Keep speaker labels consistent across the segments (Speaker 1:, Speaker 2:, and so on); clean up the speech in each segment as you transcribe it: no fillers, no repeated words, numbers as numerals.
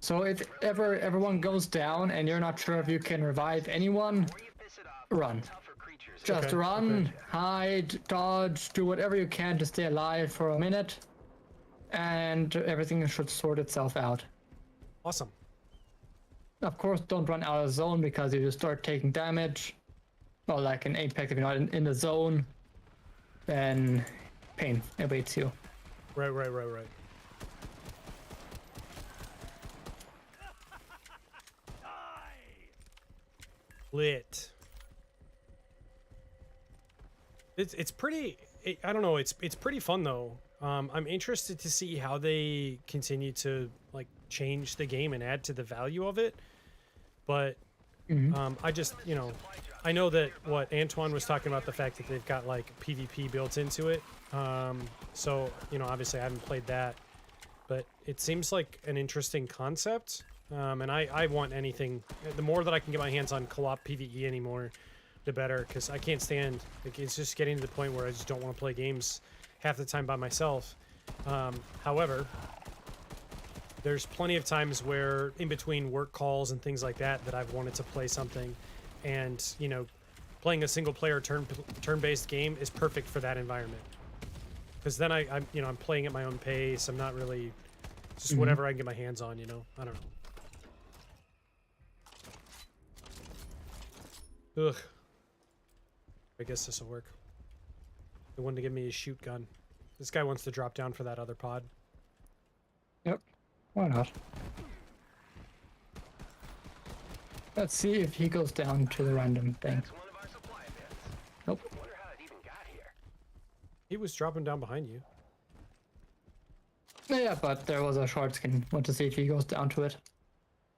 Speaker 1: So if ever everyone goes down and you're not sure if you can revive anyone, run. Just run, hide, dodge, do whatever you can to stay alive for a minute, and everything should sort itself out.
Speaker 2: Awesome.
Speaker 1: Of course, don't run out of zone because you just start taking damage. Or like an Apex, if you're not in the zone, then pain awaits you.
Speaker 2: Right. Lit. It's pretty. I don't know. It's pretty fun though. I'm interested to see how they continue to like change the game and add to the value of it. But I just I know that what Antoine was talking about, the fact that they've got like PvP built into it. So obviously I haven't played that, but it seems like an interesting concept. And I want anything. The more that I can get my hands on co-op PvE anymore, the better, because I can't stand, like, it's just getting to the point where I just don't want to play games half the time by myself. However, there's plenty of times where in between work calls and things like that that I've wanted to play something, and playing a single player turn-based game is perfect for that environment, because then I'm playing at my own pace. I'm not really just whatever I can get my hands on. I don't know. Ugh. I guess this will work. The one to give me a shoot gun. This guy wants to drop down for that other pod.
Speaker 1: Yep. Why not? Let's see if he goes down to the random thing. Nope.
Speaker 2: He was dropping down behind you.
Speaker 1: Yeah, but there was a short skin. Want to see if he goes down to it.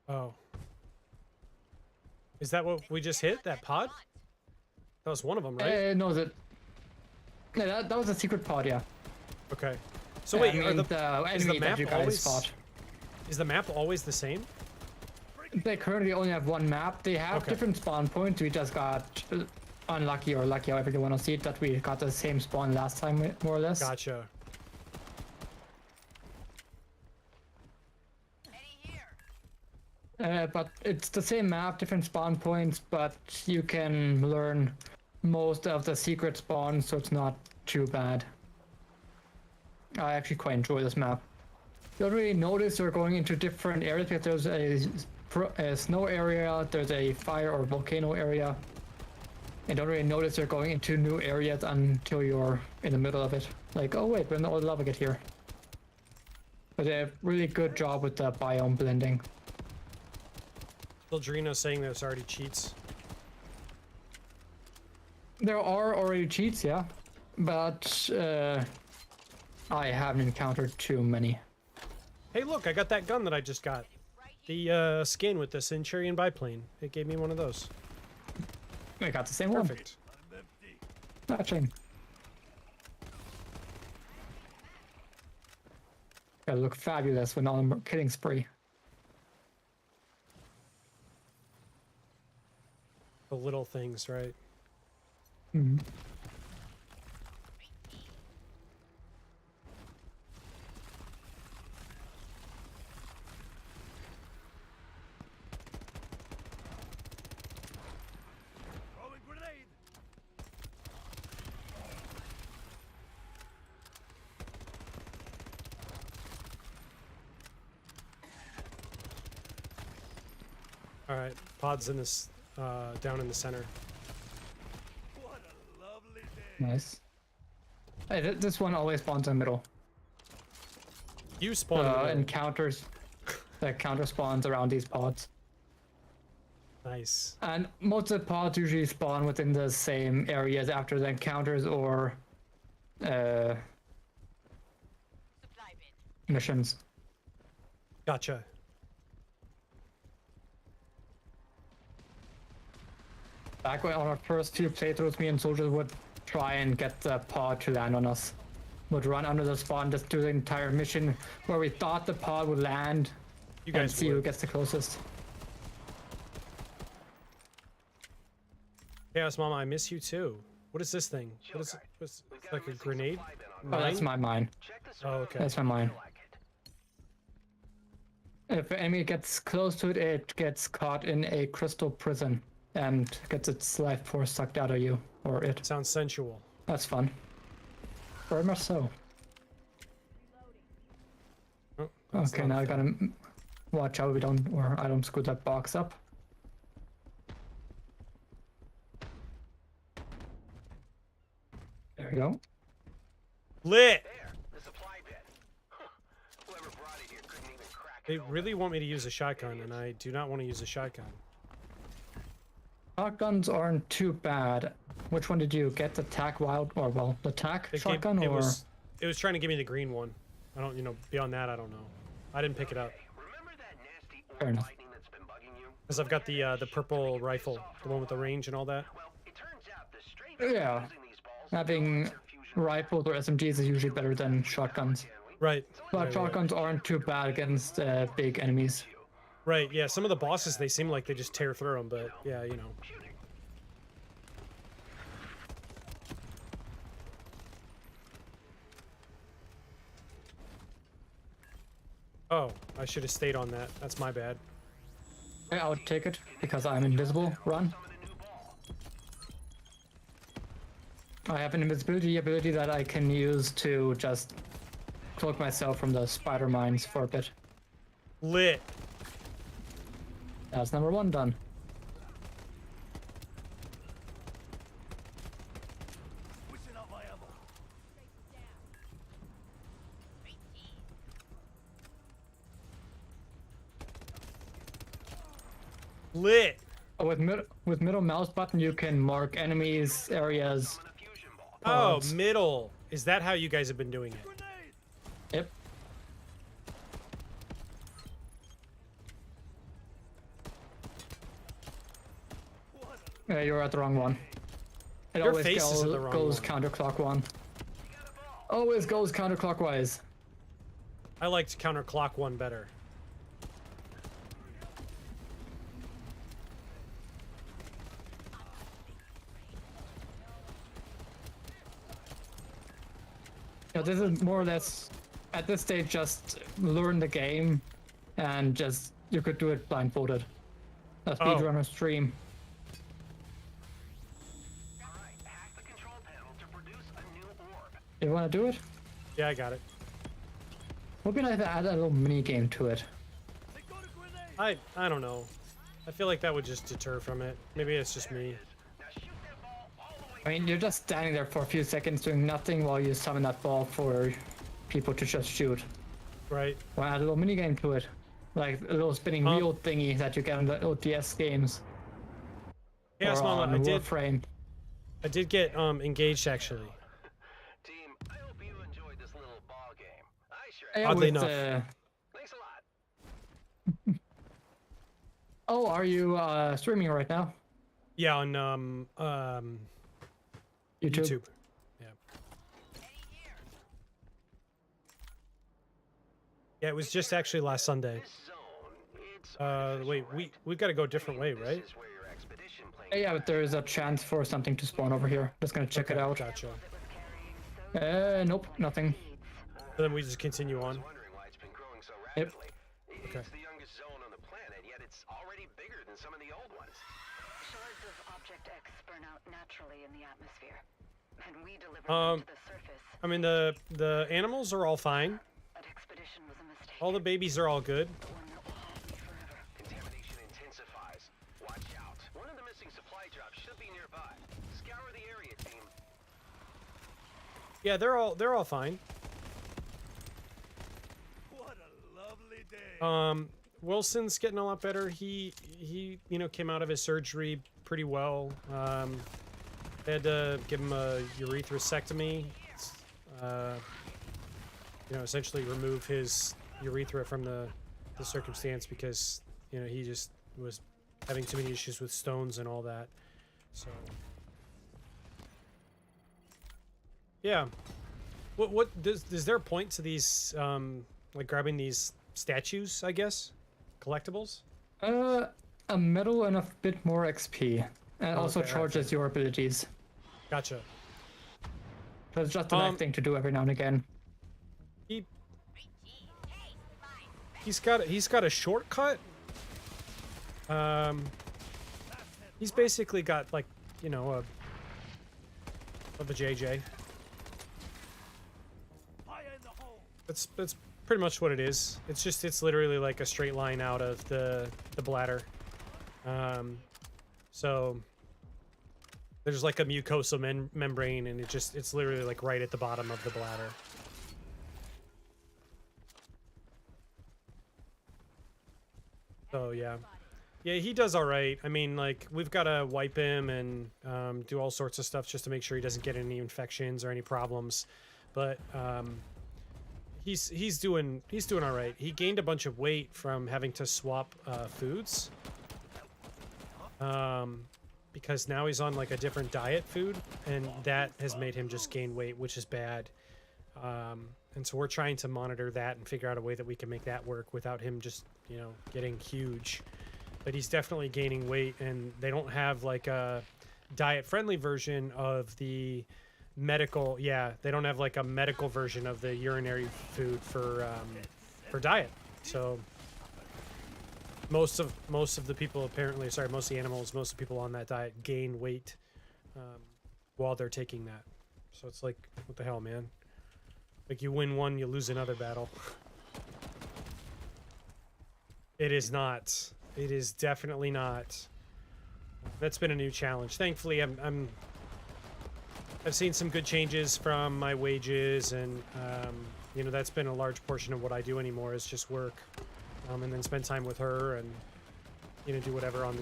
Speaker 2: Oh. Is that what we just hit? That pod? That was one of them, right?
Speaker 1: No, that was a secret pod, yeah.
Speaker 2: Okay. So wait,
Speaker 1: is the map
Speaker 2: always? Is the map always the same?
Speaker 1: They currently only have one map. They have different spawn points. We just got unlucky or lucky, however you want to see it, that we got the same spawn last time, more or less.
Speaker 2: Gotcha.
Speaker 1: But it's the same map, different spawn points, but you can learn most of the secret spawns, so it's not too bad. I actually quite enjoy this map. You don't really notice you're going into different areas, because there's a snow area, there's a fire or volcano area. You don't really notice you're going into new areas until you're in the middle of it. Like, oh wait, when did all the lava get here? But they have a really good job with the biome blending.
Speaker 2: Drino's saying there's already cheats.
Speaker 1: There are already cheats, yeah, but I haven't encountered too many.
Speaker 2: Hey, look, I got that gun that I just got. The skin with the Centurion biplane. It gave me one of those.
Speaker 1: I got the same
Speaker 2: one.
Speaker 1: Perfect. Matching. Gotta look fabulous when on a killing spree.
Speaker 2: The little things, right?
Speaker 1: Mm-hmm.
Speaker 2: All right, pod's in this. Down in the center.
Speaker 3: What a lovely day.
Speaker 1: Nice. Hey, this one always spawns in the middle.
Speaker 2: You spawn in the middle.
Speaker 1: Encounters. The counter spawns around these pods.
Speaker 2: Nice.
Speaker 1: And most of the pods usually spawn within the same areas after the encounters or missions.
Speaker 2: Gotcha.
Speaker 1: Back when on our first few playthroughs, me and soldiers would try and get the pod to land on us. Would run under the spawn, just do the entire mission where we thought the pod would land, and see who gets the closest.
Speaker 2: Chaos Mama, I miss you too. What is this thing? What is it? What's like a grenade?
Speaker 1: Oh, that's my mine.
Speaker 2: Oh, okay.
Speaker 1: That's my mine. if an enemy gets close to it, it gets caught in a crystal prison and gets its life force sucked out of you or it.
Speaker 2: Sounds sensual.
Speaker 1: That's fun. Very much so.
Speaker 2: Oh, that's
Speaker 1: Okay,
Speaker 2: not
Speaker 1: now
Speaker 2: a
Speaker 1: I
Speaker 2: thing.
Speaker 1: gotta watch out I don't screw that box up. There we go.
Speaker 2: Lit!
Speaker 3: There, the supply bin. Huh. Whoever brought it here couldn't even crack
Speaker 2: They
Speaker 3: it open.
Speaker 2: really want me to use a shotgun, and I do not want to use a shotgun.
Speaker 1: Shotguns aren't too bad. Which one did you get? The tac wild or well, the tac
Speaker 2: It
Speaker 1: shotgun
Speaker 2: it
Speaker 1: or
Speaker 2: was trying to give me the green one. I don't, beyond that, I don't know. I didn't pick it up
Speaker 3: Remember that nasty
Speaker 1: Fair
Speaker 3: orb
Speaker 1: enough.
Speaker 3: lightning that's been bugging you?
Speaker 2: because I've got the purple rifle, the one with the range and all that.
Speaker 3: Well, it turns out the strength
Speaker 1: Yeah.
Speaker 3: of using these balls
Speaker 1: having
Speaker 3: their fusion
Speaker 1: rifles or SMGs is usually better than shotguns.
Speaker 2: Right.
Speaker 1: But
Speaker 2: right,
Speaker 1: shotguns aren't too bad against big enemies.
Speaker 2: Right. Yeah. Some of the bosses, they seem like they just tear through them, but yeah, Oh, I should have stayed on that. That's my bad.
Speaker 1: Okay, I'll take it because I'm invisible. Run. I have an invisibility ability that I can use to just cloak myself from the spider mines for a bit.
Speaker 2: Lit.
Speaker 1: That's number 1 done.
Speaker 3: Switching out my ammo.
Speaker 2: Lit.
Speaker 1: Oh, with middle mouse button, you can mark enemies, areas.
Speaker 3: On a fusion ball.
Speaker 2: Oh,
Speaker 1: Pods.
Speaker 2: middle. Is that how you guys have been doing it?
Speaker 3: Grenade!
Speaker 1: Yep.
Speaker 3: What a
Speaker 1: You're at the wrong one. It
Speaker 2: Your
Speaker 1: always
Speaker 2: face is at the wrong
Speaker 1: goes
Speaker 2: one.
Speaker 1: counterclockwise. Always goes counterclockwise.
Speaker 2: I liked counterclock one better.
Speaker 1: This is more or less, at this stage, just learn the game, and just, you could do it blindfolded. A speedrunner stream.
Speaker 3: Alright, hack the control panel to produce a new orb.
Speaker 1: You wanna do it?
Speaker 2: Yeah, I got it.
Speaker 1: Would be nice to add a little mini game to it.
Speaker 3: They got a grenade!
Speaker 2: I don't know. I feel like that would just deter from it. Maybe it's just me.
Speaker 3: Now shoot that ball all the way.
Speaker 1: I mean, you're just standing there for a few seconds doing nothing while you summon that ball for people to just shoot.
Speaker 2: Right.
Speaker 1: Well, add a little mini game to it. Like a little spinning wheel thingy that you get in the ODS games.
Speaker 2: Chaos
Speaker 1: or
Speaker 2: Mama,
Speaker 1: on Warframe.
Speaker 2: I did get engaged actually.
Speaker 3: Team, I hope you enjoyed this little ball game. I sure
Speaker 1: Yeah,
Speaker 2: Oddly
Speaker 1: with,
Speaker 2: enough.
Speaker 3: Thanks a lot.
Speaker 1: Oh, are you streaming right now?
Speaker 2: Yeah, on YouTube. Yeah. Yeah, it was just actually last Sunday.
Speaker 3: This zone, it's
Speaker 2: Wait, we've got to go a different way, right?
Speaker 3: This is where your expedition plane
Speaker 1: Yeah, but there is a chance for something to spawn over here. Just gonna check it
Speaker 2: Okay,
Speaker 1: out.
Speaker 2: Gotcha.
Speaker 1: Nope, nothing.
Speaker 2: So then we just continue on.
Speaker 3: wondering why it's been growing so
Speaker 1: Yep.
Speaker 3: rapidly.
Speaker 2: Okay.
Speaker 3: It's the youngest zone on the planet, yet it's already bigger than some of the old ones.
Speaker 4: Shards of Object X burn out naturally in the atmosphere, and we deliver
Speaker 2: Um,
Speaker 4: them to the surface.
Speaker 2: I mean the animals are all fine.
Speaker 4: That expedition was a mistake.
Speaker 2: All the babies are all good.
Speaker 4: One that will haunt me forever.
Speaker 3: Contamination intensifies. Watch out. One of the missing supply drops should be nearby. Scour the area, team.
Speaker 2: Yeah, they're all fine.
Speaker 3: What a lovely day.
Speaker 2: Wilson's getting a lot better. He came out of his surgery pretty well. They had to give him a urethrocyctomy. Essentially remove his urethra from the circumstance because he just was having too many issues with stones and all that. So yeah, what is there a point to these like grabbing these statues? I guess collectibles.
Speaker 1: A medal and a bit more XP. And also
Speaker 2: Okay,
Speaker 1: charges your abilities.
Speaker 2: Gotcha.
Speaker 1: So it's just a nice thing to do every now and again.
Speaker 2: He He's got a shortcut. He's basically got like, you know, a JJ. That's pretty much what it is. It's literally like a straight line out of the bladder. So there's like a mucosal membrane, and it's literally like right at the bottom of the bladder. So yeah, he does all right. I mean, like, we've got to wipe him and do all sorts of stuff just to make sure he doesn't get any infections or any problems. But he's doing all right. He gained a bunch of weight from having to swap foods. Because now he's on like a different diet food, and that has made him just gain weight, which is bad. And so we're trying to monitor that and figure out a way that we can make that work without him just, you know, getting huge. But he's definitely gaining weight, and they don't have like a diet-friendly version of the medical. Yeah, they don't have like a medical version of the urinary food for diet. So most of the people apparently, sorry, most of the animals, most of the people on that diet gain weight while they're taking that. So it's like, what the hell, man? Like, you win one, you lose another battle. It is not. It is definitely not. That's been a new challenge. Thankfully, I've seen some good changes from my wages, and you know, that's been a large portion of what I do anymore is just work, and then spend time with her, and you know, do whatever on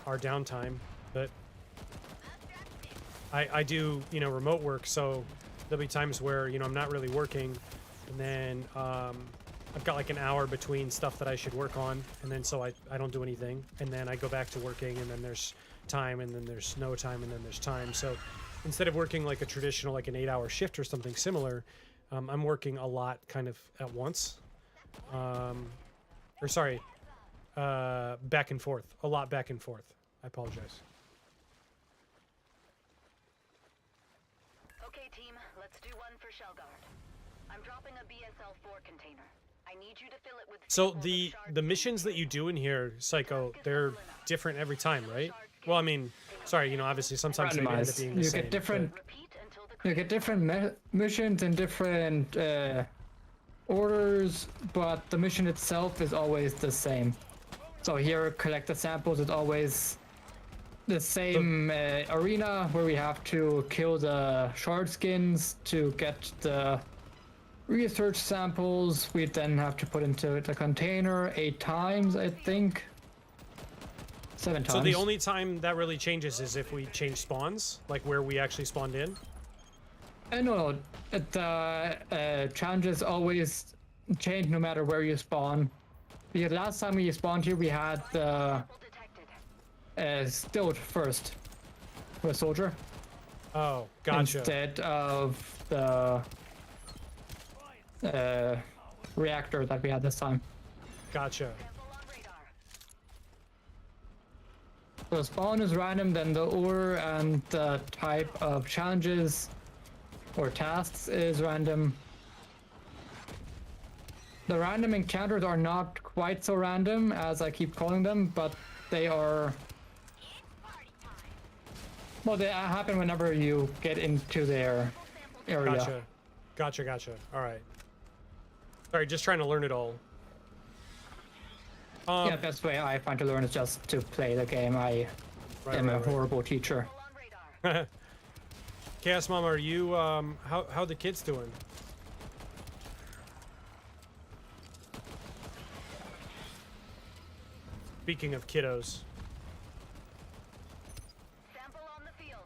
Speaker 2: our downtime. But I do, you know, remote work, so there'll be times where, you know, I'm not really working, and then I've got like an hour between stuff that I should work on, and then so I don't do anything, and then I go back to working, and then there's time, and then there's no time, and then there's time. So instead of working like a traditional, like an 8-hour shift or something similar, I'm working a lot kind of at once. Or sorry, back and forth. A lot back and forth. I apologize.
Speaker 4: Okay, team, let's do one for Shellguard. I'm dropping a BSL-4 container. I need you to fill it with...
Speaker 2: So the missions that you do in here, Psycho, they're different every time, right? Well, I mean, sorry, you know, obviously sometimes they end up being the same.
Speaker 1: You get different missions and different orders, but the mission itself is always the same. So here, collect the samples is always the same arena where we have to kill the shard skins to get the research samples. We then have to put into the container 8 times, I think. 7 times.
Speaker 2: So the only time that really changes is if we change spawns, like where we actually spawned in?
Speaker 1: No, the challenges always change no matter where you spawn. Because last time we spawned here, we had the stilt first for a soldier.
Speaker 2: Oh, gotcha.
Speaker 1: Instead of the reactor that we had this time.
Speaker 2: Gotcha.
Speaker 1: So spawn is random, then the order and the type of challenges or tasks is random. The random encounters are not quite so random as I keep calling them, but they are... Well, they happen whenever you get into their area.
Speaker 2: Gotcha. All right. Sorry, just trying to learn it all.
Speaker 1: Yeah, best way I find to learn is just to play the game. I am a horrible teacher.
Speaker 2: Chaos Mom, are you, how the kids doing? Speaking of kiddos.
Speaker 4: Sample on the field.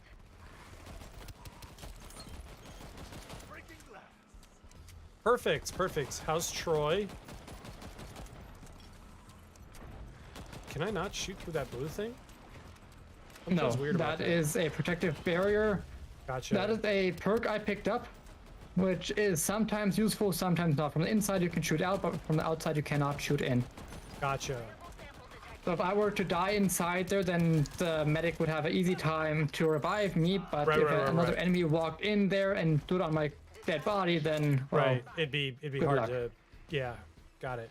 Speaker 2: Perfect. How's Troy? Can I not shoot through that blue thing?
Speaker 1: No, that is a protective barrier.
Speaker 2: Gotcha.
Speaker 1: That is a perk I picked up, which is sometimes useful, sometimes not. From the inside you can shoot out, but from the outside you cannot shoot in.
Speaker 2: Gotcha.
Speaker 1: So if I were to die inside there, then the medic would have an easy time to revive me, but if another enemy walked in there and stood on my dead body, then well,
Speaker 2: it'd be hard to... Yeah, got it.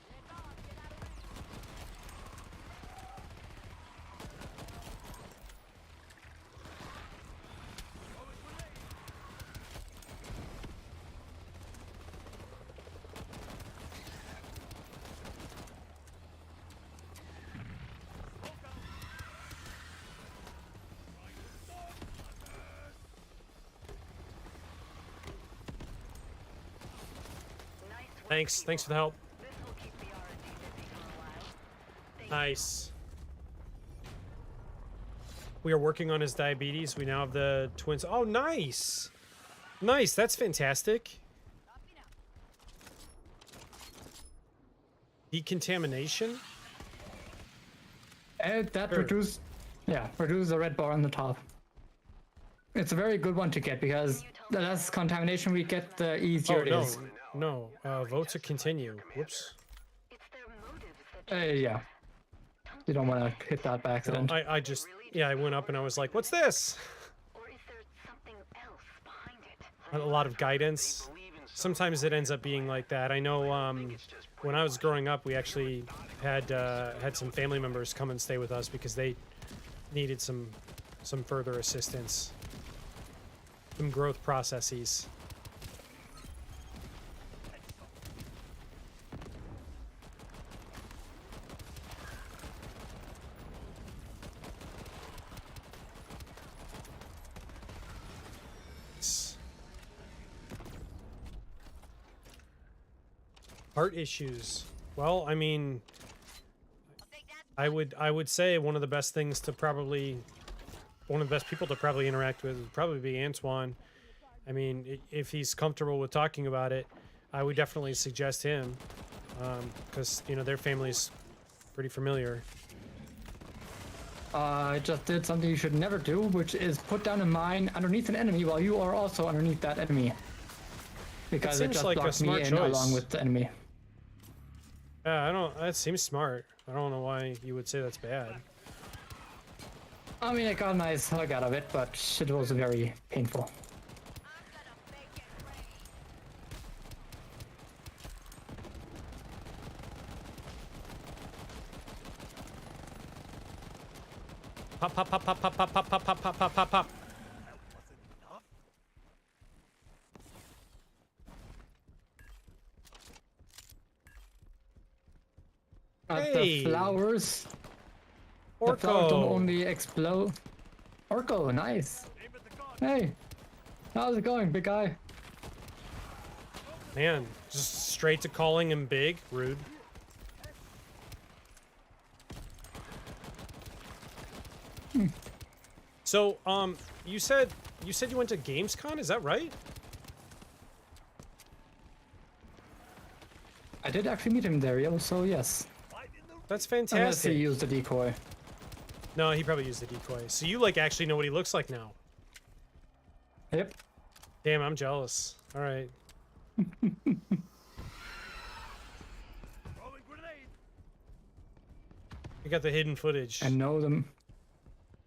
Speaker 2: Thanks for the help.
Speaker 4: This'll keep the R&D busy for a while. Thank
Speaker 2: Nice. We are working on his diabetes. We now have the twins. Oh, nice. Nice. That's fantastic. Decontamination?
Speaker 1: And that
Speaker 2: Sure.
Speaker 1: reduces the red bar on the top. It's a very good one to get because the less contamination we get, the easier
Speaker 2: Oh,
Speaker 1: it
Speaker 2: no.
Speaker 1: is.
Speaker 2: No. Vote to continue. Whoops.
Speaker 4: It's their motives that
Speaker 1: Yeah. You don't want to hit that by
Speaker 2: No,
Speaker 1: accident.
Speaker 2: I just... Yeah, I went up and I was like, what's this?
Speaker 4: or is there something else behind it?
Speaker 2: A lot of guidance. Sometimes it ends up being like that. I know when I was growing up, we actually had some family members come and stay with us because they needed some further assistance, some growth processes. Heart issues. Well, I mean, I would say one of the best people to probably interact with would probably be Antoine. I mean, if he's comfortable with talking about it, I would definitely suggest him, because you know their family's pretty familiar.
Speaker 1: I just did something you should never do, which is put down a mine underneath an enemy while you are also underneath that enemy. Because it
Speaker 2: seems
Speaker 1: just
Speaker 2: like a
Speaker 1: blocked me
Speaker 2: smart
Speaker 1: in
Speaker 2: choice.
Speaker 1: along with the enemy.
Speaker 2: Yeah, I don't. That seems smart. I don't know why you would say that's bad.
Speaker 1: I mean, I got a nice hug out of it, but it was very painful.
Speaker 2: Pop, pop, pop, pop, pop, pop, pop, pop, pop, pop, pop, pop, pop. Hey!
Speaker 1: The flowers don't
Speaker 2: Orko.
Speaker 1: only explode. Orko, nice. Hey, how's it going, big guy?
Speaker 2: Man, just straight to calling him big. Rude. So, you said you went to Gamescom, is that right?
Speaker 1: I did actually meet him there, so yes.
Speaker 2: That's
Speaker 1: Unless he
Speaker 2: fantastic.
Speaker 1: used the decoy.
Speaker 2: No, he probably used the decoy. So you like actually know what he looks like now.
Speaker 1: Yep.
Speaker 2: Damn, I'm jealous. All right. You got the hidden footage.
Speaker 1: I know them.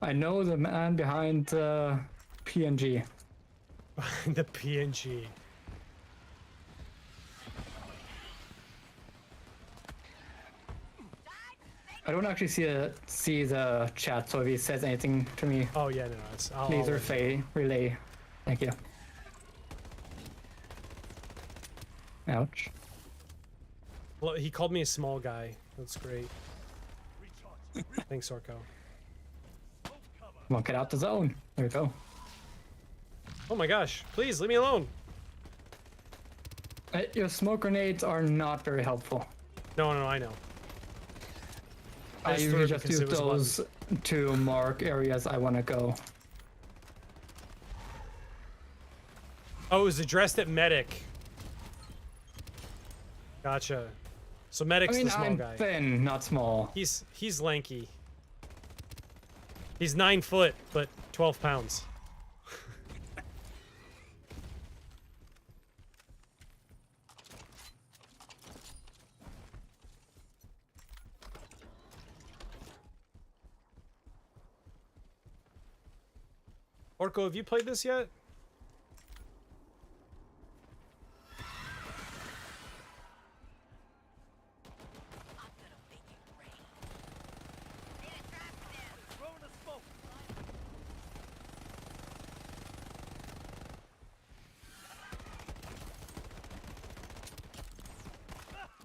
Speaker 1: I know the man behind PNG.
Speaker 2: The PNG.
Speaker 1: I don't actually see the chat, so if he says anything to me,
Speaker 2: Oh yeah, no, it's.
Speaker 1: please relay. Thank you. Ouch.
Speaker 2: Well, he called me a small guy. That's great. Thanks, Orko.
Speaker 1: Come on, get out the zone. There we go.
Speaker 2: Oh my gosh! Please leave me alone.
Speaker 1: Your smoke grenades are not very helpful.
Speaker 2: No, I know.
Speaker 1: I
Speaker 2: just
Speaker 1: usually
Speaker 2: threw it
Speaker 1: just
Speaker 2: because
Speaker 1: use
Speaker 2: it was
Speaker 1: those to mark areas I want to go.
Speaker 2: Oh, it was addressed at medic. Gotcha. So medic's
Speaker 1: I mean,
Speaker 2: the small
Speaker 1: I'm
Speaker 2: guy.
Speaker 1: thin, not small.
Speaker 2: He's lanky. He's 9 foot, but 12 pounds. Orko, have you played this yet?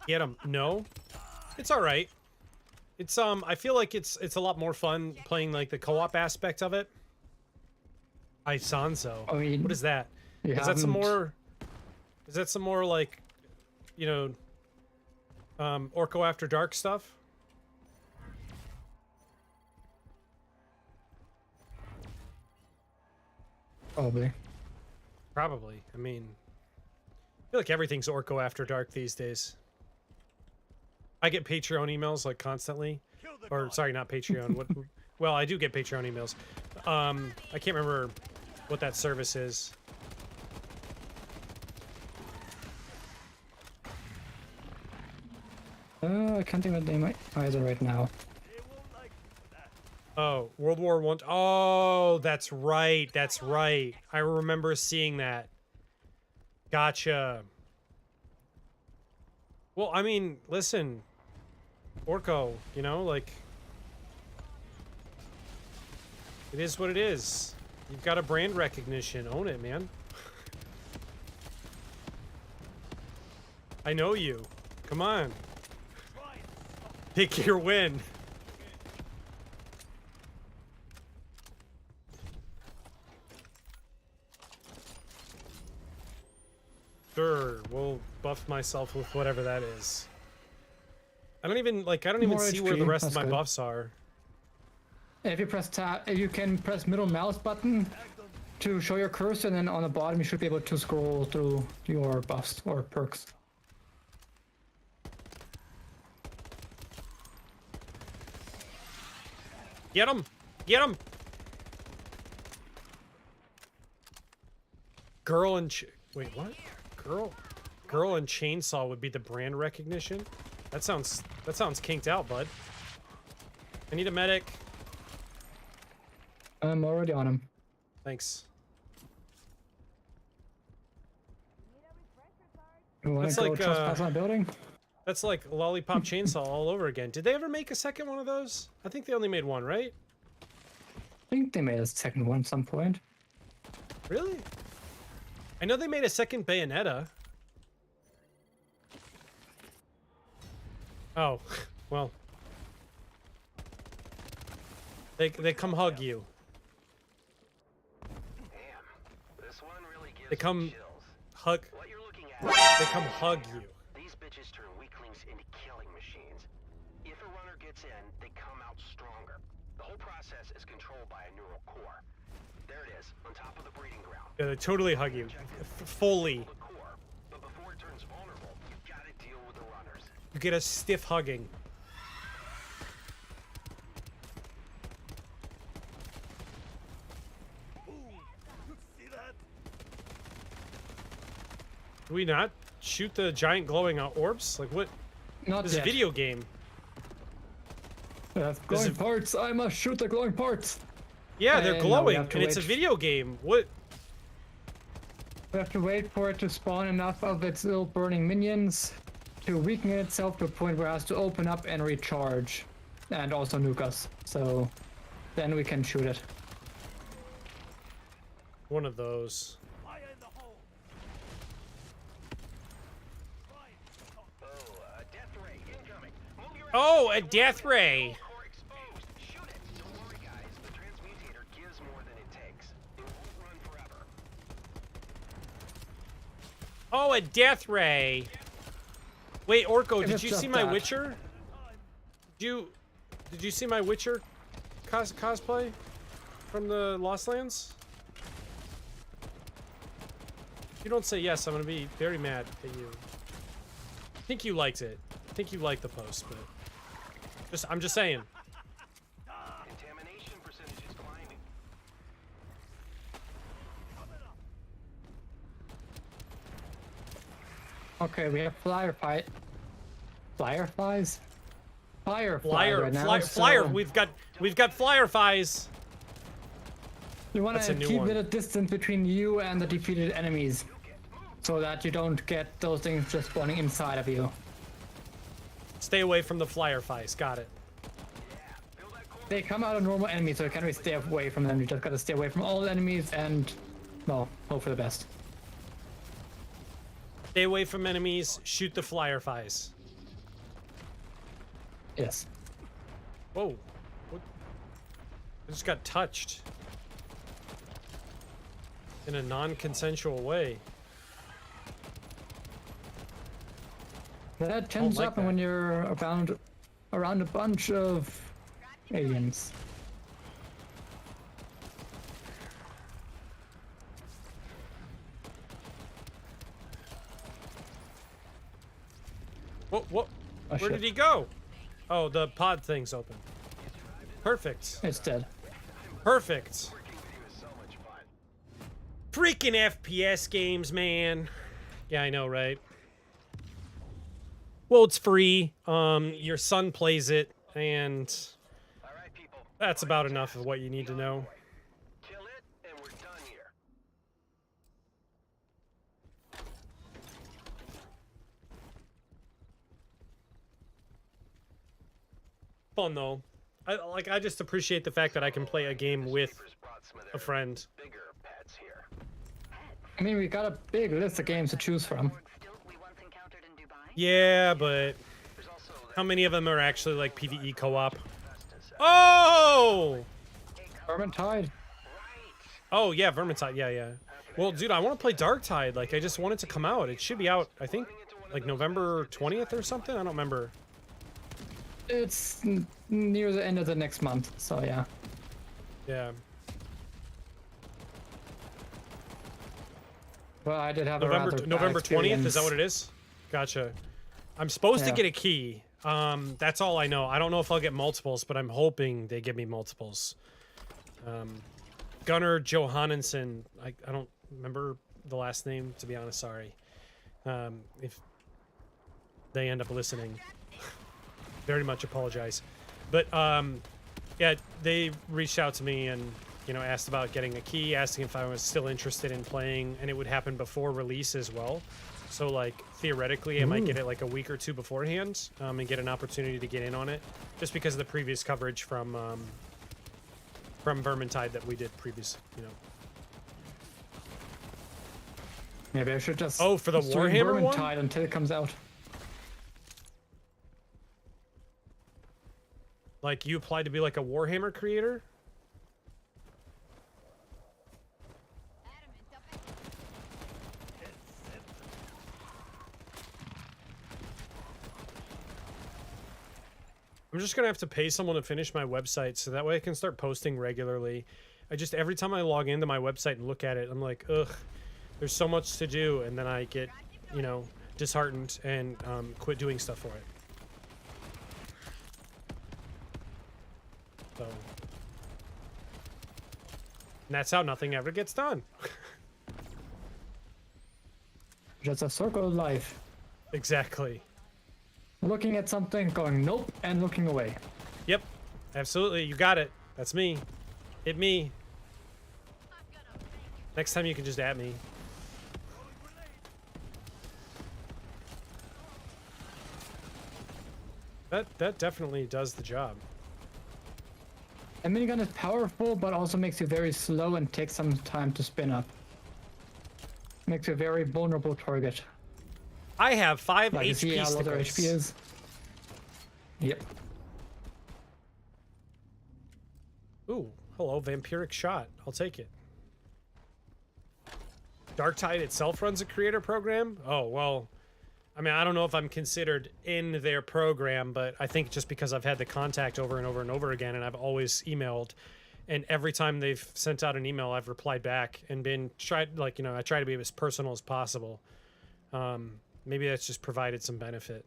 Speaker 2: Get him. No. It's all right. It's I feel like it's a lot more fun playing like the co-op aspect of it. Isanso.
Speaker 1: I mean,
Speaker 2: What is that?
Speaker 1: you
Speaker 2: Is that some
Speaker 1: haven't-
Speaker 2: more? Is that some more like you know, Orko After Dark stuff?
Speaker 1: Probably.
Speaker 2: Probably. I mean, I feel like everything's Orko After Dark these days. I get Patreon emails like constantly, or sorry, not Patreon. What? Well, I do get Patreon emails. I can't remember what that service is.
Speaker 1: I can't think of the name either right now.
Speaker 2: Oh, World War One. Oh, that's right. That's right. I remember seeing that. Gotcha. Well, I mean, listen, Orko, you know, like, it is what it is. You've got a brand recognition. Own it, man. I know you. Come on. Pick your win. Sure, we'll buff myself with whatever that is. I don't even
Speaker 1: More
Speaker 2: see where the
Speaker 1: HP,
Speaker 2: rest of
Speaker 1: that's
Speaker 2: my
Speaker 1: good.
Speaker 2: buffs are.
Speaker 1: If you press tab, you can press middle mouse button to show your cursor, and then on the bottom you should be able to scroll through your buffs or perks.
Speaker 2: Get him! Get him! Girl and wait, what? Girl and chainsaw would be the brand recognition? That sounds kinked out, bud. I need a medic.
Speaker 1: I'm already on him.
Speaker 2: Thanks.
Speaker 1: You want
Speaker 2: That's
Speaker 1: to go
Speaker 2: like,
Speaker 1: trespass on a building?
Speaker 2: That's like Lollipop Chainsaw all over again. Did they ever make a second one of those? I think they only made one, right?
Speaker 1: I think they made a second one at some point.
Speaker 2: Really? I know they made a second Bayonetta. Oh, well. They come hug you.
Speaker 3: Damn, this one really gives
Speaker 2: They come
Speaker 3: me chills.
Speaker 2: hug.
Speaker 3: What you're looking at,
Speaker 2: They come hug you.
Speaker 3: these bitches turn weaklings into killing machines. If a runner gets in, they come out stronger. The whole process is controlled by a neural core. There it is, on top of the breeding ground.
Speaker 2: Yeah, they totally hug you. Fully.
Speaker 3: The core, but before it turns vulnerable, you've got to deal with the runners.
Speaker 2: You get a stiff hugging. Do we not shoot the giant glowing orbs? Like what?
Speaker 1: Not
Speaker 2: This is a
Speaker 1: yet.
Speaker 2: video game.
Speaker 1: Glowing parts. I must shoot the glowing parts.
Speaker 2: Yeah, they're
Speaker 1: And now we
Speaker 2: glowing,
Speaker 1: have to
Speaker 2: and it's a
Speaker 1: wait.
Speaker 2: video game. What?
Speaker 1: We have to wait for it to spawn enough of its little burning minions to weaken itself to a point where it has to open up and recharge, and also nuke us. So then we can shoot it.
Speaker 2: One of those.
Speaker 3: Death ray incoming. Move your
Speaker 2: Oh, a death ray.
Speaker 3: core exposed. Shoot it. Don't worry, guys. The transmutator gives more than it takes. It won't run forever.
Speaker 2: Oh, a death ray. Wait, Orko,
Speaker 1: If
Speaker 2: did
Speaker 1: it's
Speaker 2: you
Speaker 1: just
Speaker 2: see my
Speaker 1: that.
Speaker 2: Witcher? Did you see my Witcher cosplay from the Lost Lands? If you don't say yes, I'm gonna be very mad at you. I think you liked it. I think you liked the post, but I'm just saying.
Speaker 3: Contamination percentage is climbing.
Speaker 1: Okay, we have fireflies. Firefly right now.
Speaker 2: Flyer.
Speaker 1: so
Speaker 2: We've got flyer-fies.
Speaker 1: you want
Speaker 2: That's a
Speaker 1: to
Speaker 2: new
Speaker 1: keep
Speaker 2: one.
Speaker 1: a distance between you and the defeated enemies, so that you don't get those things just spawning inside of you.
Speaker 2: Stay away from the flyer-fies. Got it.
Speaker 1: They come out of normal enemies, so you can't really stay away from them. You just gotta stay away from all the enemies and, well, hope for the best.
Speaker 2: Stay away from enemies. Shoot the flyer-fies.
Speaker 1: Yes.
Speaker 2: Whoa. What? I just got touched. In a non-consensual way.
Speaker 1: That tends to
Speaker 2: like
Speaker 1: happen
Speaker 2: that.
Speaker 1: when you're around a bunch of aliens.
Speaker 2: What?
Speaker 1: Oh,
Speaker 2: Where
Speaker 1: shit.
Speaker 2: did he go? Oh, the pod thing's open. Perfect.
Speaker 1: It's dead.
Speaker 2: Perfect. Freaking FPS games, man. Yeah, I know, right? Well, it's free. Your son plays it, and
Speaker 3: All right, people.
Speaker 2: that's about enough of what you need to know.
Speaker 3: Kill it, and we're done here.
Speaker 2: Fun though. I just appreciate the fact that I can play a game with
Speaker 3: Neighbors brought some of
Speaker 2: a
Speaker 3: their
Speaker 2: friend.
Speaker 3: bigger pets here.
Speaker 1: I mean, we got a big list of games to choose from.
Speaker 4: Stilt we once encountered in Dubai?
Speaker 2: Yeah, but
Speaker 3: There's also
Speaker 2: how many of them are actually like PvE co-op? Oh!
Speaker 1: Vermintide.
Speaker 2: Oh yeah, Vermintide. Yeah. Well, dude, I want to play Darktide. Like, I just want it to come out. It should be out, I think, like November 20th or something. I don't remember.
Speaker 1: It's near the end of the next month, so yeah.
Speaker 2: Yeah.
Speaker 1: Well, I did have a rather bad
Speaker 2: November 20th. Is that
Speaker 1: experience.
Speaker 2: what it is? Gotcha. I'm supposed to
Speaker 1: Yeah.
Speaker 2: get a key. That's all I know. I don't know if I'll get multiples, but I'm hoping they give me multiples. Gunnar Johannesson. I don't remember the last name, to be honest. Sorry. If they end up listening, very much apologize. But yeah, they reached out to me and asked about getting a key, asking if I was still interested in playing, and it would happen before release as well. So like theoretically, I might get it like a week or two beforehand, and get an opportunity to get in on it, just because of the previous coverage from Vermintide that we did previous.
Speaker 1: Maybe I should just
Speaker 2: Oh, for the
Speaker 1: stream
Speaker 2: Warhammer one?
Speaker 1: Vermintide until it comes out.
Speaker 2: Like you applied to be like a Warhammer creator. I'm just gonna have to pay someone to finish my website so that way I can start posting regularly. Every time I log into my website and look at it, I'm like, ugh, there's so much to do, and then I get, disheartened and quit doing stuff for it. So, and that's how nothing ever gets done.
Speaker 1: Just a circle of life.
Speaker 2: Exactly.
Speaker 1: Looking at something, going nope, and looking away.
Speaker 2: Yep, absolutely. You got it. That's me. Hit me. Next time you can just at me. That definitely does the job.
Speaker 1: A minigun is powerful, but also makes you very slow and takes some time to spin up. Makes you a very vulnerable target.
Speaker 2: I have 5
Speaker 1: Like, you see
Speaker 2: HP
Speaker 1: how low their HP
Speaker 2: stickers.
Speaker 1: is? Yep.
Speaker 2: Ooh, hello, vampiric shot. I'll take it. Darktide itself runs a creator program? Oh, well, I mean, I don't know if I'm considered in their program, but I think just because I've had the contact over and over and over again, and I've always emailed, and every time they've sent out an email, I've replied back and I try to be as personal as possible. Maybe that's just provided some benefit.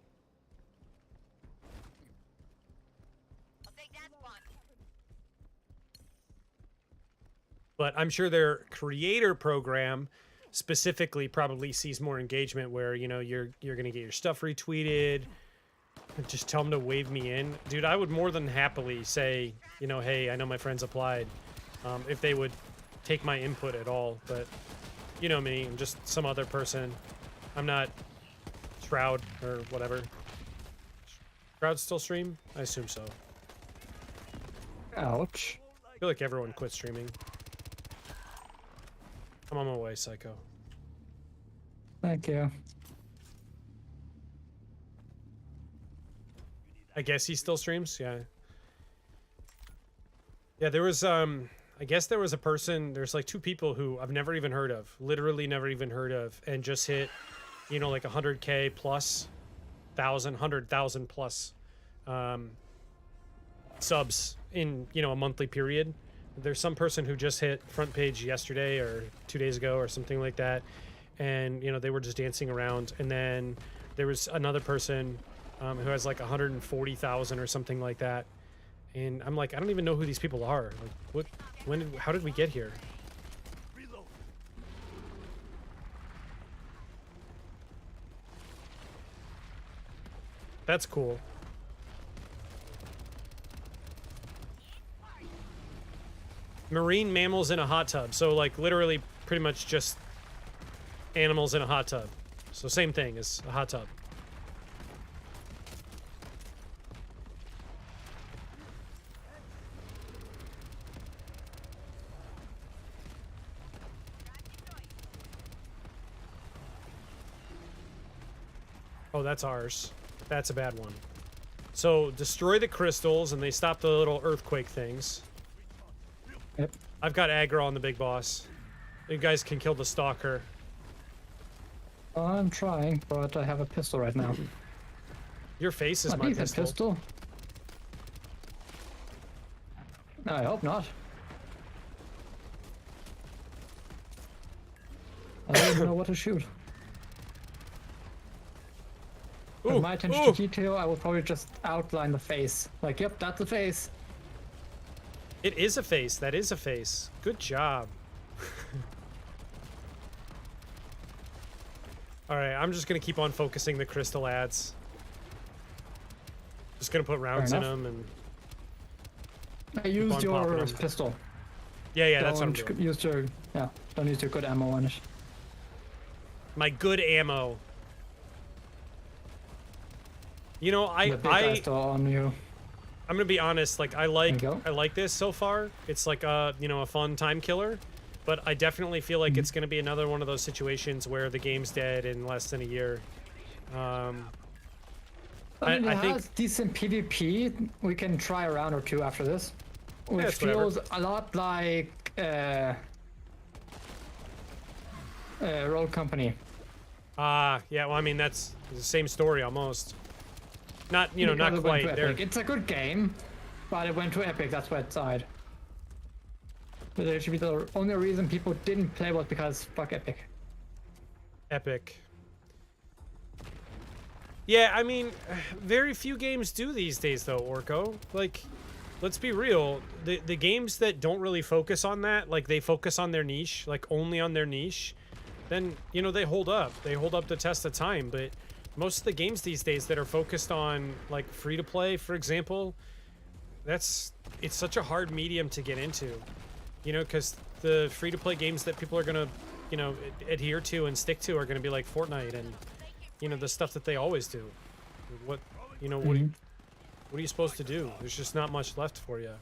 Speaker 2: But I'm sure their creator program specifically probably sees more engagement where, you're going to get your stuff retweeted. Just tell them to wave me in. Dude, I would more than happily say, hey, I know my friends applied. If they would take my input at all. But you know me, I'm just some other person. I'm not Shroud or whatever. Shroud still stream? I assume so.
Speaker 1: Ouch.
Speaker 2: I feel like everyone quit streaming. I'm on my way, Psycho.
Speaker 1: Thank you.
Speaker 2: I guess he still streams, yeah. Yeah, there was I guess there was a person, there's like 2 people who I've never even heard of, literally never even heard of, and just hit, like 100K plus 100,000 plus subs in, you know, a monthly period. There's some person who just hit front page yesterday or 2 days ago or something like that, and you know, they were just dancing around. And then there was another person who has like 140,000 or something like that, and I'm like, I don't even know who these people are. Like, what? When? How did we get here? That's cool. Marine mammals in a hot tub. So like literally pretty much just animals in a hot tub. So same thing as a hot tub. Oh, that's ours. That's a bad one. So destroy the crystals and they stop the little earthquake things.
Speaker 1: Yep.
Speaker 2: I've got aggro on the big boss. You guys can kill the stalker.
Speaker 1: I'm trying, but I have a pistol right now.
Speaker 2: Your face is
Speaker 1: A
Speaker 2: my
Speaker 1: decent pistol. I hope not. I don't even know what to shoot.
Speaker 2: Ooh,
Speaker 1: With my attention
Speaker 2: ooh.
Speaker 1: to detail, I will probably just outline the face. Like, yep, that's the face.
Speaker 2: It is a face. That is a face. Good job. Alright, I'm just gonna keep on focusing the crystal ads. Just gonna put rounds in
Speaker 1: enough.
Speaker 2: them and...
Speaker 1: I used
Speaker 2: on
Speaker 1: your
Speaker 2: popping 'em.
Speaker 1: pistol.
Speaker 2: Yeah, that's what I'm
Speaker 1: Don't
Speaker 2: doing.
Speaker 1: use your, yeah, don't use your good ammo on it.
Speaker 2: My good ammo. You know,
Speaker 1: The big guy's
Speaker 2: I
Speaker 1: still on you.
Speaker 2: I'm gonna be honest. Like, I
Speaker 1: There you go.
Speaker 2: like this so far. It's like a, you know, a fun time killer, but I definitely feel like it's gonna be another one of those situations where the game's dead in less than a year.
Speaker 1: I mean,
Speaker 2: I
Speaker 1: it
Speaker 2: think
Speaker 1: has decent PvP. We can try a round or two after this, which
Speaker 2: it's whatever.
Speaker 1: feels a lot like Roll Company.
Speaker 2: yeah. Well, I mean, that's the same story almost. Not, you know,
Speaker 1: Because
Speaker 2: not
Speaker 1: it went
Speaker 2: quite.
Speaker 1: to
Speaker 2: There.
Speaker 1: Epic. It's a good game, but it went to Epic. That's why it died. But it should be the only reason people didn't play was because fuck Epic.
Speaker 2: Epic. Yeah, I mean, very few games do these days, though, Orko. Like, let's be real. The games that don't really focus on that, like, they focus on their niche, like, only on their niche, then, you know, they hold up. They hold up the test of time, but most of the games these days that are focused on, like, free-to-play, for example, it's such a hard medium to get into. You know, because the free-to-play games that people are going to, you know, adhere to and stick to are going to be like Fortnite and, you know, the stuff that they always do. What, you know, what are you supposed to do? There's just not much left for you,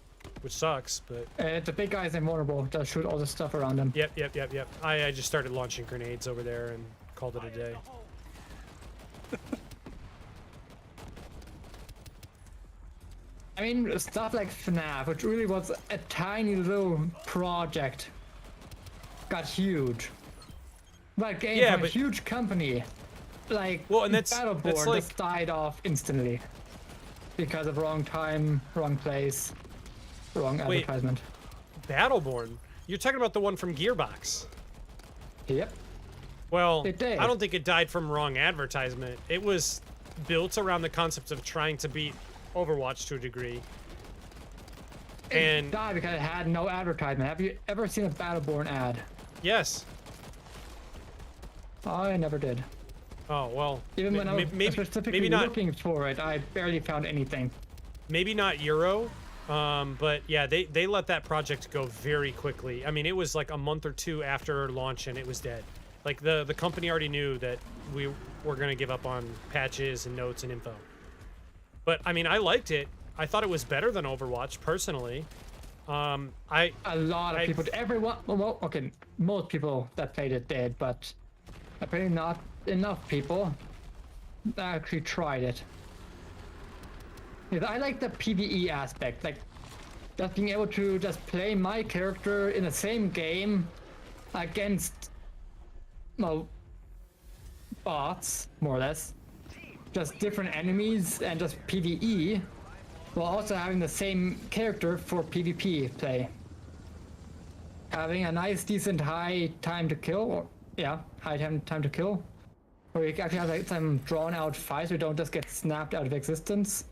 Speaker 2: which sucks, but...
Speaker 1: The big guy is invulnerable. Just shoot all the stuff around him.
Speaker 2: Yep. I just started launching grenades over there and called it a day.
Speaker 1: I mean, stuff like FNAF, which really was a tiny little project, got huge. But game
Speaker 2: Yeah,
Speaker 1: from a
Speaker 2: but-
Speaker 1: huge company, like
Speaker 2: Well, and that's
Speaker 1: Battleborn,
Speaker 2: like-
Speaker 1: just died off instantly because of wrong time, wrong place, wrong
Speaker 2: Wait.
Speaker 1: advertisement.
Speaker 2: Battleborn? You're talking about the one from Gearbox.
Speaker 1: Yep.
Speaker 2: Well,
Speaker 1: It did.
Speaker 2: I don't think it died from wrong advertisement. It was built around the concept of trying to beat Overwatch to a degree. And
Speaker 1: Died because it had no advertisement. Have you ever seen a Battleborn ad?
Speaker 2: yes.
Speaker 1: I never did.
Speaker 2: Oh, well.
Speaker 1: Even when I was specifically
Speaker 2: maybe not
Speaker 1: looking for it, I barely found anything.
Speaker 2: maybe not Euro. But yeah, they let that project go very quickly. I mean, it was like a month or two after launch and it was dead. Like the company already knew that we were going to give up on patches and notes and info. But I mean, I liked it. I thought it was better than Overwatch personally.
Speaker 1: A lot of people, everyone, well, okay, most people that played it did, but apparently not enough people actually tried it. Because I like the PvE aspect, like just being able to just play my character in the same game against, well, bots, more or less, just different enemies and just PvE, while also having the same character for PvP play. Having a nice, decent high time to kill, or high time to kill, where you actually have like some drawn out fights where you don't just get snapped out of existence.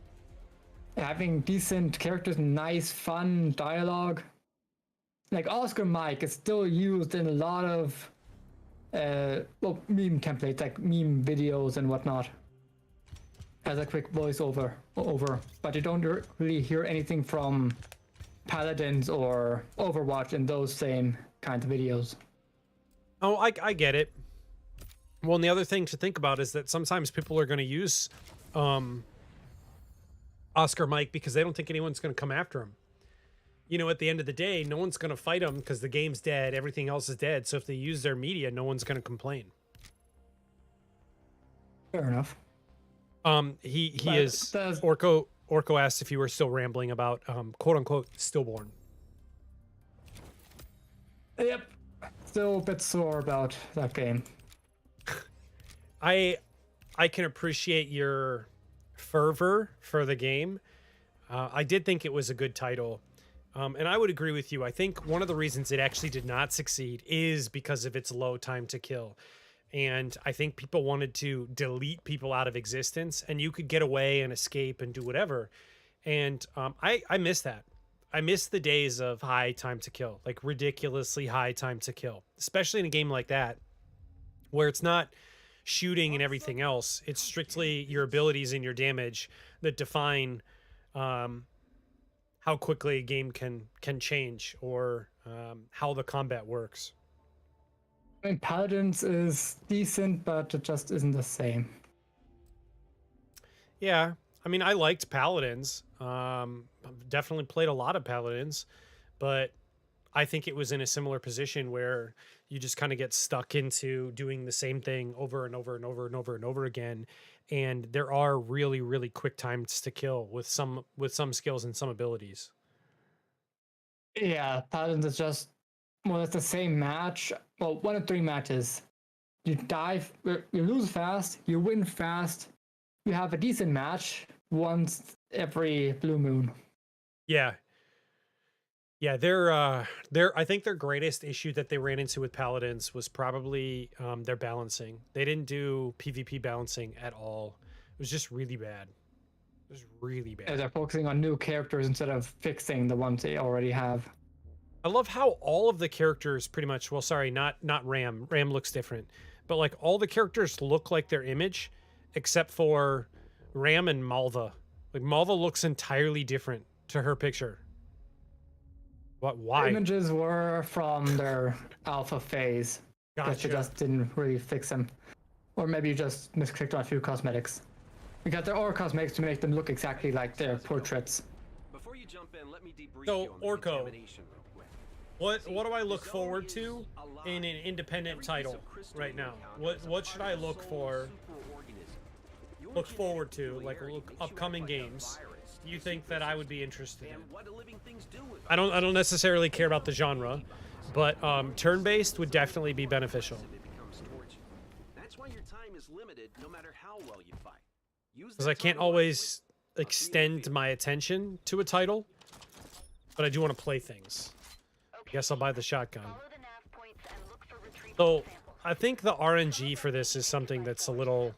Speaker 1: Having decent characters, nice, fun dialogue. Like Oscar Mike is still used in a lot of meme templates, like meme videos and whatnot, as a quick voiceover but you don't really hear anything from Paladins or Overwatch in those same kinds of videos.
Speaker 2: Oh, I get it. Well, and the other thing to think about is that sometimes people are going to use Oscar Mike because they don't think anyone's going to come after him. You know, at the end of the day, no one's going to fight him because the game's dead, everything else is dead. So if they use their media, no one's going to complain.
Speaker 1: Fair enough.
Speaker 2: He is Orko asked if you were still rambling about quote unquote stillborn.
Speaker 1: Yep. Still a bit sore about that game.
Speaker 2: I can appreciate your fervor for the game. I did think it was a good title. And I would agree with you. I think one of the reasons it actually did not succeed is because of its low time to kill. And I think people wanted to delete people out of existence, and you could get away and escape and do whatever. And I miss that. I miss the days of high time to kill, like ridiculously high time to kill, especially in a game like that, where it's not shooting and everything else. It's strictly your abilities and your damage that define how quickly a game can change, or how the combat works.
Speaker 1: I mean, Paladins is decent, but it just isn't the same.
Speaker 2: Yeah, I mean, I liked Paladins. I've definitely played a lot of Paladins, but I think it was in a similar position where you just kind of get stuck into doing the same thing over and over and over and over and over again. And there are really, really quick times to kill with some skills and some abilities.
Speaker 1: Yeah, Paladins is just it's the same match. Well, 1 of 3 matches. You you lose fast, you win fast, you have a decent match once every blue moon.
Speaker 2: Yeah. Yeah, I think their greatest issue that they ran into with Paladins was probably their balancing. They didn't do PvP balancing at all. It was just really bad. It was really bad.
Speaker 1: Yeah, they're focusing on new characters instead of fixing the ones they already have.
Speaker 2: I love how all of the characters pretty much, well, sorry, not Ram. Ram looks different. But like all the characters look like their image except for Ram and Malva. Like Malva looks entirely different to her picture. What? Why?
Speaker 1: Images were from their alpha phase.
Speaker 2: Gotcha.
Speaker 1: But you just didn't really fix them. Or maybe you just misclicked on a few cosmetics. Because there are cosmetics to make them look exactly like their portraits.
Speaker 3: Before you jump in, let me debrief
Speaker 2: So,
Speaker 3: you on the
Speaker 2: Orko,
Speaker 3: contamination real quick.
Speaker 2: what do I look forward to in an independent title right now? What should I look forward to, like upcoming games? Do you think that I would be interested in? I don't necessarily care about the genre, but turn-based would definitely be beneficial.
Speaker 3: That's why your time is limited no matter how well you fight.
Speaker 2: Because I can't always extend my attention to a title, but I do want to play things. Guess I'll buy the shotgun. So I think the RNG for this is something that's a little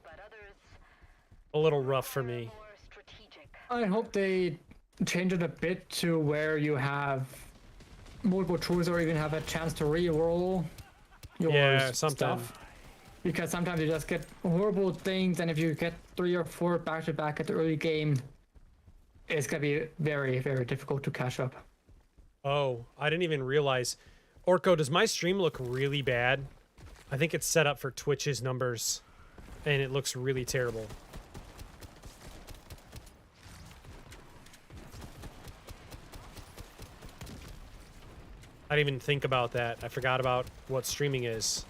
Speaker 2: rough for me.
Speaker 1: I hope they change it a bit to where you have multiple choice or even have a chance to re-roll your stuff. Because sometimes you just get horrible things, and if you get 3 or 4 back-to-back at the early game, it's going to be very, very difficult to catch up.
Speaker 2: Oh, I didn't even realize. Orko, does my stream look really bad? I think it's set up for Twitch's numbers, and it looks really terrible. I didn't even think about that. I forgot about what streaming is.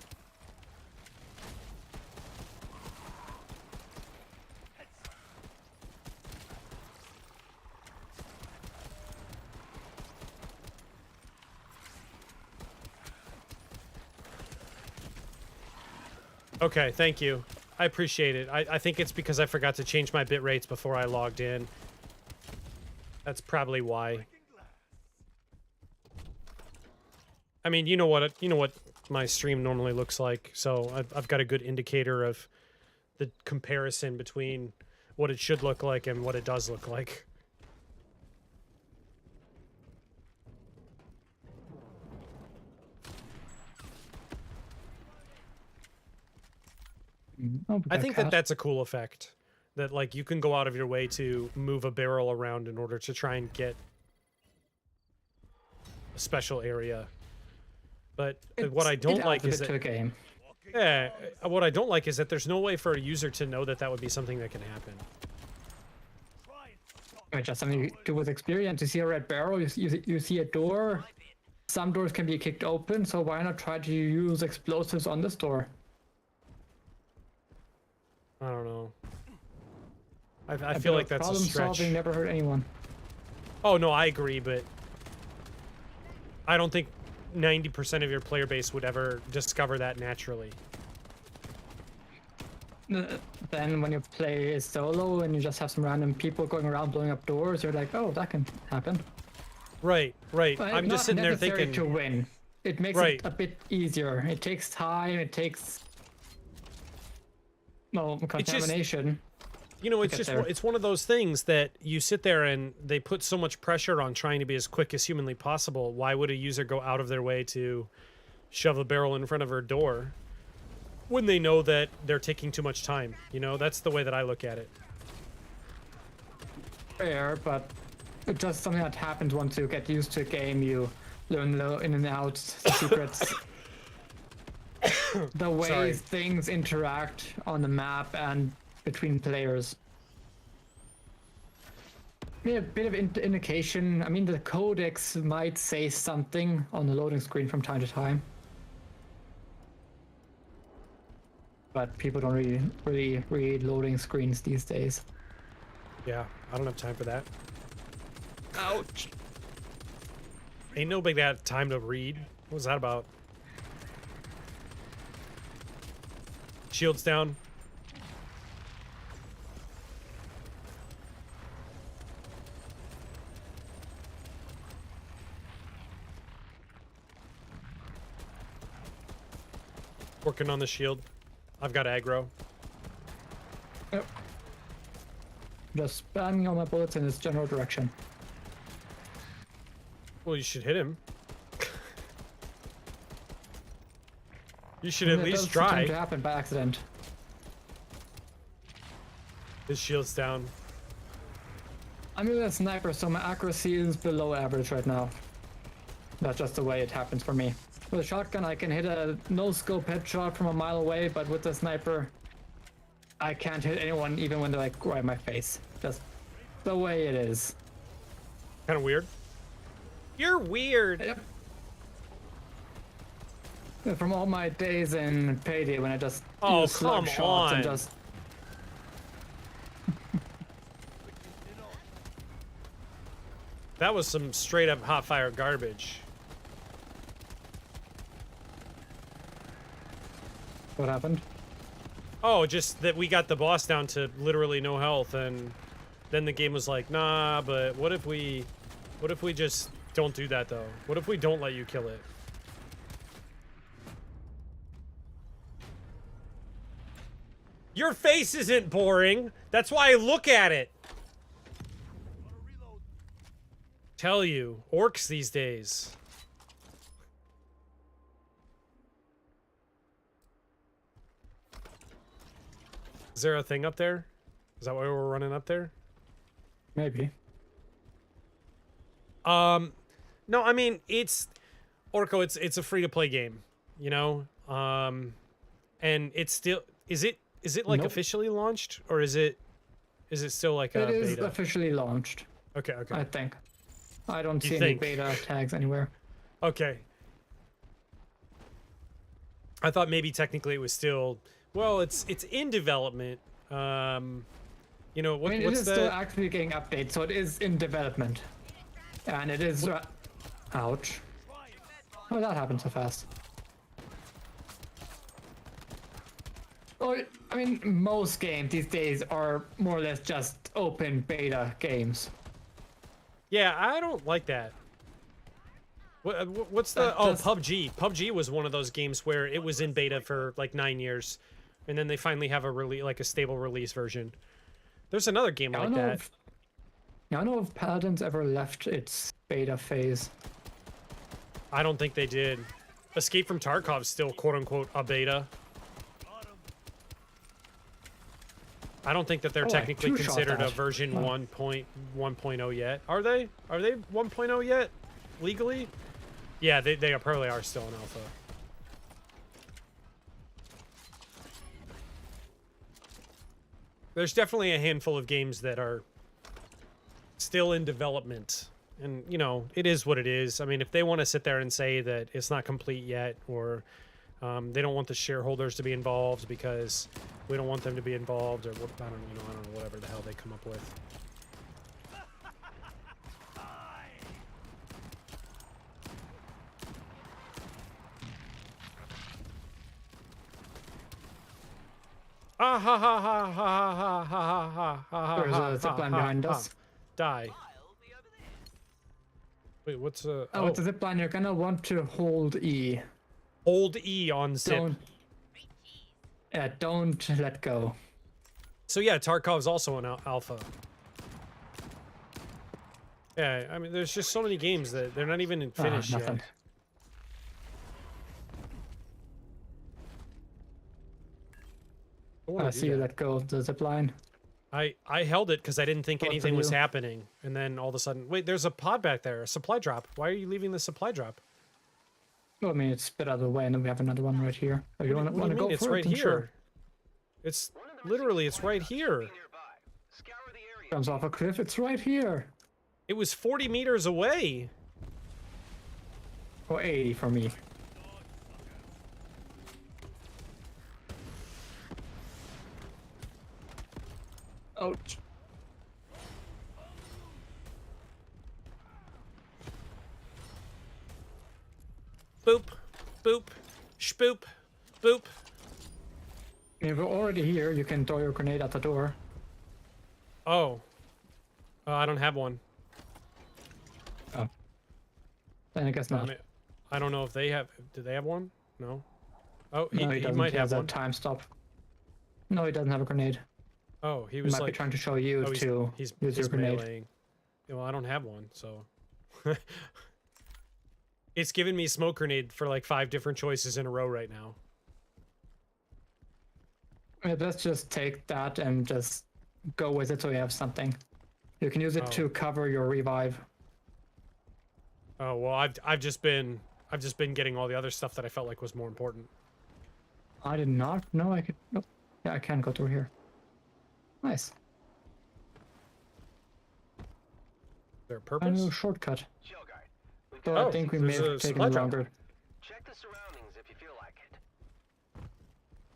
Speaker 2: Okay, thank you. I appreciate it. I think it's because I forgot to change my bit rates before I logged in. That's probably why. I mean, you know what my stream normally looks like, so I've got a good indicator of the comparison between what it should look like and what it does look like.
Speaker 1: Oh,
Speaker 2: I think that that's a cool effect. That, like, you can go out of your way to move a barrel around in order to try and get a special area. But what I don't like is that...
Speaker 1: game.
Speaker 2: Yeah, what I don't like is that there's no way for a user to know that that would be something that can happen.
Speaker 1: It's just something you do with experience. You see a red barrel, you see a door. Some doors can be kicked open, so why not try to use explosives on this door?
Speaker 2: I don't know. I feel like that's a stretch.
Speaker 1: Problem solving never hurt anyone.
Speaker 2: Oh, no, I agree, but I don't think 90% of your player base would ever discover that naturally.
Speaker 1: Then when you play solo and you just have some random people going around blowing up doors, you're like, oh, that can happen.
Speaker 2: Right, right.
Speaker 1: But
Speaker 2: I'm just sitting there thinking...
Speaker 1: to win. It makes it a bit easier. It takes time, it takes... well, contamination.
Speaker 2: You know, it's one of those things that you sit there and they put so much pressure on trying to be as quick as humanly possible. Why would a user go out of their way to shove a barrel in front of her door when they know that they're taking too much time? You know, that's the way that I look at it.
Speaker 1: Fair, but it's just something that happens once you get used to a game. You learn the in and outs, the secrets, the ways things interact on the map and between players. A bit of indication. I mean, the codex might say something on the loading screen from time to time, but people don't really read loading screens these days.
Speaker 2: Yeah, I don't have time for that.
Speaker 1: Ouch!
Speaker 2: Ain't nobody got time to read. What was that about? Shields down. Working on the shield. I've got aggro.
Speaker 1: Yep. Just spamming all my bullets in this general direction.
Speaker 2: Well, you should hit him. You should at least try.
Speaker 1: Tend to happen by accident.
Speaker 2: His shield's down.
Speaker 1: I'm using a sniper, so my accuracy is below average right now. That's just the way it happens for me. With a shotgun, I can hit a no-scope headshot from a mile away, but with the sniper, I can't hit anyone even when they're like right in my face. Just the way it is.
Speaker 2: Kind of weird. You're weird.
Speaker 1: Yep. From all my days in Payday when I just
Speaker 2: use slug shots
Speaker 1: and just...
Speaker 2: That was some straight up hot fire garbage.
Speaker 1: What happened?
Speaker 2: Oh, just that we got the boss down to literally no health, and then the game was like, nah, but what if we just don't do that though? What if we don't let you kill it? Your face isn't boring. That's why I look at it. Tell you, orcs these days. Is there a thing up there? Is that why we're running up there?
Speaker 1: Maybe.
Speaker 2: No, I mean, it's Orco, it's a free-to-play game, you know? And it's still, is it like officially launched, or is it still like a beta?
Speaker 1: It is officially launched.
Speaker 2: Okay, okay.
Speaker 1: I think. I don't see any beta tags anywhere.
Speaker 2: Okay. I thought maybe technically it was still, well, it's in development. You know,
Speaker 1: I mean, it is still actually getting updates, so it is in development. And it is... ouch. Oh, that happened so fast. Oh, I mean, most games these days are more or less just open beta games.
Speaker 2: Yeah, I don't like that. What's the...
Speaker 1: That
Speaker 2: Oh,
Speaker 1: just-
Speaker 2: PUBG. PUBG was one of those games where it was in beta for like 9 years, and then they finally have a stable release version. There's another game
Speaker 1: I
Speaker 2: like
Speaker 1: don't know
Speaker 2: that.
Speaker 1: if, I don't know if Paladins ever left its beta phase.
Speaker 2: I don't think they did. Escape from Tarkov's still quote-unquote a beta. I don't think that they're
Speaker 1: Oh, I
Speaker 2: technically
Speaker 1: two-shot
Speaker 2: considered a
Speaker 1: that.
Speaker 2: version
Speaker 1: Oh.
Speaker 2: 1.0 yet. Are they? Are they 1.0 yet? Legally? Yeah, they probably are still in alpha. There's definitely a handful of games that are still in development. And, you know, it is what it is. I mean, if they want to sit there and say that it's not complete yet, or they don't want the shareholders to be involved because we don't want them to be involved, or what, I don't know, whatever the hell they come up with. Ah ha ha ha ha ha ha ha ha ha.
Speaker 1: There's a zipline behind us.
Speaker 2: Die. Wait, what's
Speaker 1: Oh, with the zipline, you're gonna want to hold E.
Speaker 2: Hold E on zip.
Speaker 1: Don't let go.
Speaker 2: So yeah, Tarkov's also an alpha. Yeah, I mean, there's just so many games that they're not even finished yet.
Speaker 1: Nothing. I see you let go of the zipline.
Speaker 2: I held it because I didn't think
Speaker 1: Both of
Speaker 2: anything was
Speaker 1: you.
Speaker 2: happening, and then all of a sudden, wait, there's a pod back there, a supply drop. Why are you leaving the supply drop?
Speaker 1: Well, I mean, it's a bit out of the way, and then we have another one right here. Oh, you want
Speaker 2: What do
Speaker 1: to
Speaker 2: you
Speaker 1: go
Speaker 2: mean? It's
Speaker 1: for
Speaker 2: right
Speaker 1: it? I'm
Speaker 2: here.
Speaker 1: sure.
Speaker 2: It's literally, it's right here.
Speaker 3: Nearby. Scour the area.
Speaker 1: Comes off a cliff. It's right here.
Speaker 2: It was 40 meters away.
Speaker 1: Or 80 for me. Ouch.
Speaker 2: Boop, boop, shpoop, boop.
Speaker 1: If we're already here, you can throw your grenade at the door.
Speaker 2: Oh. I don't have one.
Speaker 1: Oh. Then I guess not.
Speaker 2: I don't know if they have. Do they have one? No. Oh,
Speaker 1: No, he
Speaker 2: he
Speaker 1: doesn't.
Speaker 2: might
Speaker 1: He has
Speaker 2: have
Speaker 1: a
Speaker 2: one.
Speaker 1: time stop. No, he doesn't have a grenade.
Speaker 2: Oh, he
Speaker 1: He
Speaker 2: was
Speaker 1: might
Speaker 2: like.
Speaker 1: be trying to show you
Speaker 2: Oh,
Speaker 1: to
Speaker 2: he's
Speaker 1: use your grenade.
Speaker 2: meleeing. Yeah, well, I don't have one, so. It's given me smoke grenade for like 5 different choices in a row right now.
Speaker 1: Yeah, let's just take that and just go with it so you have something. You can use it
Speaker 2: Oh.
Speaker 1: to cover your revive.
Speaker 2: Oh well, I've just been getting all the other stuff that I felt like was more important.
Speaker 1: I did not know I could. Nope. Yeah, I can go through here. Nice.
Speaker 2: Is there a
Speaker 1: A
Speaker 2: purpose?
Speaker 1: new shortcut.
Speaker 3: Chill, guy. We've
Speaker 1: So
Speaker 3: got
Speaker 1: I think we may
Speaker 2: there's a
Speaker 1: have taken
Speaker 2: supply drop.
Speaker 1: longer.
Speaker 3: check the surroundings if you feel like it.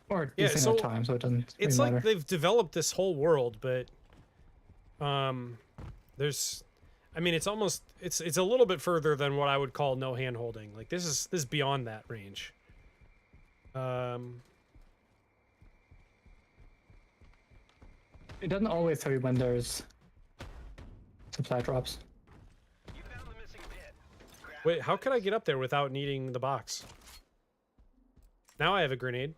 Speaker 1: Or a
Speaker 2: Yeah,
Speaker 1: decent
Speaker 2: so
Speaker 1: time, so it doesn't
Speaker 2: It's
Speaker 1: really
Speaker 2: like
Speaker 1: matter.
Speaker 2: they've developed this whole world, but there's, I mean, it's almost it's a little bit further than what I would call no hand holding. Like this is beyond that range.
Speaker 1: It doesn't always tell you when there's supply drops.
Speaker 3: You found the missing bit. Grab
Speaker 2: Wait, how could I get up there without needing the box? Now I have a grenade.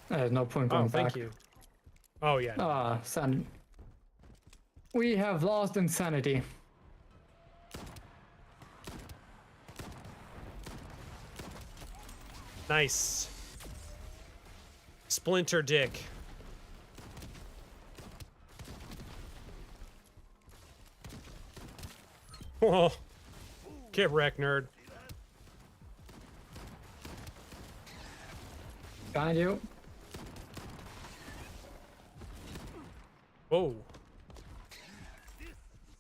Speaker 1: There's no point going
Speaker 2: Oh,
Speaker 1: back.
Speaker 2: thank you. Oh yeah.
Speaker 1: Ah, son. We have lost insanity.
Speaker 2: Nice. Splinter dick. Oh, get wrecked, nerd.
Speaker 1: Behind you.
Speaker 2: Whoa.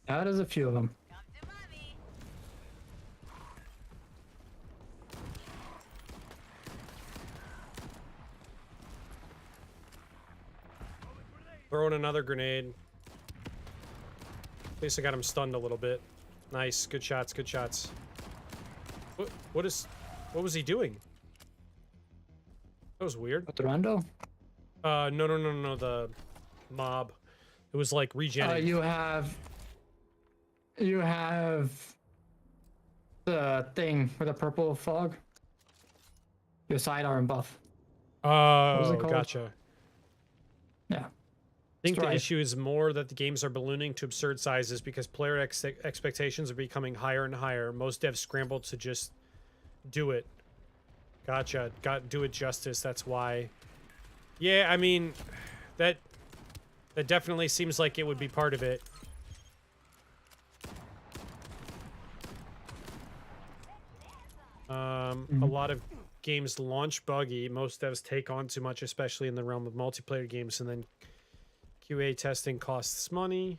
Speaker 1: Yeah, there's a few of them.
Speaker 2: Throwing another grenade. At least I got him stunned a little bit. Nice. Good shots. Good shots. What is... What was he doing? That was weird.
Speaker 1: With the rando?
Speaker 2: No, the mob. It was like regenerating.
Speaker 1: You have the thing with the purple fog. Your sidearm buff.
Speaker 2: Oh,
Speaker 1: it called?
Speaker 2: gotcha.
Speaker 1: Yeah.
Speaker 2: I think the
Speaker 1: Strive.
Speaker 2: issue is more that the games are ballooning to absurd sizes because player expectations are becoming higher and higher. Most devs scramble to just do it. Gotcha. Do it justice. That's why. Yeah, I mean, that definitely seems like it would be part of it. A lot of games launch buggy. Most devs take on too much, especially in the realm of multiplayer games, and then QA testing costs money,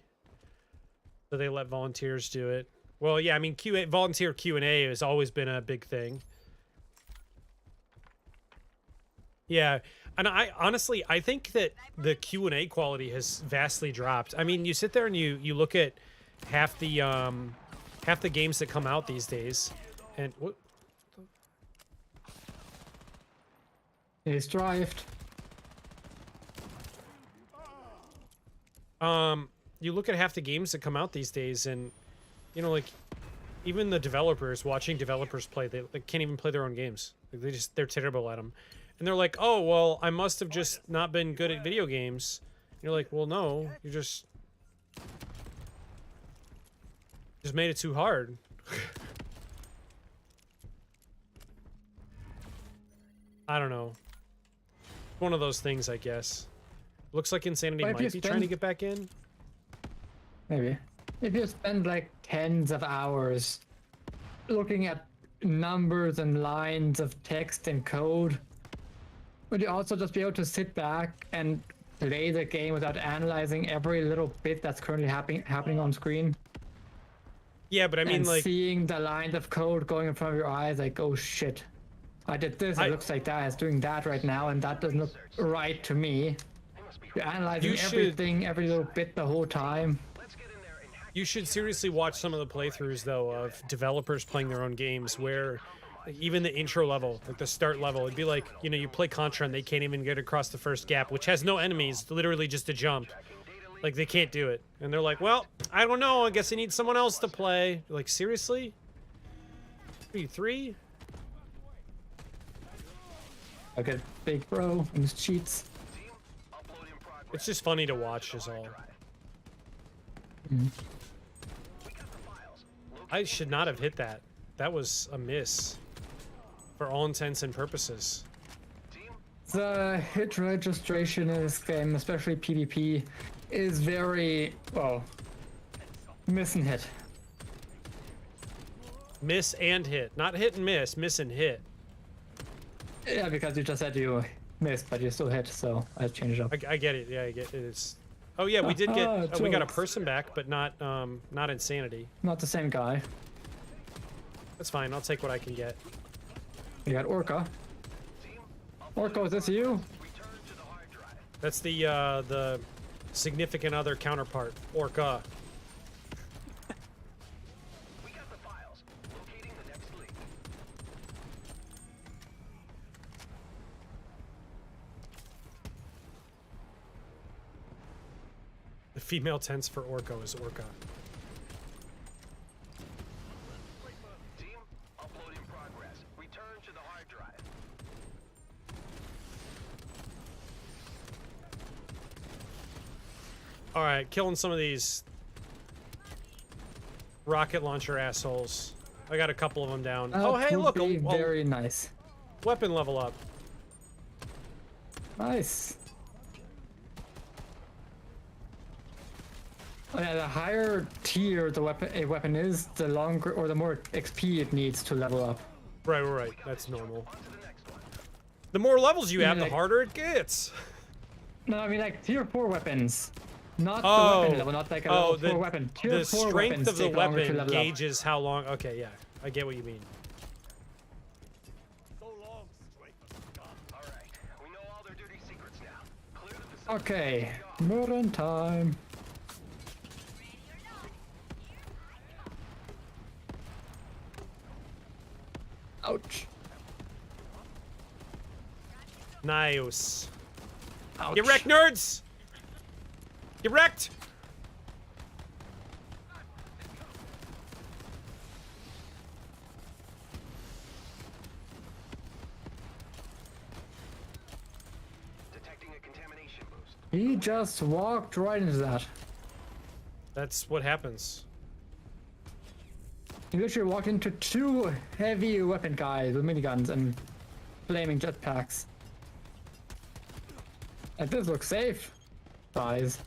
Speaker 2: so they let volunteers do it. Well, yeah, I mean, volunteer Q&A has always been a big thing. Yeah, and I honestly, I think that the Q&A quality has vastly dropped. I mean, you sit there and you look at half the games that come out these days, and what?
Speaker 1: He's strived.
Speaker 2: You look at half the games that come out these days, and you know, like, even the developers, watching developers play, they can't even play their own games. Like, they're terrible at them, and they're like, oh well, I must have just not been good at video games. And you're like, well, no, you just made it too hard. I don't know. One of those things, I guess. Looks like Insanity
Speaker 1: But if
Speaker 2: might
Speaker 1: you
Speaker 2: be trying to get back in.
Speaker 1: Maybe. If you spend like tens of hours looking at numbers and lines of text and code, would you also just be able to sit back and play the game without analyzing every little bit that's currently happening on screen?
Speaker 2: Yeah, but I mean,
Speaker 1: and
Speaker 2: like,
Speaker 1: seeing the lines of code going in front of your eyes, like, oh shit, I did this, it looks like that, it's doing that right now, and that doesn't look right to me. You're analyzing everything, every little bit the whole time.
Speaker 2: you should seriously watch some of the playthroughs, though, of developers playing their own games where, like, even the intro level, like the start level, it'd be like, you know, you play Contra and they can't even get across the first gap, which has no enemies, literally just a jump. Like, they can't do it. And they're like, well, I don't know, I guess I need someone else to play. You're like, seriously? Are you 3?
Speaker 1: Look at Big Bro and his cheats.
Speaker 2: It's just funny to watch, is all. I should not have hit that. That was a miss. For all intents and purposes.
Speaker 1: The hit registration in this game, especially PvP, is very, well, miss and hit.
Speaker 2: Miss and hit. Not hit and miss, miss and hit.
Speaker 1: Yeah, because you just said you missed, but you still hit, so I changed it up.
Speaker 2: I get it. Yeah, I get it. It's. Oh yeah, we did get. We got a person back, but not insanity.
Speaker 1: Not the same guy.
Speaker 2: That's fine. I'll take what I can get.
Speaker 1: You got Orca. Orca, is this you?
Speaker 2: That's the significant other counterpart, Orca. The female tense for Orco is Orca.
Speaker 3: Team, upload in progress. Return to the hard drive.
Speaker 2: All right, killing some of these rocket launcher assholes. I got a couple of them down. Oh, hey, look,
Speaker 1: Very nice.
Speaker 2: Weapon level up.
Speaker 1: Nice. Oh, yeah, the higher tier the weapon is, the longer or the more XP it needs to level up.
Speaker 2: Right. That's normal. The more levels you have, the
Speaker 1: like,
Speaker 2: harder it gets.
Speaker 1: No, I mean like tier 4 weapons. Not the weapon level, not like a level 4 weapon. Tier
Speaker 2: the
Speaker 1: 4
Speaker 2: strength of the weapon
Speaker 1: up.
Speaker 2: gauges how long. Okay, yeah, I get what you mean.
Speaker 3: Alright, we know all their dirty secrets now. Clear the facility.
Speaker 1: Okay, murder time. Ouch.
Speaker 2: Nice.
Speaker 1: Ouch.
Speaker 2: Get wrecked, nerds! Get wrecked!
Speaker 3: Detecting a contamination boost.
Speaker 1: He just walked right into that.
Speaker 2: That's what happens.
Speaker 1: He literally walked into 2 heavy weapon guys with miniguns and flaming jetpacks. And this looks safe, guys.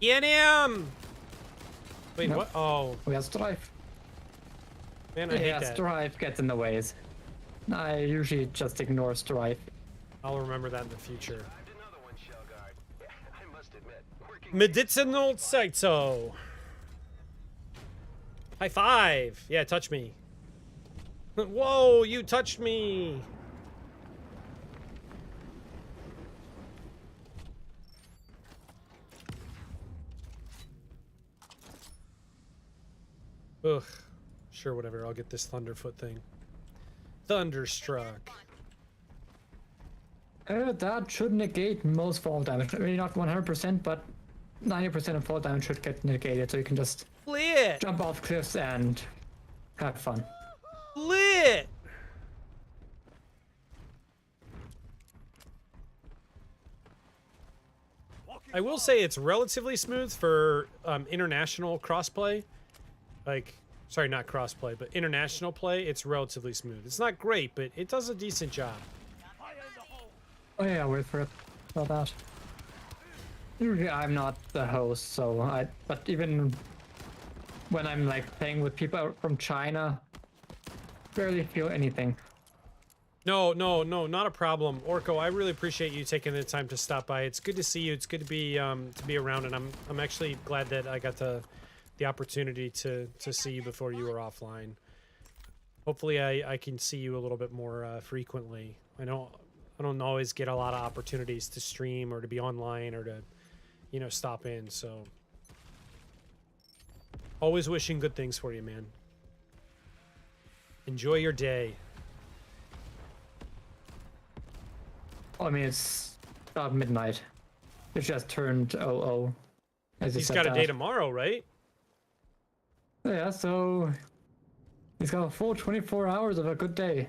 Speaker 2: Get him! Wait,
Speaker 1: Nope.
Speaker 2: what? Oh,
Speaker 1: We have strife.
Speaker 2: man, I
Speaker 1: Yeah,
Speaker 2: hate that.
Speaker 1: strife gets in the ways. I usually just ignore strife.
Speaker 2: I'll remember that in the future.
Speaker 3: Arrived another one, Shellguard. Yeah, I must admit, working
Speaker 2: Medicinal Saito. High five! Yeah, touch me. Whoa, you touched me! Ugh. Sure, whatever. I'll get this Thunderfoot thing. Thunderstruck.
Speaker 1: That should negate most fall damage. Maybe not 100%, but 90% of fall damage should get negated, so you can just
Speaker 2: Lit!
Speaker 1: jump off cliffs and have fun.
Speaker 2: Lit! I will say it's relatively smooth for international crossplay. Like, sorry, not crossplay, but international play. It's relatively smooth. It's not great, but it does a decent job.
Speaker 1: Oh yeah, wait for it. About that. Usually I'm not the host, so but even when I'm like playing with people from China, barely feel anything.
Speaker 2: No, not a problem, Orko. I really appreciate you taking the time to stop by. It's good to see you. It's good to be around, and I'm actually glad that I got the opportunity to see you before you were offline. Hopefully, I can see you a little bit more frequently. I know I don't always get a lot of opportunities to stream or to be online or to, you know, stop in. So, always wishing good things for you, man. Enjoy your day.
Speaker 1: I mean, it's about midnight. It just turned 00. As you
Speaker 2: He's
Speaker 1: said
Speaker 2: got a
Speaker 1: that.
Speaker 2: day tomorrow, right?
Speaker 1: Yeah, so he's got a full 24 hours of a good day.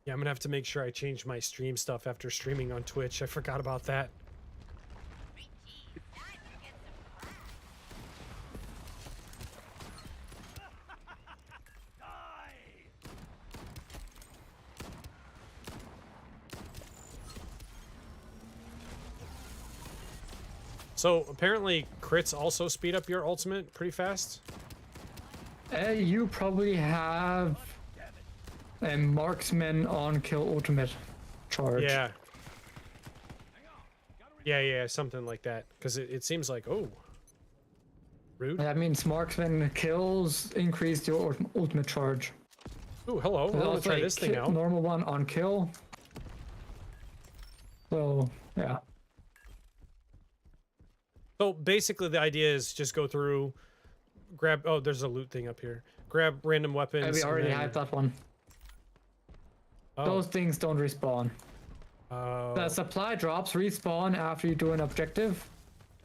Speaker 2: Yeah, I'm gonna have to make sure I change my stream stuff after streaming on Twitch. I forgot about that. So apparently crits also speed up your ultimate pretty fast.
Speaker 1: You probably have a marksman on kill ultimate charge.
Speaker 2: Yeah. Yeah, something like that. Because it seems like, oh, rude.
Speaker 1: That means marksman kills increase your ultimate charge.
Speaker 2: Ooh, hello.
Speaker 1: There's
Speaker 2: We're gonna
Speaker 1: also
Speaker 2: try
Speaker 1: a
Speaker 2: this thing out.
Speaker 1: normal one on kill. So yeah.
Speaker 2: So basically the idea is just go through, grab, oh, there's a loot thing up here. Grab random weapons.
Speaker 1: We already
Speaker 2: and then-
Speaker 1: had that one.
Speaker 2: Oh.
Speaker 1: Those things don't respawn.
Speaker 2: Oh.
Speaker 1: The supply drops respawn after you do an objective,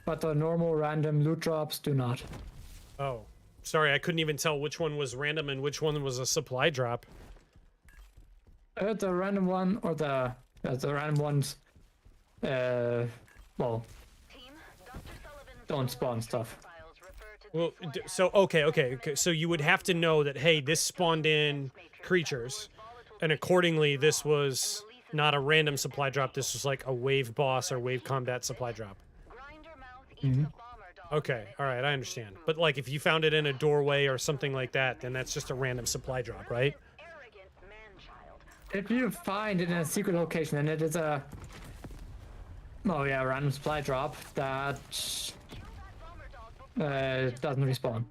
Speaker 1: but the normal random loot drops do not.
Speaker 2: Oh. Sorry, I couldn't even tell which one was random and which one was a supply drop.
Speaker 1: The random one or the random ones, well,
Speaker 4: Team, Dr. Sullivan's
Speaker 1: don't spawn stuff.
Speaker 4: files refer to
Speaker 2: Well,
Speaker 4: baseline
Speaker 2: so okay. So you would have to know that, hey, this spawned in creatures, and accordingly, this was not a random supply drop. This was like a wave boss or wave combat supply drop.
Speaker 4: grinder mouth eats
Speaker 1: Mm-hmm.
Speaker 4: a bomber dog.
Speaker 2: Okay, all right, I understand. But like, if you found it in a doorway or something like that, then that's just a random supply drop, right?
Speaker 4: Arrogant man-child.
Speaker 1: If you find it in a secret location and it is a, oh yeah, random supply drop that doesn't respawn.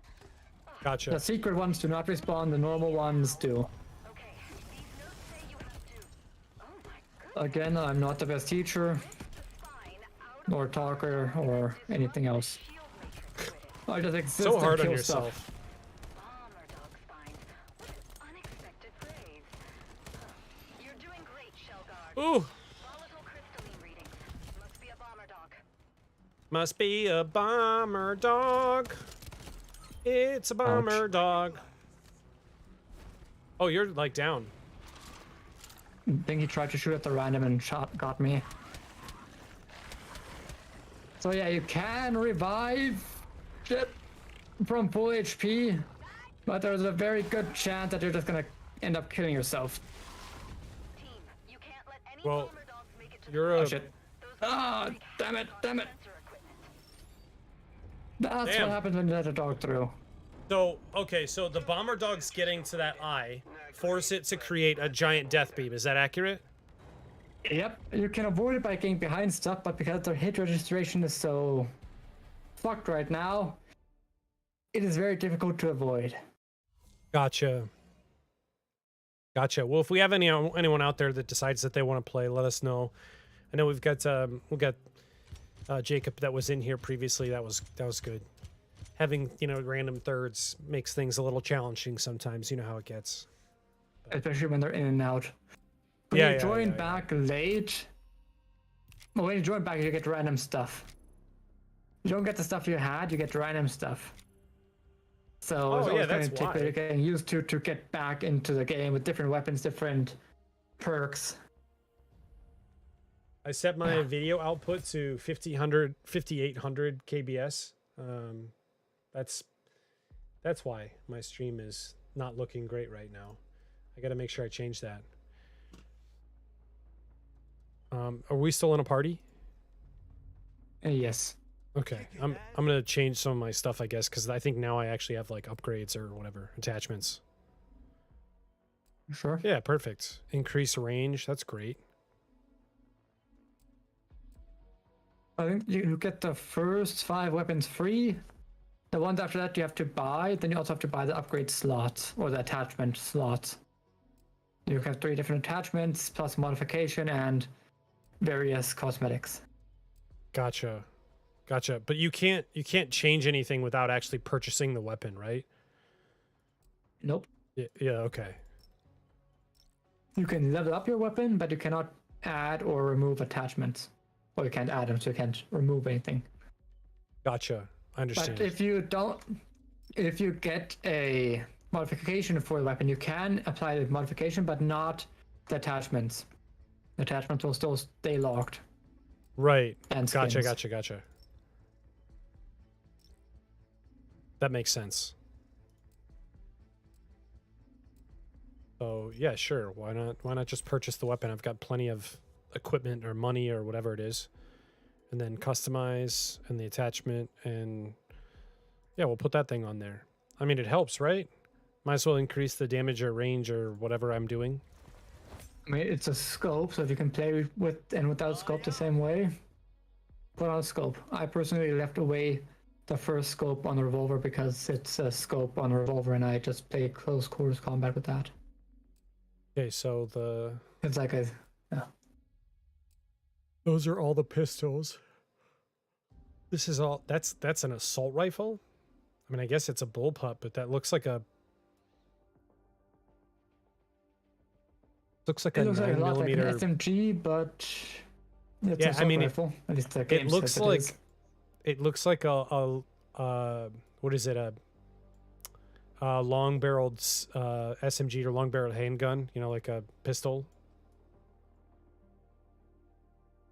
Speaker 2: Gotcha.
Speaker 1: The secret ones do not respawn. The normal ones do.
Speaker 4: Okay, these notes say you have to. Oh my goodness.
Speaker 1: Again, I'm not the best teacher,
Speaker 4: Fine. Out
Speaker 1: nor talker, or anything else.
Speaker 4: shield matrix grid.
Speaker 1: I just exist
Speaker 2: So
Speaker 1: and
Speaker 2: hard on
Speaker 1: kill
Speaker 2: yourself.
Speaker 1: stuff.
Speaker 4: Bomber dog spines. What an unexpected praise. You're doing great, Shellguard.
Speaker 2: Ooh,
Speaker 4: Volatile crystalline readings. Must be a bomber dog.
Speaker 2: must be a bomber dog. It's a bomber dog. Oh, you're like down.
Speaker 1: I think he tried to shoot at the random and got me. So yeah, you can revive shit from full HP, but there's a very good chance that you're just gonna end up killing yourself.
Speaker 4: Team, you can't let any
Speaker 2: Well,
Speaker 4: bomber dogs make it to
Speaker 2: you're
Speaker 1: Oh
Speaker 2: a
Speaker 1: shit.
Speaker 4: those
Speaker 1: Ah, damn it, damn it.
Speaker 4: sensor equipment.
Speaker 1: That's
Speaker 2: Damn.
Speaker 1: what happens when you let a dog through.
Speaker 2: So, okay, so the bomber dog's getting to that eye, force it to create a giant death beam. Is that accurate?
Speaker 1: Yep, you can avoid it by getting behind stuff, but because their hit registration is so fucked right now, it is very difficult to avoid.
Speaker 2: Gotcha. Gotcha. Well, if we have anyone out there that decides that they want to play, let us know. I know we've got Jacob that was in here previously. That was good. Having, you know, random thirds makes things a little challenging sometimes. You know how it gets.
Speaker 1: Especially when they're in and out. When
Speaker 2: Yeah,
Speaker 1: you
Speaker 2: yeah,
Speaker 1: join
Speaker 2: yeah.
Speaker 1: back late, well, when you join back, you get random stuff. You don't get the stuff you had, you get random stuff. So
Speaker 2: Oh,
Speaker 1: it's
Speaker 2: yeah,
Speaker 1: always
Speaker 2: that's
Speaker 1: going to take
Speaker 2: why.
Speaker 1: you're getting used to get back into the game with different weapons, different perks.
Speaker 2: I set my
Speaker 1: Yeah.
Speaker 2: video output to 5800 kbs. That's why my stream is not looking great right now. I got to make sure I change that. Are we still in a party?
Speaker 1: Yes.
Speaker 2: Okay, I'm gonna change some of my stuff, I guess, because I think now I actually have like upgrades or whatever attachments.
Speaker 1: Sure.
Speaker 2: Yeah, perfect. Increase range. That's great.
Speaker 1: I think you get the first 5 weapons free. The ones after that you have to buy. Then you also have to buy the upgrade slots or the attachment slots. You have 3 different attachments plus modification and various cosmetics.
Speaker 2: Gotcha. But you can't change anything without actually purchasing the weapon, right?
Speaker 1: Nope.
Speaker 2: Yeah. Okay.
Speaker 1: You can level up your weapon, but you cannot add or remove attachments. Or you can't add them, so you can't remove anything.
Speaker 2: Gotcha. I understand.
Speaker 1: But if you get a modification for the weapon, you can apply the modification, but not the attachments. The attachments will still stay locked.
Speaker 2: Right.
Speaker 1: And
Speaker 2: Gotcha.
Speaker 1: skins.
Speaker 2: That makes sense. So yeah, sure. Why not just purchase the weapon? I've got plenty of equipment or money or whatever it is. And then customize and the attachment, and yeah, we'll put that thing on there. I mean, it helps, right? Might as well increase the damage or range or whatever I'm doing.
Speaker 1: I mean, it's a scope, so if you can play with and without scope the same way, put on a scope. I personally left away the first scope on the revolver because it's a scope on a revolver, and I just play close quarters combat with that.
Speaker 2: Okay, so
Speaker 1: It's like a
Speaker 2: those are all the pistols. This is all that's an assault rifle. I mean, I guess it's a bullpup, but that looks like a
Speaker 1: it looks like a
Speaker 2: 9
Speaker 1: lot like an
Speaker 2: millimeter.
Speaker 1: SMG, but it's
Speaker 2: Yeah,
Speaker 1: an
Speaker 2: I
Speaker 1: assault
Speaker 2: mean,
Speaker 1: rifle. At least the game
Speaker 2: It looks
Speaker 1: says
Speaker 2: like
Speaker 1: is.
Speaker 2: it looks like a what is it, a long barreled SMG or long barreled handgun, you know, like a pistol.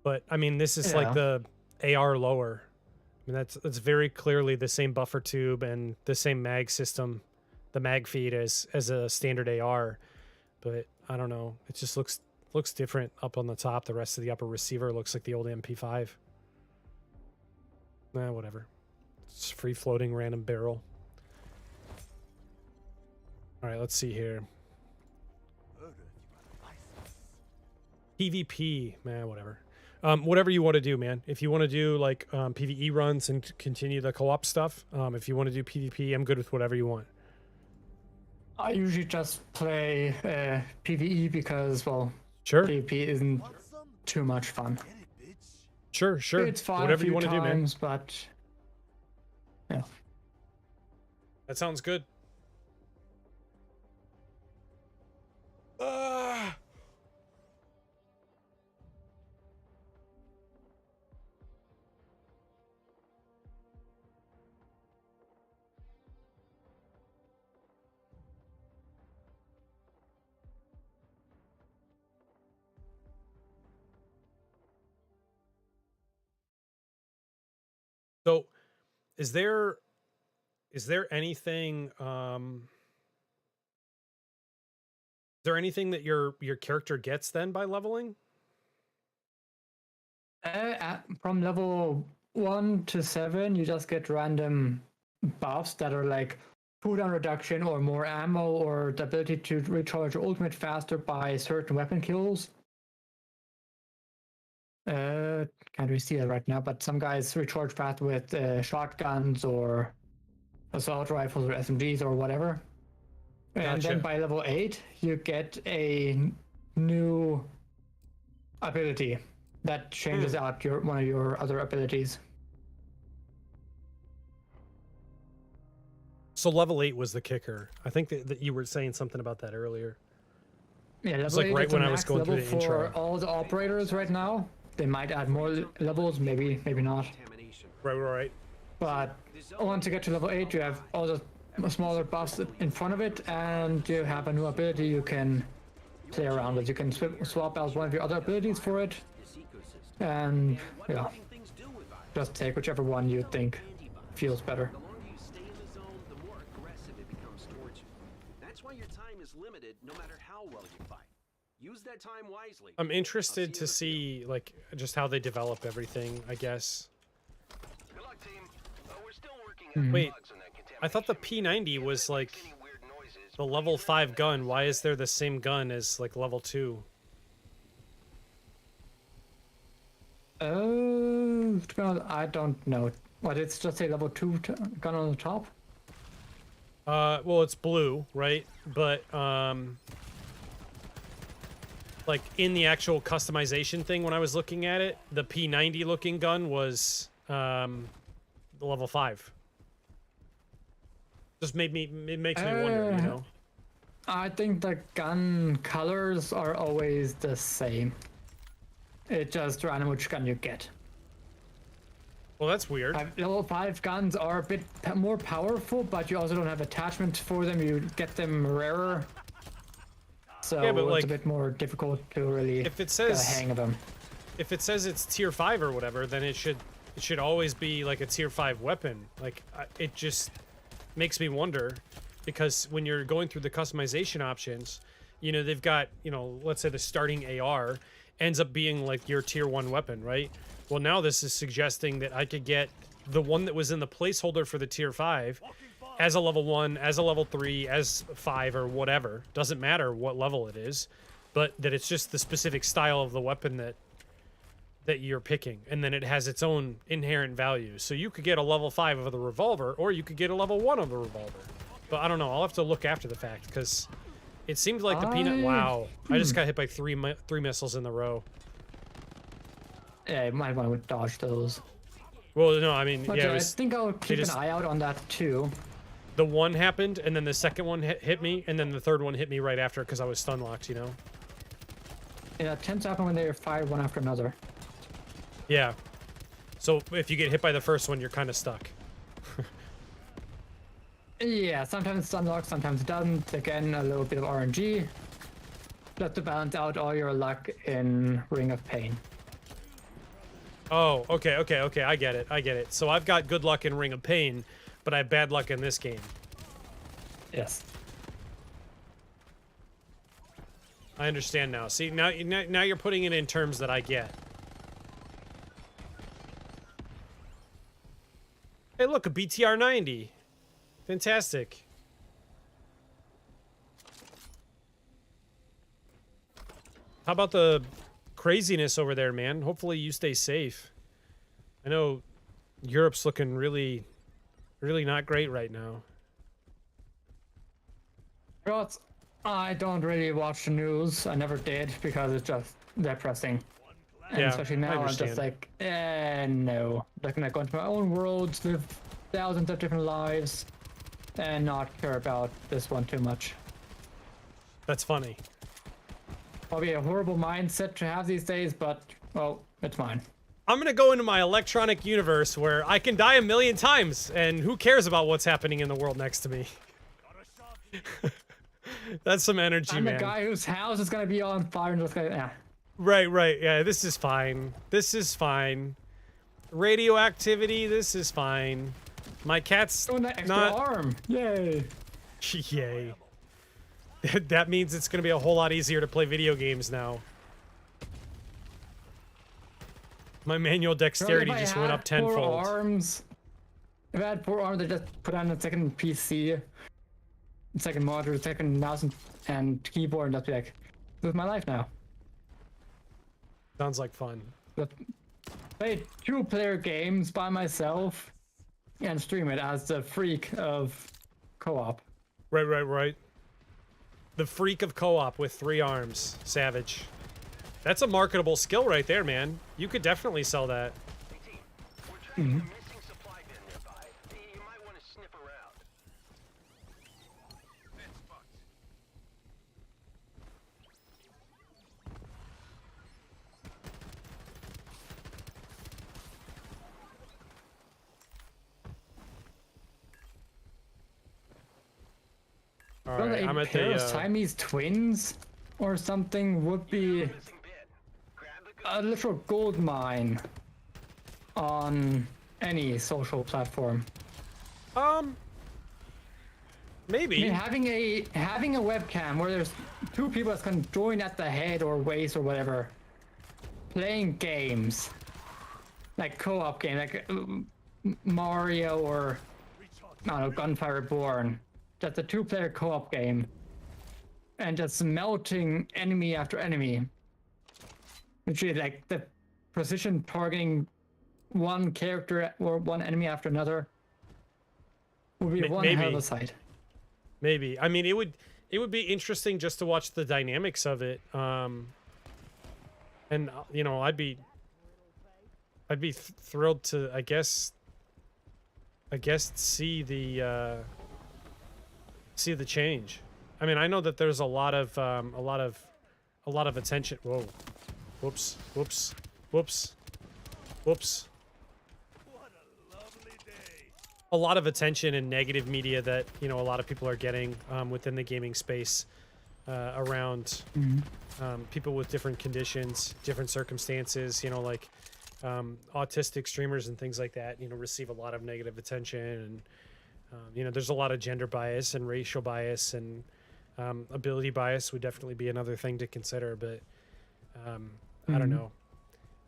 Speaker 2: But I mean, this is like the AR lower. I mean, that's very clearly the same buffer tube and the same mag system, the mag feed as a standard AR. But I don't know, it just looks different up on the top. The rest of the upper receiver looks like the old MP5. Nah, whatever. It's free floating random barrel. All right, let's see here. PvP, man, whatever. Whatever you want to do, man. If you want to do like PvE runs and continue the co-op stuff, if you want to do PvP, I'm good with whatever you want.
Speaker 1: I usually just play PvE because, well,
Speaker 2: Sure,
Speaker 1: PvP isn't too much fun.
Speaker 2: sure.
Speaker 1: It's fun
Speaker 2: Whatever
Speaker 1: a
Speaker 2: you
Speaker 1: few
Speaker 2: want to do, man.
Speaker 1: times, but yeah.
Speaker 2: That sounds good. Ah. So, is there anything is there anything that your character gets then by leveling?
Speaker 1: From level 1 to 7, you just get random buffs that are like cooldown reduction or more ammo or the ability to recharge your ultimate faster by certain weapon kills. Can't really see it right now, but some guys recharge fast with shotguns or assault rifles or SMGs or whatever. And
Speaker 2: Gotcha.
Speaker 1: then by level 8, you get a new ability that changes out one of your other abilities.
Speaker 2: So level 8 was the kicker. I think that you were saying something about that earlier.
Speaker 1: Yeah, level
Speaker 2: like
Speaker 1: 8
Speaker 2: right
Speaker 1: is
Speaker 2: when
Speaker 1: the
Speaker 2: I was
Speaker 1: max
Speaker 2: going through
Speaker 1: level
Speaker 2: the
Speaker 1: for
Speaker 2: intro.
Speaker 1: all the operators right now. They might add more levels, maybe not.
Speaker 2: Right.
Speaker 1: But once you get to level 8, you have all the smaller buffs in front of it, and you have a new ability you can play around with. You can swap out one of your other abilities for it, and yeah, just take whichever one you think feels better.
Speaker 3: The longer you stay in the zone, the more aggressive it becomes towards you. That's why your time is limited no matter how well you fight. Use that time wisely.
Speaker 2: I'm interested to see like just how they develop everything, I guess.
Speaker 3: Good luck, team. We're still working on
Speaker 2: Wait,
Speaker 3: bugs in that
Speaker 2: I thought the
Speaker 3: contamination.
Speaker 2: P90 was like
Speaker 3: Any weird noises,
Speaker 2: the level 5 gun. Why is there the same gun as like level 2?
Speaker 1: I don't know. What, it's just a level 2 gun on the top?
Speaker 2: Well, it's blue, right? But like in the actual customization thing when I was looking at it, the P90 looking gun was the level 5. Just it makes me wonder, you know.
Speaker 1: I think the gun colors are always the same. It just random which gun you get.
Speaker 2: Well, that's weird.
Speaker 1: Level 5 guns are a bit more powerful, but you also don't have attachments for them. You get them rarer. So
Speaker 2: Yeah, but,
Speaker 1: it's
Speaker 2: like,
Speaker 1: a bit more difficult to really
Speaker 2: if it
Speaker 1: get a
Speaker 2: says
Speaker 1: hang of them.
Speaker 2: if it says it's tier 5 or whatever, then it should always be like a tier 5 weapon. Like it just makes me wonder, because when you're going through the customization options, you know, they've got, you know, let's say the starting AR ends up being like your tier 1 weapon, right? Well, now this is suggesting that I could get the one that was in the placeholder for the tier 5 as a level 1, as a level 3, as 5 or whatever. Doesn't matter what level it is, but that it's just the specific style of the weapon that you're picking, and then it has its own inherent value. So you could get a level 5 of the revolver, or you could get a level 1 of the revolver. But I don't know. I'll have to look after the fact, because it seemed like the peanut. Wow, I just got hit by three missiles in the row.
Speaker 1: Yeah, you might want to dodge those.
Speaker 2: Well, no, I mean,
Speaker 1: But
Speaker 2: yeah,
Speaker 1: I think I'll keep
Speaker 2: just-
Speaker 1: an eye out on that too.
Speaker 2: the one happened, and then the second one hit me, and then the third one hit me right after because I was stun locked. You know.
Speaker 1: It tends to happen when they are fired one after another.
Speaker 2: Yeah. So if you get hit by the first one, you're kind of stuck.
Speaker 1: Yeah, sometimes it's unlocked, sometimes it doesn't. Again, a little bit of RNG. Just to balance out all your luck in Ring of Pain.
Speaker 2: Oh, okay. I get it. So I've got good luck in Ring of Pain, but I have bad luck in this game.
Speaker 1: Yes.
Speaker 2: I understand now. See, now you're putting it in terms that I get. Hey, look, a BTR 90. Fantastic. How about the craziness over there, man? Hopefully you stay safe. I know Europe's looking really, really not great right now.
Speaker 1: But I don't really watch the news. I never did because it's just depressing. And
Speaker 2: Yeah,
Speaker 1: especially
Speaker 2: I
Speaker 1: now, I'm
Speaker 2: understand.
Speaker 1: just like, no. Looking at going to my own worlds, live thousands of different lives. and not care about this one too much.
Speaker 2: That's funny.
Speaker 1: Probably a horrible mindset to have these days, but, well, it's mine.
Speaker 2: I'm gonna go into my electronic universe where I can die a million times, and who cares about what's happening in the world next to me? That's some energy,
Speaker 1: I'm
Speaker 2: man.
Speaker 1: the guy whose house is gonna be on fire and just gonna, yeah.
Speaker 2: Right. Yeah, this is fine. This is fine. Radioactivity, this is fine. My cat's
Speaker 1: Oh, that extra
Speaker 2: not...
Speaker 1: arm! Yay!
Speaker 2: Yay. That means it's gonna be a whole lot easier to play video games now. My manual dexterity just went up tenfold.
Speaker 1: If I had 4 arms, I just put on a second PC, second monitor, second mouse and keyboard, and just be like, this is my life now.
Speaker 2: Sounds like fun.
Speaker 1: Just play 2-player games by myself and stream it as the freak of co-op.
Speaker 2: Right. The freak of co-op with 3 arms. Savage. That's a marketable skill right there, man. You could definitely sell that.
Speaker 3: We're tracking a missing supply bin nearby. You might want to sniff around. It's fucked.
Speaker 2: All right, I'm
Speaker 1: a
Speaker 2: at
Speaker 1: pair of
Speaker 2: the.
Speaker 1: Siamese twins or something would be
Speaker 3: Missing bin. Grab the
Speaker 1: a literal gold mine on any social platform.
Speaker 2: Maybe.
Speaker 1: I mean, having a webcam where there's 2 people that's gonna join at the head or waist or whatever, playing games, like co-op game, like Mario or I don't know, Gunfire Reborn, just a 2-player co-op game, and just melting enemy after enemy. Literally, like the precision targeting one character or one enemy after another would be one hell of a sight.
Speaker 2: Maybe. I mean, it would be interesting just to watch the dynamics of it. And you know, I'd be thrilled to, I guess see the change. I mean, I know that there's a lot of attention. Whoa. Whoops. A lot of attention and negative media that, you know, a lot of people are getting within the gaming space around people with different conditions, different circumstances, you know, like autistic streamers and things like that, you know, receive a lot of negative attention. And, you know, there's a lot of gender bias and racial bias, and ability bias would definitely be another thing to consider. But I don't know.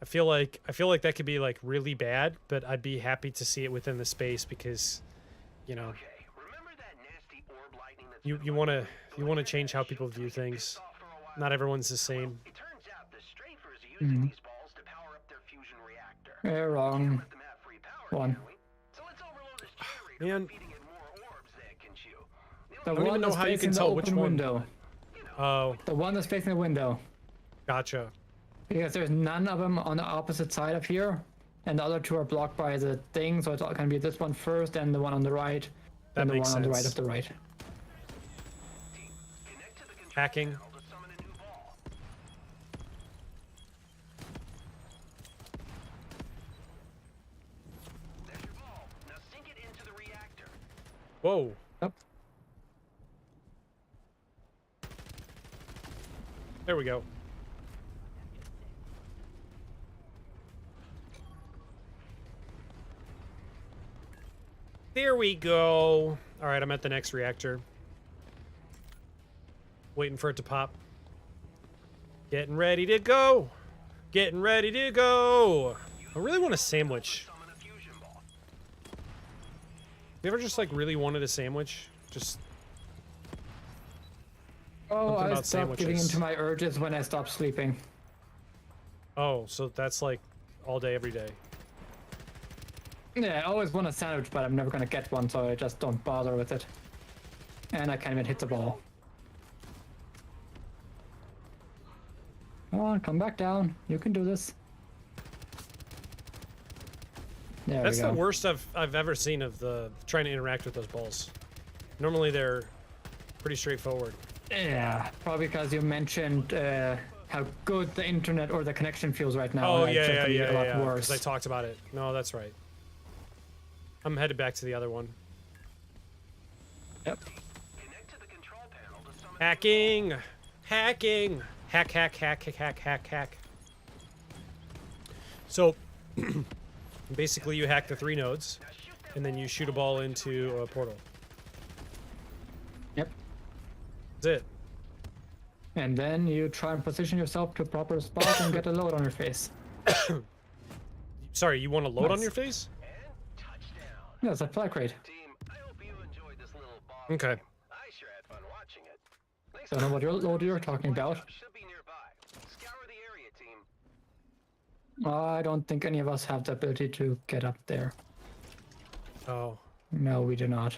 Speaker 2: I feel like that could be like really bad, but I'd be happy to see it within the space because, you know, you want to change how people view things. Not everyone's the same.
Speaker 3: It turns out the strafers are using these balls to power up their fusion reactor.
Speaker 1: Yeah, wrong.
Speaker 3: Let them have free power,
Speaker 1: One.
Speaker 3: can we? So let's overload this generator
Speaker 2: Man.
Speaker 3: by feeding it more orbs that it can chew.
Speaker 1: The
Speaker 2: don't even
Speaker 1: one
Speaker 2: know
Speaker 1: that's
Speaker 2: how you
Speaker 1: facing
Speaker 2: can
Speaker 1: the
Speaker 2: tell which
Speaker 1: open
Speaker 2: one.
Speaker 1: window.
Speaker 2: Oh,
Speaker 1: The one that's facing the window.
Speaker 2: gotcha.
Speaker 1: Because there's none of them on the opposite side of here, and the other 2 are blocked by the thing, so it's gonna be this one first, and the one on the right,
Speaker 2: That
Speaker 1: and the
Speaker 2: makes
Speaker 1: one on the right
Speaker 2: sense.
Speaker 1: of the right.
Speaker 3: Connect to the control
Speaker 2: Hacking.
Speaker 3: panel to summon a new ball. There's your ball. Now sink it into the reactor.
Speaker 2: Whoa.
Speaker 1: Yep.
Speaker 2: There we go. There we go. All right, I'm at the next reactor. Waiting for it to pop. Getting ready to go. Getting ready to go. I really want a sandwich.
Speaker 3: Summon a fusion ball.
Speaker 2: You ever just like really wanted a sandwich? Just
Speaker 1: Oh,
Speaker 2: Something
Speaker 1: I
Speaker 2: about
Speaker 1: stopped giving
Speaker 2: sandwiches.
Speaker 1: into my urges when I stopped sleeping.
Speaker 2: oh, so that's like all day, every day.
Speaker 1: Yeah, I always want a sandwich, but I'm never gonna get one, so I just don't bother with it. And I can't even hit the ball. Come on, come back down. You can do this. There
Speaker 2: That's
Speaker 1: we go.
Speaker 2: the worst I've ever seen of the trying to interact with those balls. Normally they're pretty straightforward.
Speaker 1: Yeah, probably because you mentioned how good the internet or the connection feels right now.
Speaker 2: Oh
Speaker 1: and
Speaker 2: yeah,
Speaker 1: it's
Speaker 2: yeah,
Speaker 1: gonna be a lot
Speaker 2: yeah.
Speaker 1: worse.
Speaker 2: Because I talked about it. No, that's right. I'm headed back to the other one.
Speaker 1: Yep.
Speaker 3: Connect to the control panel to summon
Speaker 2: Hacking! Hacking! Hack, hack, hack, hack, hack, hack, hack. So, basically you hack the 3 nodes, and then you shoot a ball into a portal.
Speaker 1: Yep.
Speaker 2: That's it.
Speaker 1: And then you try and position yourself to a proper spot and get a load on your face.
Speaker 2: Sorry, you want to load on
Speaker 1: Nice.
Speaker 2: your face?
Speaker 3: and touchdown.
Speaker 1: Yeah, it's a flag rate.
Speaker 3: Team, I hope you enjoyed this little ball.
Speaker 2: Okay.
Speaker 3: I sure had fun watching it. Next
Speaker 1: Don't know
Speaker 3: time,
Speaker 1: what load you're talking about.
Speaker 3: should be nearby. Scour the area, team.
Speaker 1: I don't think any of us have the ability to get up there.
Speaker 2: Oh.
Speaker 1: No, we do not.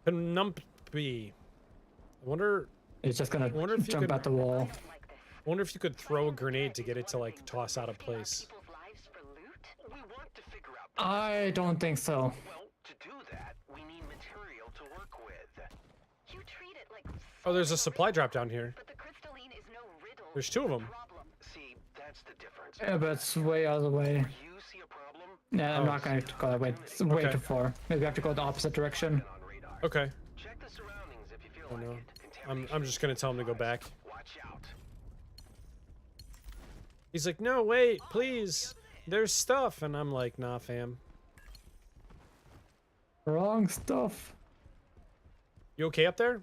Speaker 2: Penumpy. I wonder
Speaker 1: It's just gonna
Speaker 2: wonder if you
Speaker 1: jump
Speaker 2: could-
Speaker 1: at the wall.
Speaker 2: I wonder if you could throw a grenade to get it to like toss out of place.
Speaker 4: People's lives for loot?
Speaker 3: We want to figure out.
Speaker 1: I don't think so.
Speaker 3: Well, to do that, we need material to work with.
Speaker 4: You treat it like
Speaker 2: Oh, there's a supply drop down here.
Speaker 4: but the crystalline is no riddle.
Speaker 2: There's 2 of them.
Speaker 4: Problem.
Speaker 3: See, that's the difference.
Speaker 1: Yeah, but it's way out of the way.
Speaker 3: You see a problem?
Speaker 1: Yeah, I'm
Speaker 2: Oh.
Speaker 1: not going to go that way. It's way
Speaker 2: Okay.
Speaker 1: too far. Maybe I have to go the opposite direction.
Speaker 3: On radar.
Speaker 2: Okay.
Speaker 3: Check the surroundings if you feel
Speaker 2: Oh
Speaker 3: like
Speaker 2: no.
Speaker 3: it.
Speaker 2: I'm
Speaker 3: Contamination
Speaker 2: just gonna tell him to go back.
Speaker 3: Watch out.
Speaker 2: He's like, no, wait, please. There's stuff. And I'm like, nah, fam.
Speaker 1: Wrong stuff.
Speaker 2: You okay up there?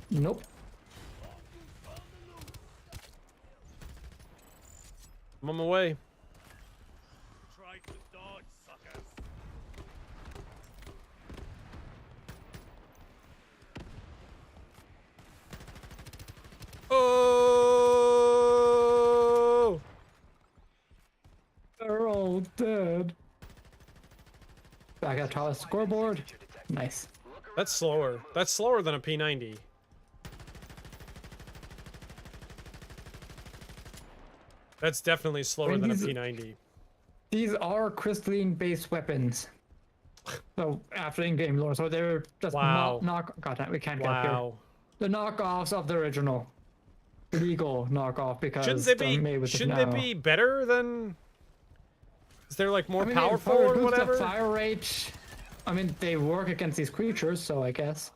Speaker 1: Nope.
Speaker 2: I'm on my way.
Speaker 5: Try to dodge, suckers.
Speaker 2: Oh!
Speaker 1: They're all dead. Back at the scoreboard. Nice.
Speaker 2: That's slower. That's slower than a P90. That's definitely slower
Speaker 1: Wait,
Speaker 2: than a
Speaker 1: these-
Speaker 2: P90.
Speaker 1: These are crystalline-based weapons. So after in-game lore, so they're just
Speaker 2: Wow.
Speaker 1: knock. God, damn, we can't get up here.
Speaker 2: Wow.
Speaker 1: The knockoffs of the original, legal knockoff because
Speaker 2: Shouldn't they
Speaker 1: they're made
Speaker 2: be?
Speaker 1: with
Speaker 2: Shouldn't
Speaker 1: now.
Speaker 2: they be better than? Is there like more
Speaker 1: I mean,
Speaker 2: powerful
Speaker 1: if I
Speaker 2: or
Speaker 1: reduce
Speaker 2: whatever?
Speaker 1: The fire rate. I mean, they work against these creatures, so I guess.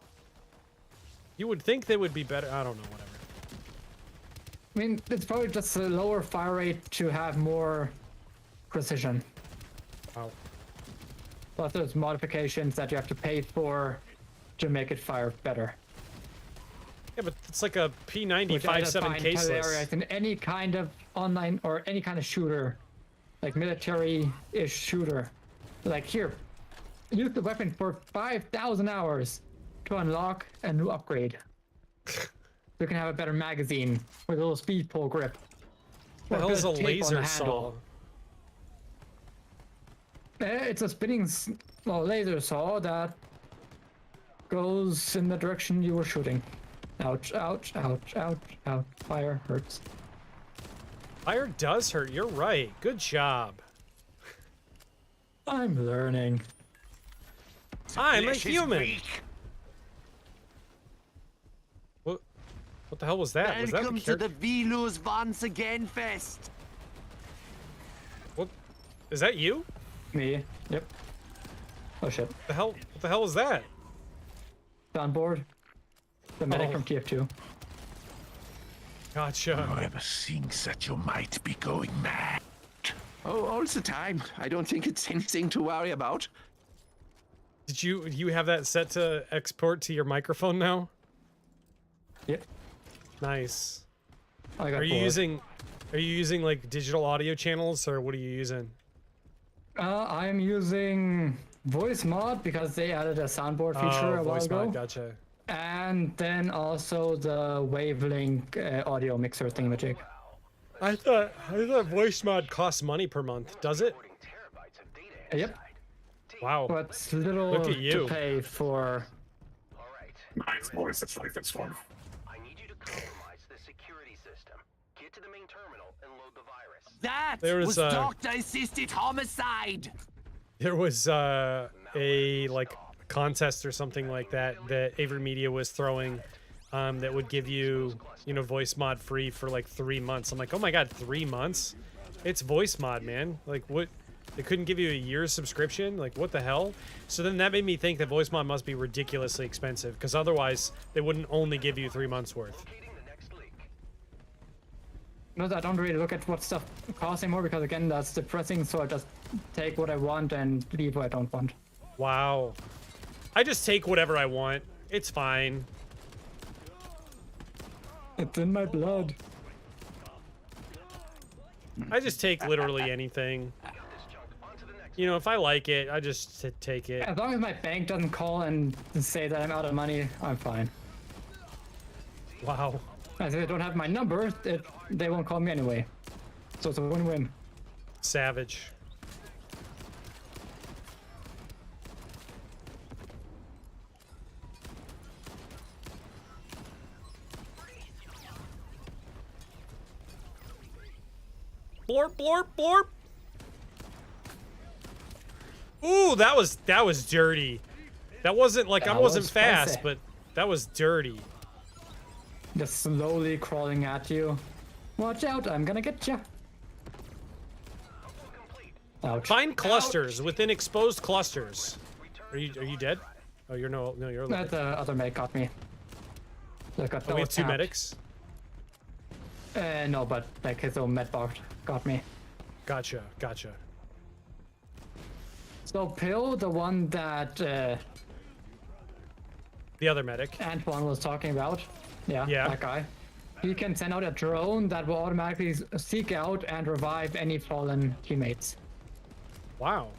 Speaker 2: You would think they would be better. I don't know. Whatever.
Speaker 1: I mean, it's probably just a lower fire rate to have more precision.
Speaker 2: Wow.
Speaker 1: Plus, there's modifications that you have to pay for to make it fire better.
Speaker 2: Yeah, but it's like a P90
Speaker 1: Which I just
Speaker 2: 5.7
Speaker 1: find
Speaker 2: caseless.
Speaker 1: hilarious in any kind of online or any kind of shooter, like military-ish shooter. Like here, use the weapon for 5,000 hours to unlock a new upgrade. You can have a better magazine with a little speed pull grip.
Speaker 2: The
Speaker 1: Or
Speaker 2: hell's a
Speaker 1: bit of tape on
Speaker 2: laser
Speaker 1: the
Speaker 2: saw?
Speaker 1: handle. It's a spinning laser saw that goes in the direction you were shooting. Ouch, ouch, ouch, ouch, ouch. Fire hurts.
Speaker 2: Fire does hurt. You're right. Good job.
Speaker 1: I'm learning.
Speaker 2: I'm a
Speaker 5: Flesh is
Speaker 2: human.
Speaker 5: weak.
Speaker 2: What the hell was that? Was that
Speaker 6: Welcome
Speaker 2: the
Speaker 6: to
Speaker 2: character?
Speaker 6: the Velos Once Again Fest.
Speaker 2: What? Is that you?
Speaker 1: Me. Yep. Oh shit.
Speaker 2: The hell? What the hell was that?
Speaker 1: Downboard. The medic
Speaker 2: Oh.
Speaker 1: from TF2.
Speaker 2: Gotcha.
Speaker 5: Whoever thinks that you might be going mad.
Speaker 6: Oh, all the time. I don't think it's anything to worry about.
Speaker 2: Did you have that set to export to your microphone now?
Speaker 1: Yep.
Speaker 2: Nice.
Speaker 1: I got
Speaker 2: Are you
Speaker 1: bored.
Speaker 2: using like digital audio channels or what are you using?
Speaker 1: I'm using voice mod because they added a soundboard feature a while
Speaker 2: voice
Speaker 1: ago.
Speaker 2: mod, gotcha.
Speaker 1: And then also the wavelength audio mixer thingamajig.
Speaker 2: I thought voice mod costs money per month. Does it?
Speaker 3: Terabytes of data
Speaker 1: Yep.
Speaker 3: inside.
Speaker 2: Wow.
Speaker 1: But it's little
Speaker 2: Look at you.
Speaker 1: to pay for.
Speaker 3: All right.
Speaker 5: My voice is like this one.
Speaker 3: I need you to compromise the security system. Get to the main terminal and load the virus.
Speaker 6: That
Speaker 2: There was,
Speaker 6: was doctor-assisted homicide.
Speaker 2: There was a like contest or something like that that Avery Media was throwing that would give you, you know, voice mod free for like 3 months. I'm like, oh my god, 3 months? It's voice mod, man. Like, what? They couldn't give you a year's subscription? Like, what the hell? So then that made me think that voice mod must be ridiculously expensive, because otherwise they wouldn't only give you 3 months worth.
Speaker 1: No, I don't really look at what stuff costs anymore because again, that's depressing. So I just take what I want and leave what I don't want.
Speaker 2: Wow. I just take whatever I want. It's fine.
Speaker 1: It's in my blood.
Speaker 2: I just take literally anything. You know, if I like it, I just take it.
Speaker 1: As long as my bank doesn't call and say that I'm out of money, I'm fine.
Speaker 2: Wow.
Speaker 1: As if they don't have my number, they won't call me anyway. So it's a win-win.
Speaker 2: Savage. Blorp, blorp, blorp. Ooh, that was dirty. That wasn't like I wasn't fast, but that was dirty.
Speaker 1: Just slowly crawling at you. Watch out, I'm gonna get you. Ouch.
Speaker 2: Find clusters within exposed clusters. Are you dead? Oh, you're no, you're alive.
Speaker 1: The other medic got me.
Speaker 2: Oh, we have 2 medics?
Speaker 1: No, but like his own medbot got me.
Speaker 2: Gotcha, gotcha.
Speaker 1: So Pill, the one that
Speaker 2: The other medic.
Speaker 1: Antoine was talking about. Yeah,
Speaker 2: Yeah.
Speaker 1: that guy. He can send out a drone that will automatically seek out and revive any fallen teammates.
Speaker 2: Wow.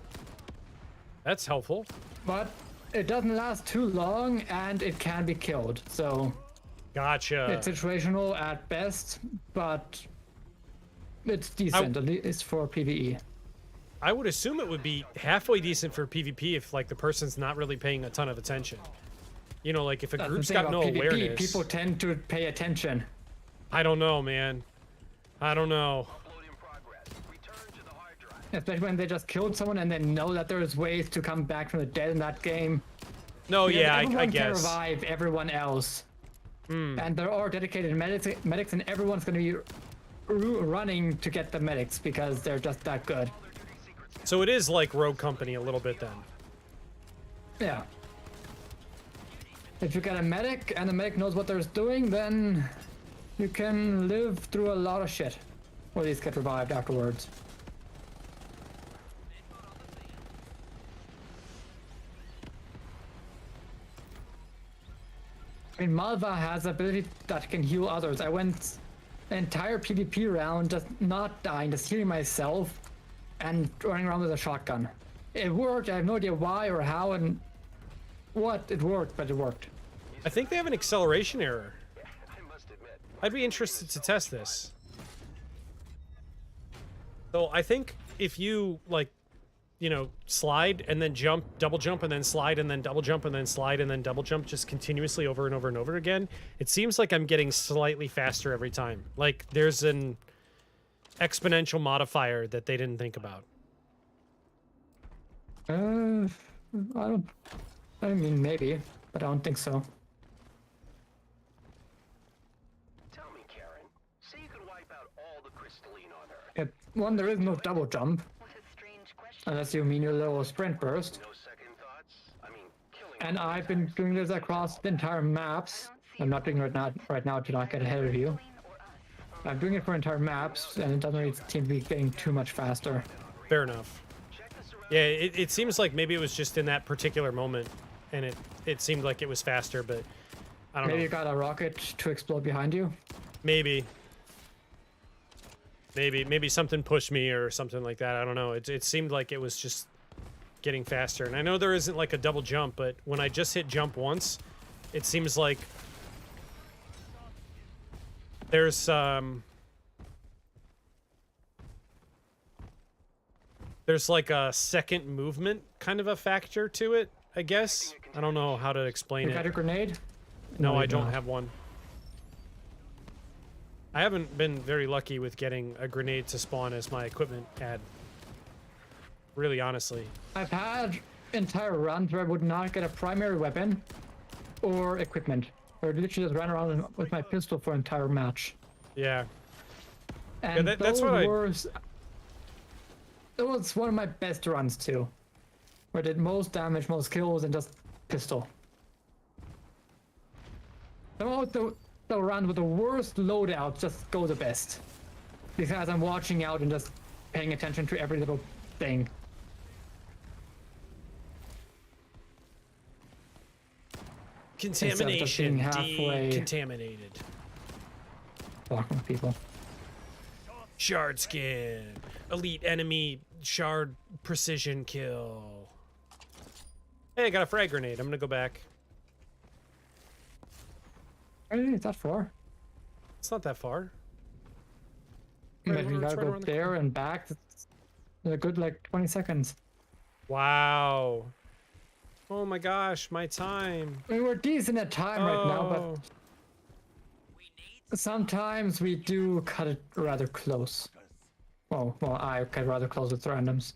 Speaker 2: That's helpful.
Speaker 1: But it doesn't last too long and it can be killed. So
Speaker 2: Gotcha.
Speaker 1: it's situational at best, but it's decent, at least for PvE.
Speaker 2: I would assume it would be halfway decent for PvP if like the person's not really paying a ton of attention. You know, like if a
Speaker 1: That's
Speaker 2: group's
Speaker 1: the thing
Speaker 2: got no
Speaker 1: about PvP,
Speaker 2: awareness.
Speaker 1: people tend to pay attention.
Speaker 2: I don't know, man. I don't know.
Speaker 1: Especially when they just killed someone and they know that there's ways to come back from the dead in that game.
Speaker 2: No,
Speaker 1: Because
Speaker 2: yeah, I
Speaker 1: everyone can
Speaker 2: guess.
Speaker 1: revive everyone else. And there are dedicated medics and everyone's going to be running to get the medics because they're just that good.
Speaker 2: So it is like Rogue Company a little bit then.
Speaker 1: Yeah. If you get a medic and the medic knows what they're doing, then you can live through a lot of shit. Or at least get revived afterwards. I mean, Malva has the ability that can heal others. I went an entire PvP round just not dying, just healing myself and running around with a shotgun. It worked. I have no idea why or how and what it worked, but it worked.
Speaker 2: I think they have an acceleration error. I'd be interested to test this. So I think if you like, you know, slide and then jump, double jump and then slide and then double jump and then slide and then double jump just continuously over and over and over again, it seems like I'm getting slightly faster every time. Like there's an exponential modifier that they didn't think about.
Speaker 1: I mean, maybe, but I don't think so.
Speaker 3: Tell me, Karen. Say you could wipe out all the crystalline on Earth.
Speaker 1: One, there is no double jump,
Speaker 4: What a strange question.
Speaker 1: unless you mean your little sprint burst.
Speaker 3: No second thoughts? I mean, killing
Speaker 1: And I've been doing this across the entire maps. I'm not doing it right now to not get ahead of you. I'm doing it for entire maps, and it doesn't really seem to be getting too much faster.
Speaker 2: Fair enough. Yeah, it seems like maybe it was just in that particular moment, and it seemed like it was faster, but I don't
Speaker 1: Maybe
Speaker 2: know.
Speaker 1: you got a rocket to explode behind you.
Speaker 2: Maybe something pushed me or something like that. I don't know. It seemed like it was just getting faster. And I know there isn't like a double jump, but when I just hit jump once, it seems like there's like a second movement kind of a factor to it, I guess. I don't know how to explain
Speaker 1: You got a
Speaker 2: it.
Speaker 1: grenade?
Speaker 2: No, I
Speaker 1: you
Speaker 2: don't have one. I haven't been very lucky with getting a grenade to spawn as my equipment ad. Really, honestly.
Speaker 1: I've had entire runs where I would not get a primary weapon or equipment. Or literally just ran around with my pistol for an entire match.
Speaker 2: Yeah.
Speaker 1: And
Speaker 2: that's what
Speaker 1: that was one of my best runs too. Where I did most damage, most kills, and just pistol. Somehow the run with the worst loadout just go the best. Because I'm watching out and just paying attention to every little thing.
Speaker 2: Contamination.
Speaker 1: Halfway
Speaker 2: Decontaminated.
Speaker 1: talking with people.
Speaker 2: Shard skin. Elite enemy shard precision kill. Hey, I got a frag grenade. I'm gonna go back.
Speaker 1: Hey, is that far?
Speaker 2: It's not that far.
Speaker 1: But you
Speaker 2: it's
Speaker 1: gotta
Speaker 2: right
Speaker 1: go
Speaker 2: around the
Speaker 1: there and back. It's a good like 20 seconds.
Speaker 2: Wow. Oh my gosh, my time.
Speaker 1: I mean, we're decent at time right now,
Speaker 2: Oh.
Speaker 1: but sometimes we do cut it rather close. Well, I cut rather close with randoms.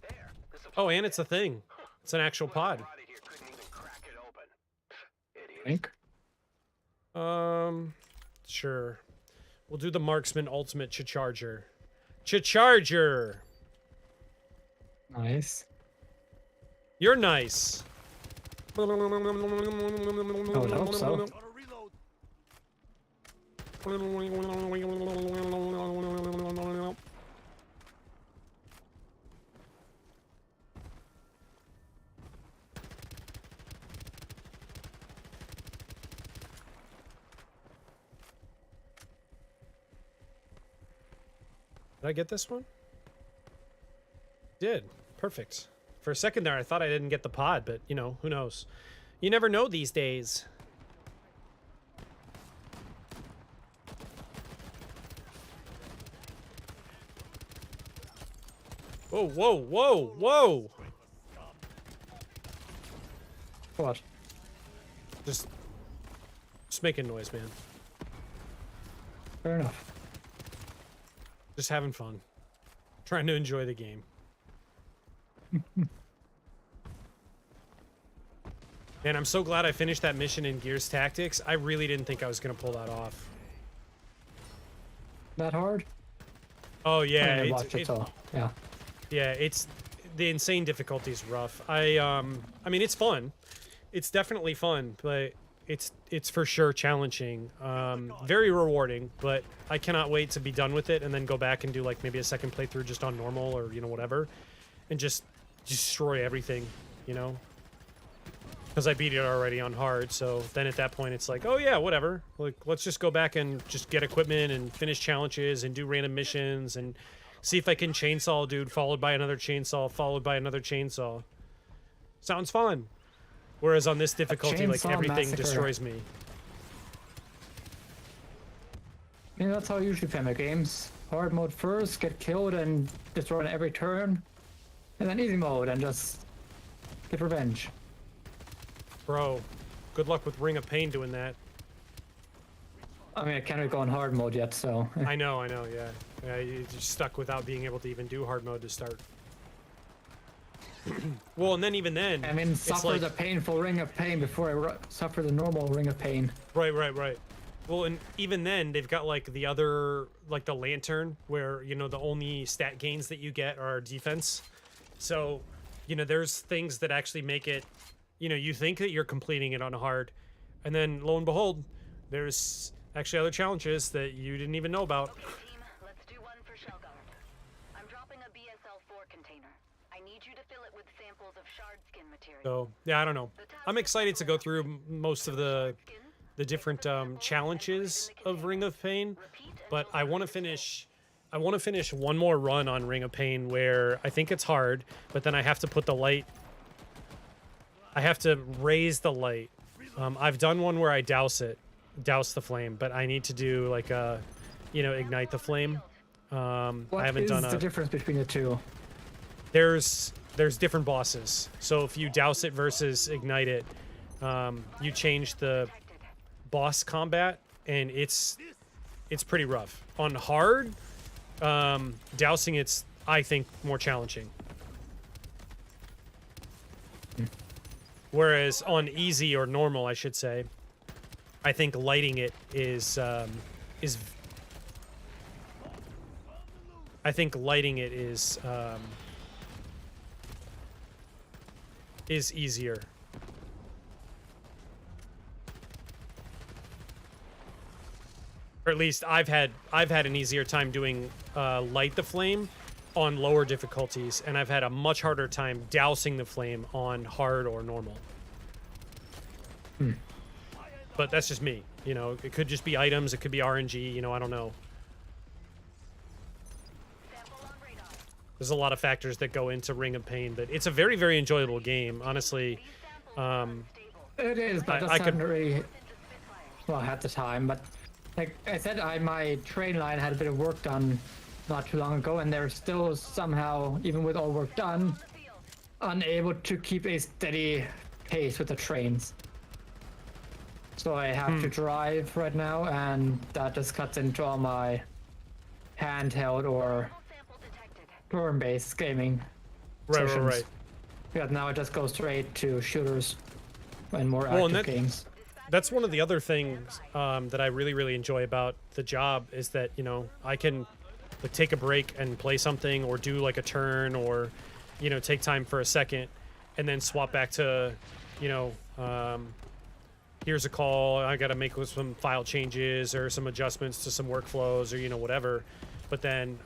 Speaker 3: There. The supply
Speaker 2: Oh, and it's a thing. It's an actual pod.
Speaker 3: brought it here couldn't even crack it open. Idiot.
Speaker 1: Think.
Speaker 2: Sure. We'll do the Marksman Ultimate Charger. Charger.
Speaker 1: Nice.
Speaker 2: You're nice.
Speaker 1: I would hope so.
Speaker 2: Did I get this one? Did. Perfect. For a second there, I thought I didn't get the pod, but, you know, who knows? You never know these days. Whoa, whoa, whoa, whoa!
Speaker 1: What?
Speaker 2: Just making noise, man.
Speaker 1: Fair enough.
Speaker 2: Just having fun. Trying to enjoy the game. And I'm so glad I finished that mission in Gears Tactics. I really didn't think I was going to pull that off.
Speaker 1: That hard?
Speaker 2: Oh, yeah.
Speaker 1: I watched it all. Yeah.
Speaker 2: Yeah, it's... The insane difficulty is rough. I mean, it's fun. It's definitely fun, but it's for sure challenging. Very rewarding, but I cannot wait to be done with it and then go back and do, like, maybe a second playthrough just on normal or, you know, whatever. And just destroy everything, you know? Because I beat it already on hard, so then at that point it's like, oh yeah, whatever. Like, let's just go back and just get equipment and finish challenges and do random missions and see if I can chainsaw a dude, followed by another chainsaw, followed by another chainsaw. Sounds fun. Whereas on this difficulty, like, everything destroys me.
Speaker 1: Yeah, that's how I usually play my games. Hard mode first, get killed and destroy on every turn. And then easy mode and just get revenge.
Speaker 2: Bro, good luck with Ring of Pain doing that.
Speaker 1: I mean, I can't really go on hard mode yet, so...
Speaker 2: I know, yeah. You're just stuck without being able to even do hard mode to start. Well, and then even then...
Speaker 1: I mean,
Speaker 2: it's
Speaker 1: suffer
Speaker 2: like,
Speaker 1: the painful Ring of Pain before I suffer the normal Ring of Pain.
Speaker 2: Right. Well, and even then, they've got, like, the other... Like, the Lantern, where, you know, the only stat gains that you get are defense. So, you know, there's things that actually make it... You know, you think that you're completing it on hard, and then, lo and behold, there's actually other challenges that you didn't even know about.
Speaker 4: Okay, team, let's do one for Shellguard. I'm dropping a BSL-4 container. I need you to fill it with samples of shard skin material.
Speaker 2: So, yeah, I don't know. I'm excited to go through most of the different challenges of Ring of Pain, but I want to finish one more run on Ring of Pain where I think it's hard, but then I have to put the light. I have to raise the light. I've done one where I douse the flame, but I need to do like a, you know, ignite the flame. I haven't done
Speaker 1: What is the difference between the two?
Speaker 2: There's different bosses. So if you douse it versus ignite it, you change the boss combat, and it's it's pretty rough. On hard, dousing it's, I think, more challenging. Whereas on easy or normal, I should say, I think lighting it is I think lighting it is easier. Or at least I've had an easier time doing light the flame on lower difficulties, and I've had a much harder time dousing the flame on hard or normal. But that's just me, you know. It could just be items, it could be RNG, you know, I don't know. There's a lot of factors that go into Ring of Pain, but it's a very, very enjoyable game, honestly.
Speaker 1: It is, but
Speaker 2: I could
Speaker 1: really, well, at the time, but like I said, my train line had a bit of work done not too long ago, and they're still somehow, even with all work done, unable to keep a steady pace with the trains. So I have to drive right now, and that just cuts into all my handheld or turn-based gaming sessions.
Speaker 2: Right.
Speaker 1: Because now I just go straight to shooters and more active games.
Speaker 2: That's one of the other things that I really, really enjoy about the job is that, you know, I can like, take a break and play something or do like a turn or, you know, take time for a second and then swap back to, you know, here's a call, I got to make some file changes or some adjustments to some workflows or, you know, whatever. But then,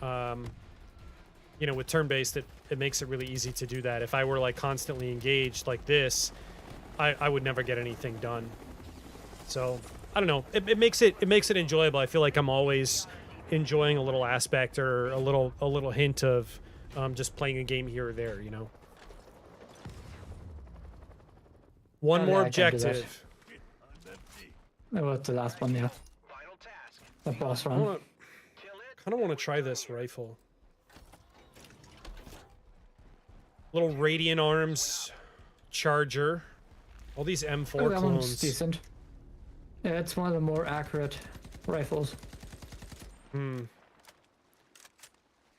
Speaker 2: you know, with turn-based, it makes it really easy to do that. If I were like constantly engaged like this, I would never get anything done. So I don't know. It makes it enjoyable. I feel like I'm always enjoying a little aspect or a little hint of just playing a game here or there. You know. One more objective.
Speaker 1: That was the last one, yeah. The boss run.
Speaker 2: Kind of want to try this rifle. Little Radiant Arms charger. All these M4
Speaker 1: that
Speaker 2: clones.
Speaker 1: one's decent. Yeah, it's one of the more accurate rifles. You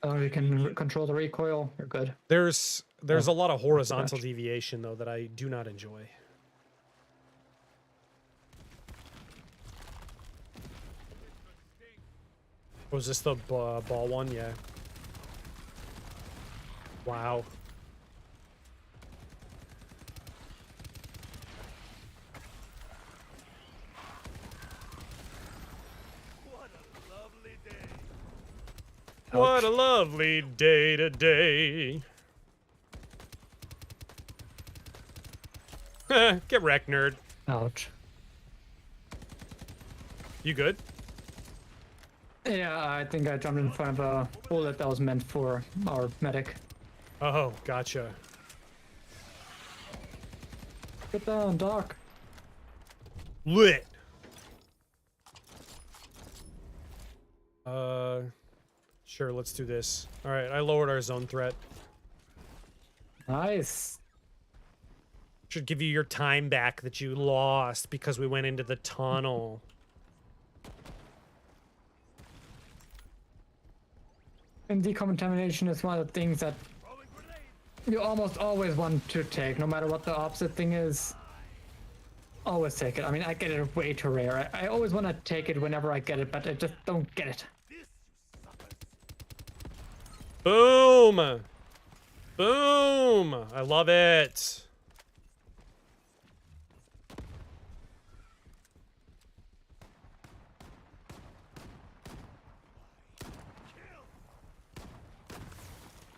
Speaker 1: can control the recoil. You're good.
Speaker 2: There's a lot of horizontal deviation though that I do not enjoy. Was this the ball one? Yeah. Wow. What a lovely day today. Get wrecked, nerd.
Speaker 1: Ouch.
Speaker 2: You good?
Speaker 1: Yeah, I think I jumped in front of a bullet that was meant for our medic.
Speaker 2: Oh, gotcha.
Speaker 1: Get down, Doc.
Speaker 2: Lit. Sure, let's do this. All right, I lowered our zone threat.
Speaker 1: Nice.
Speaker 2: Should give you your time back that you lost because we went into the tunnel.
Speaker 1: And decontamination is one of the things that you almost always want to take, no matter what the opposite thing is. Always take it. I mean, I get it way too rare. I always want to take it whenever I get it, but I just don't get it.
Speaker 2: Boom! Boom! I love it.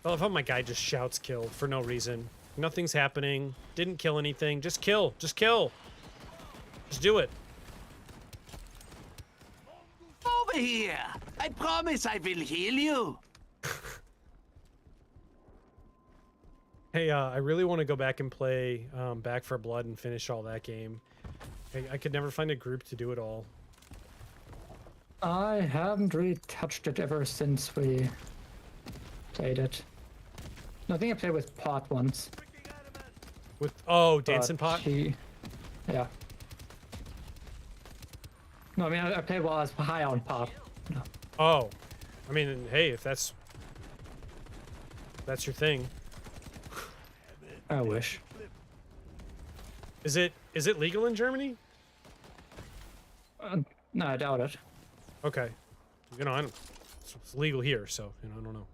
Speaker 2: I love how my guy just shouts kill for no reason. Nothing's happening. Didn't kill anything. Just kill. Just kill. Just do it.
Speaker 6: Over here! I promise I will heal you!
Speaker 2: Hey, I really want to go back and play Back 4 Blood and finish all that game. I could never find a group to do it all.
Speaker 1: I haven't really touched it ever since we played it. No, I think I played with Pot once.
Speaker 2: With Dancing Pot?
Speaker 1: Yeah. No, I mean I played while I was high on Pot. No.
Speaker 2: Oh, I mean, hey, if that's your thing.
Speaker 1: I wish.
Speaker 2: Is it legal in Germany?
Speaker 1: No, I doubt it.
Speaker 2: Okay. You know, it's legal here, so, you know, I don't know.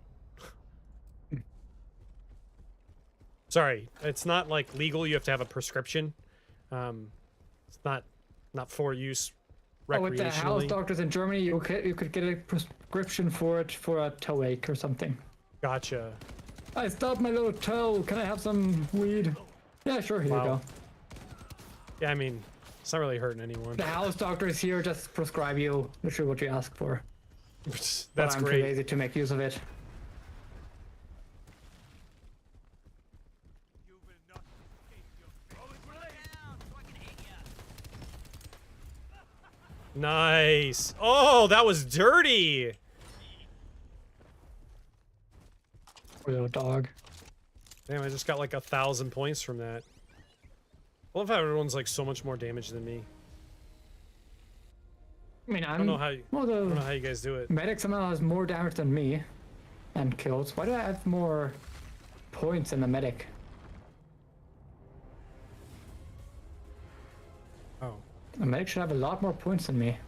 Speaker 2: Sorry, it's not like legal. You have to have a prescription. It's not for use recreationally.
Speaker 1: Oh, with the house doctors in Germany, you could get a prescription for it for a toe ache or something.
Speaker 2: Gotcha.
Speaker 1: I stopped my little toe. Can I have some weed? Yeah, sure. Here you
Speaker 2: Wow.
Speaker 1: go.
Speaker 2: Yeah, I mean, it's not really hurting anyone.
Speaker 1: The house doctors here just prescribe you literally what you ask for.
Speaker 2: That's
Speaker 1: But I'm
Speaker 2: great.
Speaker 1: too lazy to make use of it.
Speaker 2: Nice. Oh, that was dirty.
Speaker 1: Poor little dog.
Speaker 2: Damn, I just got like 1,000 points from that. I love how everyone's like so much more damage than me.
Speaker 1: I mean,
Speaker 2: I don't know how you,
Speaker 1: well,
Speaker 2: I don't know
Speaker 1: the
Speaker 2: how you guys do it.
Speaker 1: medic somehow has more damage than me, and kills. Why do I have more points than the medic?
Speaker 2: Oh.
Speaker 1: The medic should have a lot more points than me.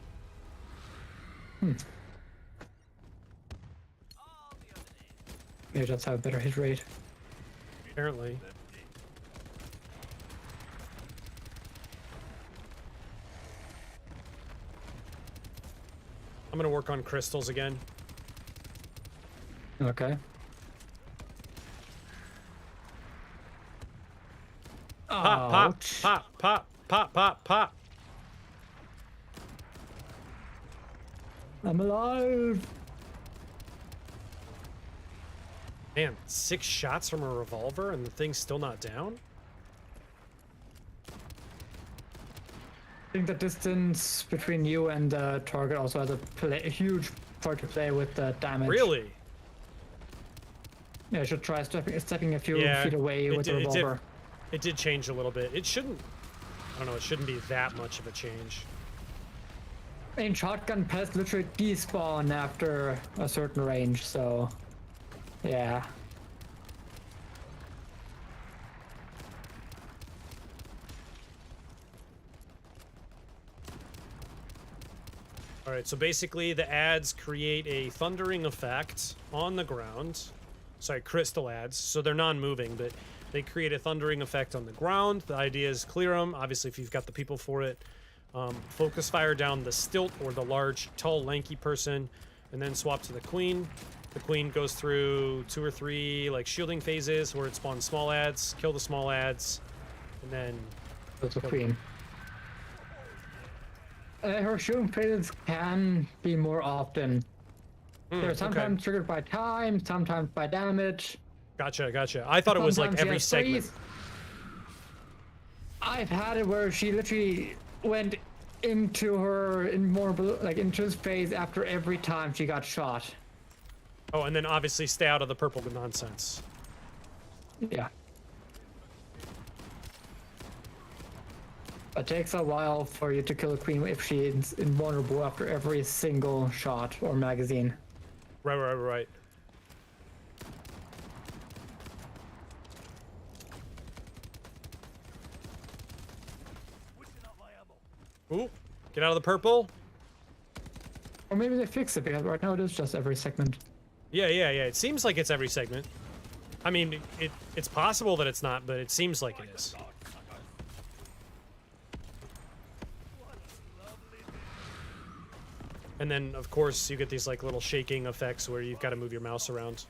Speaker 1: Maybe just have a better hit rate.
Speaker 2: Apparently. I'm gonna work on crystals again.
Speaker 1: Okay.
Speaker 2: Pop, pop,
Speaker 1: Ouch.
Speaker 2: pop, pop, pop, pop, pop.
Speaker 1: I'm alive.
Speaker 2: Man, 6 shots from a revolver and the thing's still not down?
Speaker 1: I think the distance between you and the target also has a huge part to play with the damage.
Speaker 2: Really?
Speaker 1: Yeah, you should try stepping a few
Speaker 2: Yeah,
Speaker 1: feet away with the
Speaker 2: it
Speaker 1: revolver.
Speaker 2: It did change a little bit. It shouldn't... I don't know, it shouldn't be that much of a change.
Speaker 1: I mean, shotgun pests literally despawn after a certain range, so... Yeah.
Speaker 2: Alright, so basically the ads create a thundering effect on the ground. Sorry, crystal ads. So they're non-moving, but they create a thundering effect on the ground. The idea is clear them, obviously if you've got the people for it. Focus fire down the stilt or the large, tall, lanky person, and then swap to the queen. The queen goes through 2 or 3 like shielding phases where it spawns small ads, kill the small ads, and then
Speaker 1: That's a queen. Her shooting phases can be more often. They're sometimes triggered by time, sometimes by damage.
Speaker 2: Gotcha, gotcha. I thought it was like
Speaker 1: Sometimes she
Speaker 2: every
Speaker 1: has
Speaker 2: segment.
Speaker 1: freeze. I've had it where she literally went into her into his phase after every time she got shot.
Speaker 2: Oh, and then obviously stay out of the purple nonsense.
Speaker 1: Yeah. It takes a while for you to kill a queen if she's invulnerable after every single shot or magazine.
Speaker 2: Right. Ooh, get out of the purple.
Speaker 1: Or maybe they fix it because right now it is just every segment.
Speaker 2: Yeah. It seems like it's every segment. I mean, it's possible that it's not, but it seems like it is. And then, of course, you get these like little shaking effects where you've got to move your mouse around.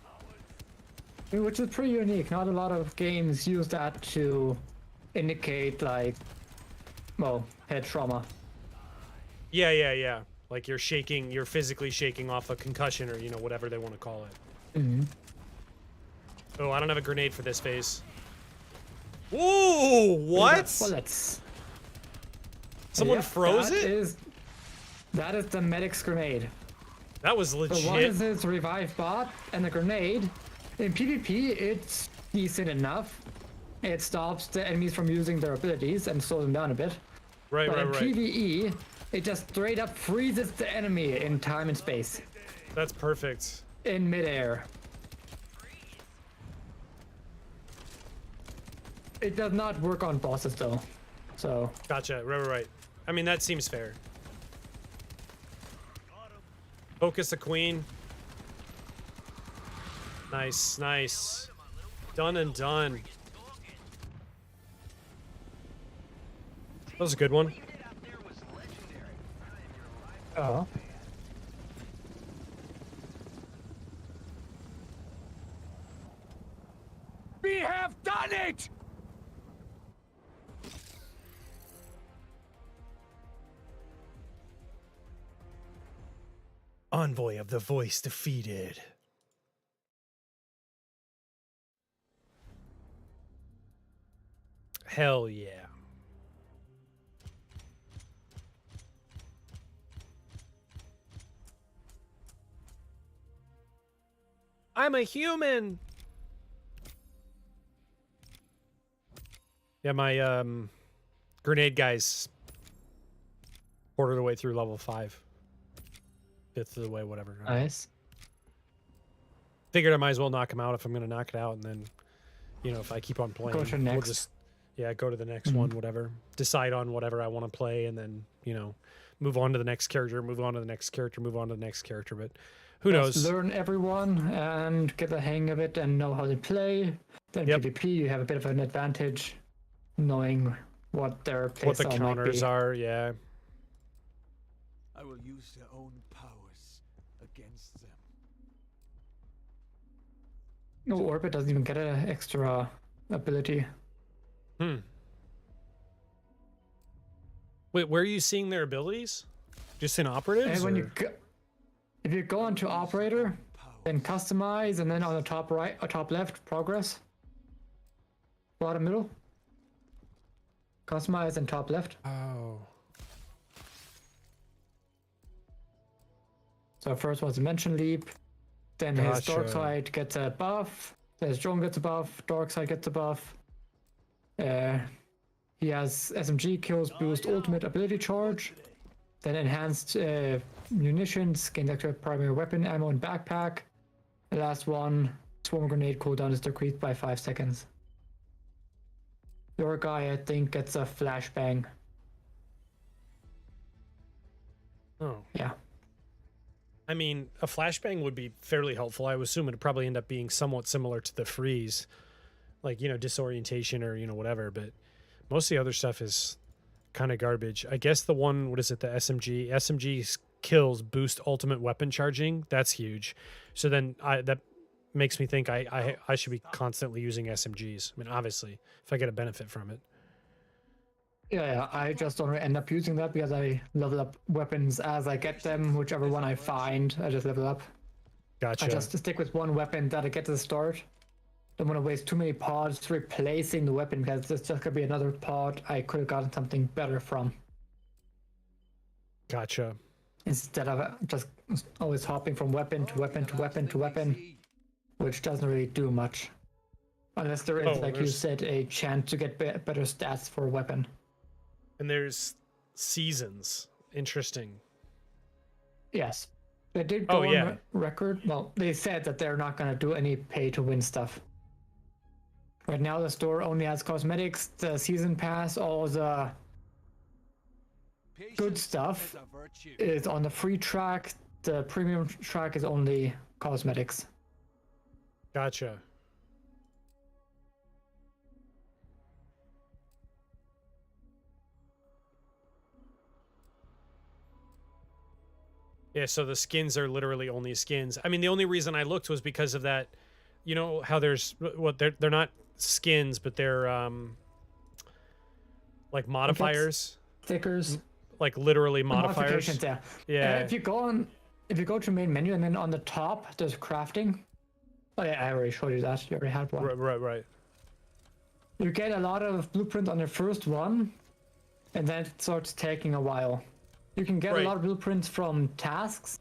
Speaker 1: Which is pretty unique. Not a lot of games use that to indicate like, well, head trauma.
Speaker 2: Yeah. Like you're shaking, you're physically shaking off a concussion or, you know, whatever they want to call it.
Speaker 1: Mm-hmm.
Speaker 2: Oh, I don't have a grenade for this phase. Ooh, what?
Speaker 1: Bullets.
Speaker 2: Someone
Speaker 1: Yep,
Speaker 2: froze it?
Speaker 1: That is the medic's grenade.
Speaker 2: That was
Speaker 1: The one
Speaker 2: legit.
Speaker 1: is his revive bot, and the grenade. In PvP, it's decent enough. It stops the enemies from using their abilities and slows them down a bit.
Speaker 2: Right.
Speaker 1: PvE, It just straight up freezes the enemy in time and space.
Speaker 2: That's perfect.
Speaker 1: In midair. It does not work on bosses though. So.
Speaker 2: Gotcha. Right. I mean, that seems fair. Focus the queen. Nice. Done and done. That was a good one.
Speaker 1: Oh.
Speaker 6: We have done it!
Speaker 2: Envoy of the Voice defeated. Hell yeah. I'm a human. Yeah, my grenade guys quarter of the way through level 5. Fifth of the way, whatever.
Speaker 1: Nice.
Speaker 2: Figured I might as well knock him out if I'm gonna knock it out, and then, you know, if I keep on playing,
Speaker 1: Go to
Speaker 2: we'll
Speaker 1: next.
Speaker 2: just go to the next one, whatever. Decide on whatever I want to play, and then, you know, move on to the next character, move on to the next character, move on to the next character. But who knows?
Speaker 1: Just learn everyone and get the hang of it and know how they play. Then
Speaker 2: Yep.
Speaker 1: PvP, you have a bit of an advantage knowing what their playstyle
Speaker 2: What the
Speaker 1: might
Speaker 2: counters
Speaker 1: be.
Speaker 2: are, yeah.
Speaker 5: I will use their own powers against them.
Speaker 1: No, Orbit doesn't even get an extra ability.
Speaker 2: Wait, where are you seeing their abilities? Just in operatives?
Speaker 1: And when
Speaker 2: or-
Speaker 1: you go, if you go onto operator, then customize, and then on the top right or top left, progress. Bottom middle. Customize and top left.
Speaker 2: Oh.
Speaker 1: So first was Dimension Leap, then his Dark
Speaker 2: Gotcha.
Speaker 1: Side gets a buff, then his Drone gets a buff, Dark Side gets a buff. He has SMG kills boost ultimate ability charge, then enhanced munitions, gains extra primary weapon ammo and backpack. The last one, swarm grenade cooldown is decreased by 5 seconds. Your guy, I think, gets a flashbang.
Speaker 2: Oh.
Speaker 1: Yeah.
Speaker 2: I mean, a flashbang would be fairly helpful. I would assume it'd probably end up being somewhat similar to the freeze. Like, you know, disorientation or, you know, whatever. But most of the other stuff is kind of garbage. I guess the one, what is it, the SMG? SMG kills boost ultimate weapon charging. That's huge. So then that makes me think I should be constantly using SMGs. I mean, obviously, if I get a benefit from it.
Speaker 1: Yeah, I just don't end up using that because I level up weapons as I get them. Whichever one I find, I just level up.
Speaker 2: Gotcha.
Speaker 1: I just stick with one weapon that I get to the start. Don't want to waste too many pods replacing the weapon because there's just gonna be another pod I could have gotten something better from.
Speaker 2: Gotcha.
Speaker 1: Instead of just always hopping from weapon to weapon to weapon to weapon, which doesn't really do much. Unless there is, like you
Speaker 2: there's-
Speaker 1: said, a chance to get better stats for a weapon.
Speaker 2: And there's seasons. Interesting.
Speaker 1: Yes. They did
Speaker 2: Oh,
Speaker 1: go
Speaker 2: yeah.
Speaker 1: on record. Well, they said that they're not going to do any pay-to-win stuff. Right now, the store only has cosmetics, the season pass, all the good stuff is on the free track. The premium track is only cosmetics.
Speaker 2: Gotcha. Yeah, so the skins are literally only skins. I mean, the only reason I looked was because of that. You know how there's what they're not skins, but they're like modifiers,
Speaker 1: Stickers,
Speaker 2: like literally
Speaker 1: modifications.
Speaker 2: modifiers.
Speaker 1: Yeah.
Speaker 2: Yeah.
Speaker 1: If you go to main menu and then on the top there's crafting. Oh yeah, I already showed you that. You already had one.
Speaker 2: Right.
Speaker 1: You get a lot of blueprints on the first one, and then it starts taking a while. You can get
Speaker 2: Right.
Speaker 1: a lot of blueprints from tasks,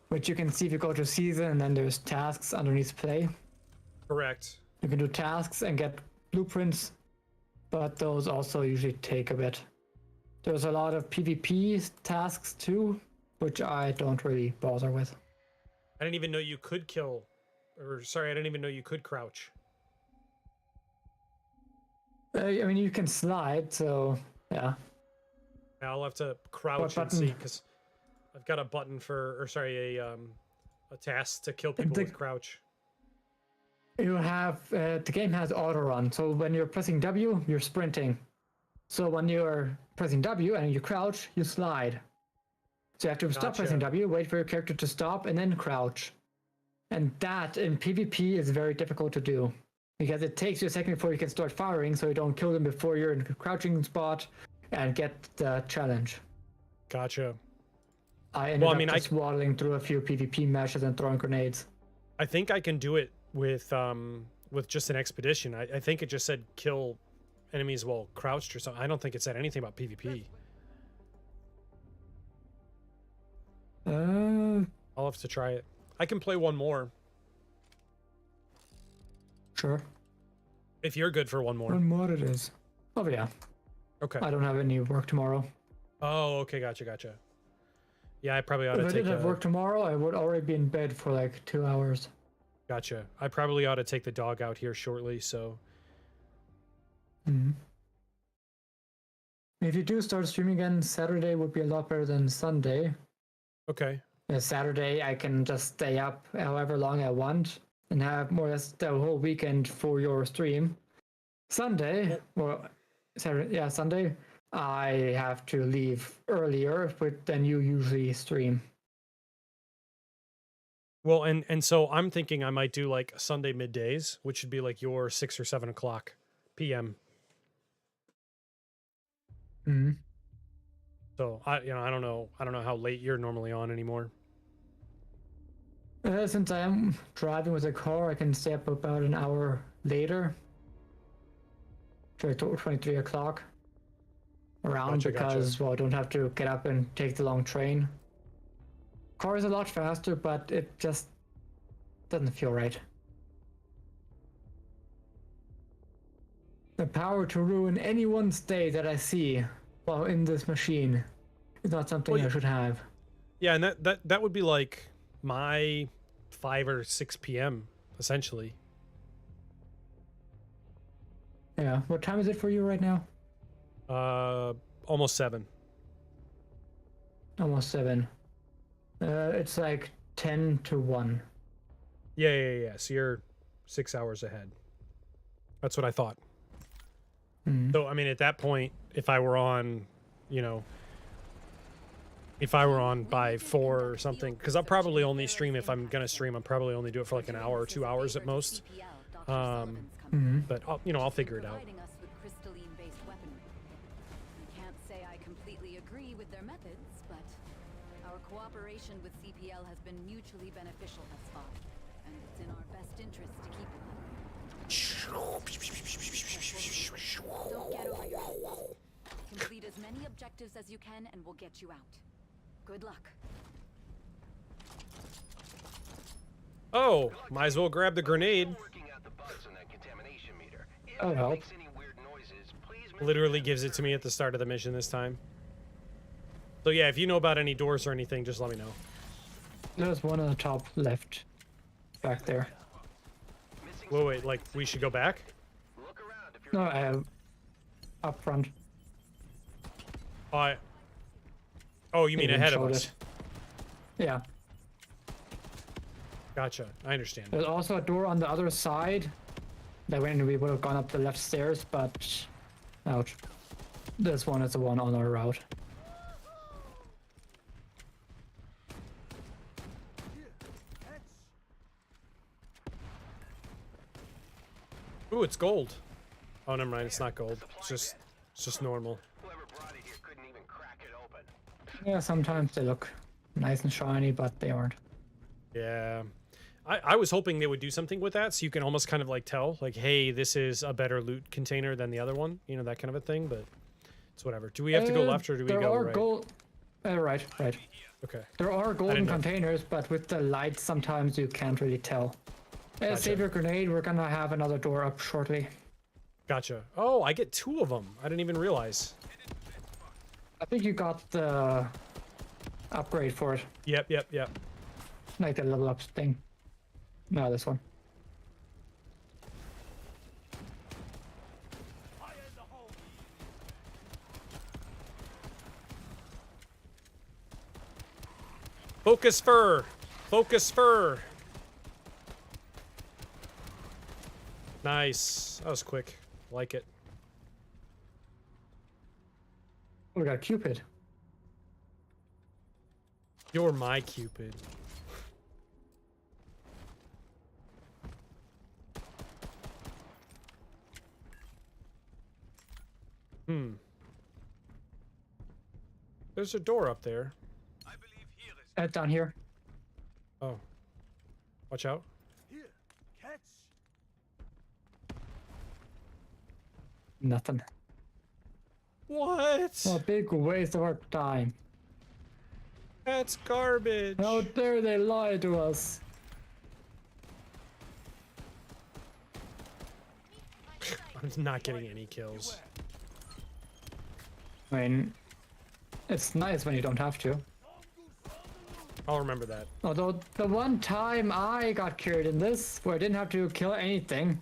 Speaker 1: which you can see if you go to season, and then there's tasks underneath play.
Speaker 2: Correct.
Speaker 1: You can do tasks and get blueprints, but those also usually take a bit There's a lot of PvP tasks too, which I don't really bother with.
Speaker 2: I didn't even know you could kill, or sorry, I didn't even know you could crouch.
Speaker 1: I mean, you can slide, so yeah.
Speaker 2: I'll have to crouch and see, because I've got a button for, or sorry, a task to kill people with crouch.
Speaker 1: You have the game has auto run, so when you're pressing W, you're sprinting. So when you're pressing W and you crouch, you slide. So you have to stop pressing W, wait for your character to stop, and then crouch. And that in PvP is very difficult to do, because it takes you a second before you can start firing, so you don't kill them before you're in the crouching spot and get the challenge.
Speaker 2: Gotcha.
Speaker 1: I ended up just waddling through a few PvP meshes and throwing grenades.
Speaker 2: I think I can do it with just an expedition. I think it just said kill enemies while crouched or something. I don't think it said anything about PvP. I'll have to try it. I can play one more.
Speaker 1: Sure.
Speaker 2: If you're good for one more.
Speaker 1: One more it is. Oh yeah.
Speaker 2: Okay.
Speaker 1: I don't have any work tomorrow.
Speaker 2: Oh, okay, gotcha. Yeah, I probably ought to take.
Speaker 1: If I did have work tomorrow, I would already be in bed for like 2 hours.
Speaker 2: Gotcha. I probably ought to take the dog out here shortly, so.
Speaker 1: If you do start streaming again, Saturday would be a lot better than Sunday.
Speaker 2: Okay.
Speaker 1: Yeah, Saturday I can just stay up however long I want and have more or less the whole weekend for your stream. Sunday, Sunday, I have to leave earlier than you usually stream.
Speaker 2: Well, and so I'm thinking I might do like Sunday middays, which would be like your 6 or 7 o'clock p.m. So I don't know how late you're normally on anymore.
Speaker 1: Since I am driving with a car, I can stay up about an hour later. 23 o'clock around, because well, I don't have to get up and take the long train. Car is a lot faster, but it just doesn't feel right. The power to ruin anyone's day that I see while in this machine is not something I should have.
Speaker 2: Yeah, and that would be like my 5 or 6 p.m. essentially.
Speaker 1: Yeah, what time is it for you right now?
Speaker 2: Almost 7.
Speaker 1: Almost 7. It's like 10 to 1.
Speaker 2: Yeah. So you're 6 hours ahead. That's what I thought. So, I mean, at that point, if I were on, by 4 or something, because I'll probably only stream, if I'm going to stream, I'll probably only do it for like an hour or 2 hours at most. But, I'll figure it out.
Speaker 7: Cooperation with CPL has been mutually beneficial thus far, and it's in our best interest to keep it that way. Don't get over your head. Complete as many objectives as you can, and we'll get you out. Good luck.
Speaker 2: Oh, might as well grab the grenade.
Speaker 1: Oh, help.
Speaker 2: Literally gives it to me at the start of the mission this time. So yeah, if you know about any doors or anything, just let me know.
Speaker 1: There's one on the top left, back there.
Speaker 2: Wait, like we should go back?
Speaker 1: No, up front.
Speaker 2: Oh, you mean ahead of us?
Speaker 1: Yeah.
Speaker 2: Gotcha. I understand.
Speaker 1: There's also a door on the other side. That when we would have gone up the left stairs, but ouch. This one is the one on our route.
Speaker 2: Ooh, it's gold. Oh, never mind. It's not gold. It's just normal.
Speaker 1: Yeah, sometimes they look nice and shiny, but they aren't.
Speaker 2: Yeah. I was hoping they would do something with that, so you can almost kind of like tell, like, hey, this is a better loot container than the other one. You know, that kind of a thing, but it's whatever. Do we have to go left or do we go right?
Speaker 1: Right.
Speaker 2: Okay.
Speaker 1: There are golden containers, but with the light, sometimes you can't really tell.
Speaker 2: Gotcha.
Speaker 1: Save your grenade. We're gonna have another door up shortly.
Speaker 2: Gotcha. Oh, I get 2 of them. I didn't even realize.
Speaker 1: I think you got the upgrade for it,
Speaker 2: Yep, yep, yep.
Speaker 1: like the level up thing. No, this one.
Speaker 2: Focus fur. Focus fur. Nice. That was quick. Like it.
Speaker 1: We got Cupid.
Speaker 2: You're my Cupid. Hmm. There's a door up there.
Speaker 1: Down here.
Speaker 2: Oh. Watch out.
Speaker 5: Here, catch.
Speaker 1: Nothing.
Speaker 2: What?
Speaker 1: What a big waste of our time.
Speaker 2: That's garbage.
Speaker 1: How dare they lie to us?
Speaker 2: I'm not getting any kills.
Speaker 1: I mean, it's nice when you don't have to.
Speaker 2: I'll remember that.
Speaker 1: Although the one time I got carried in this, where I didn't have to kill anything,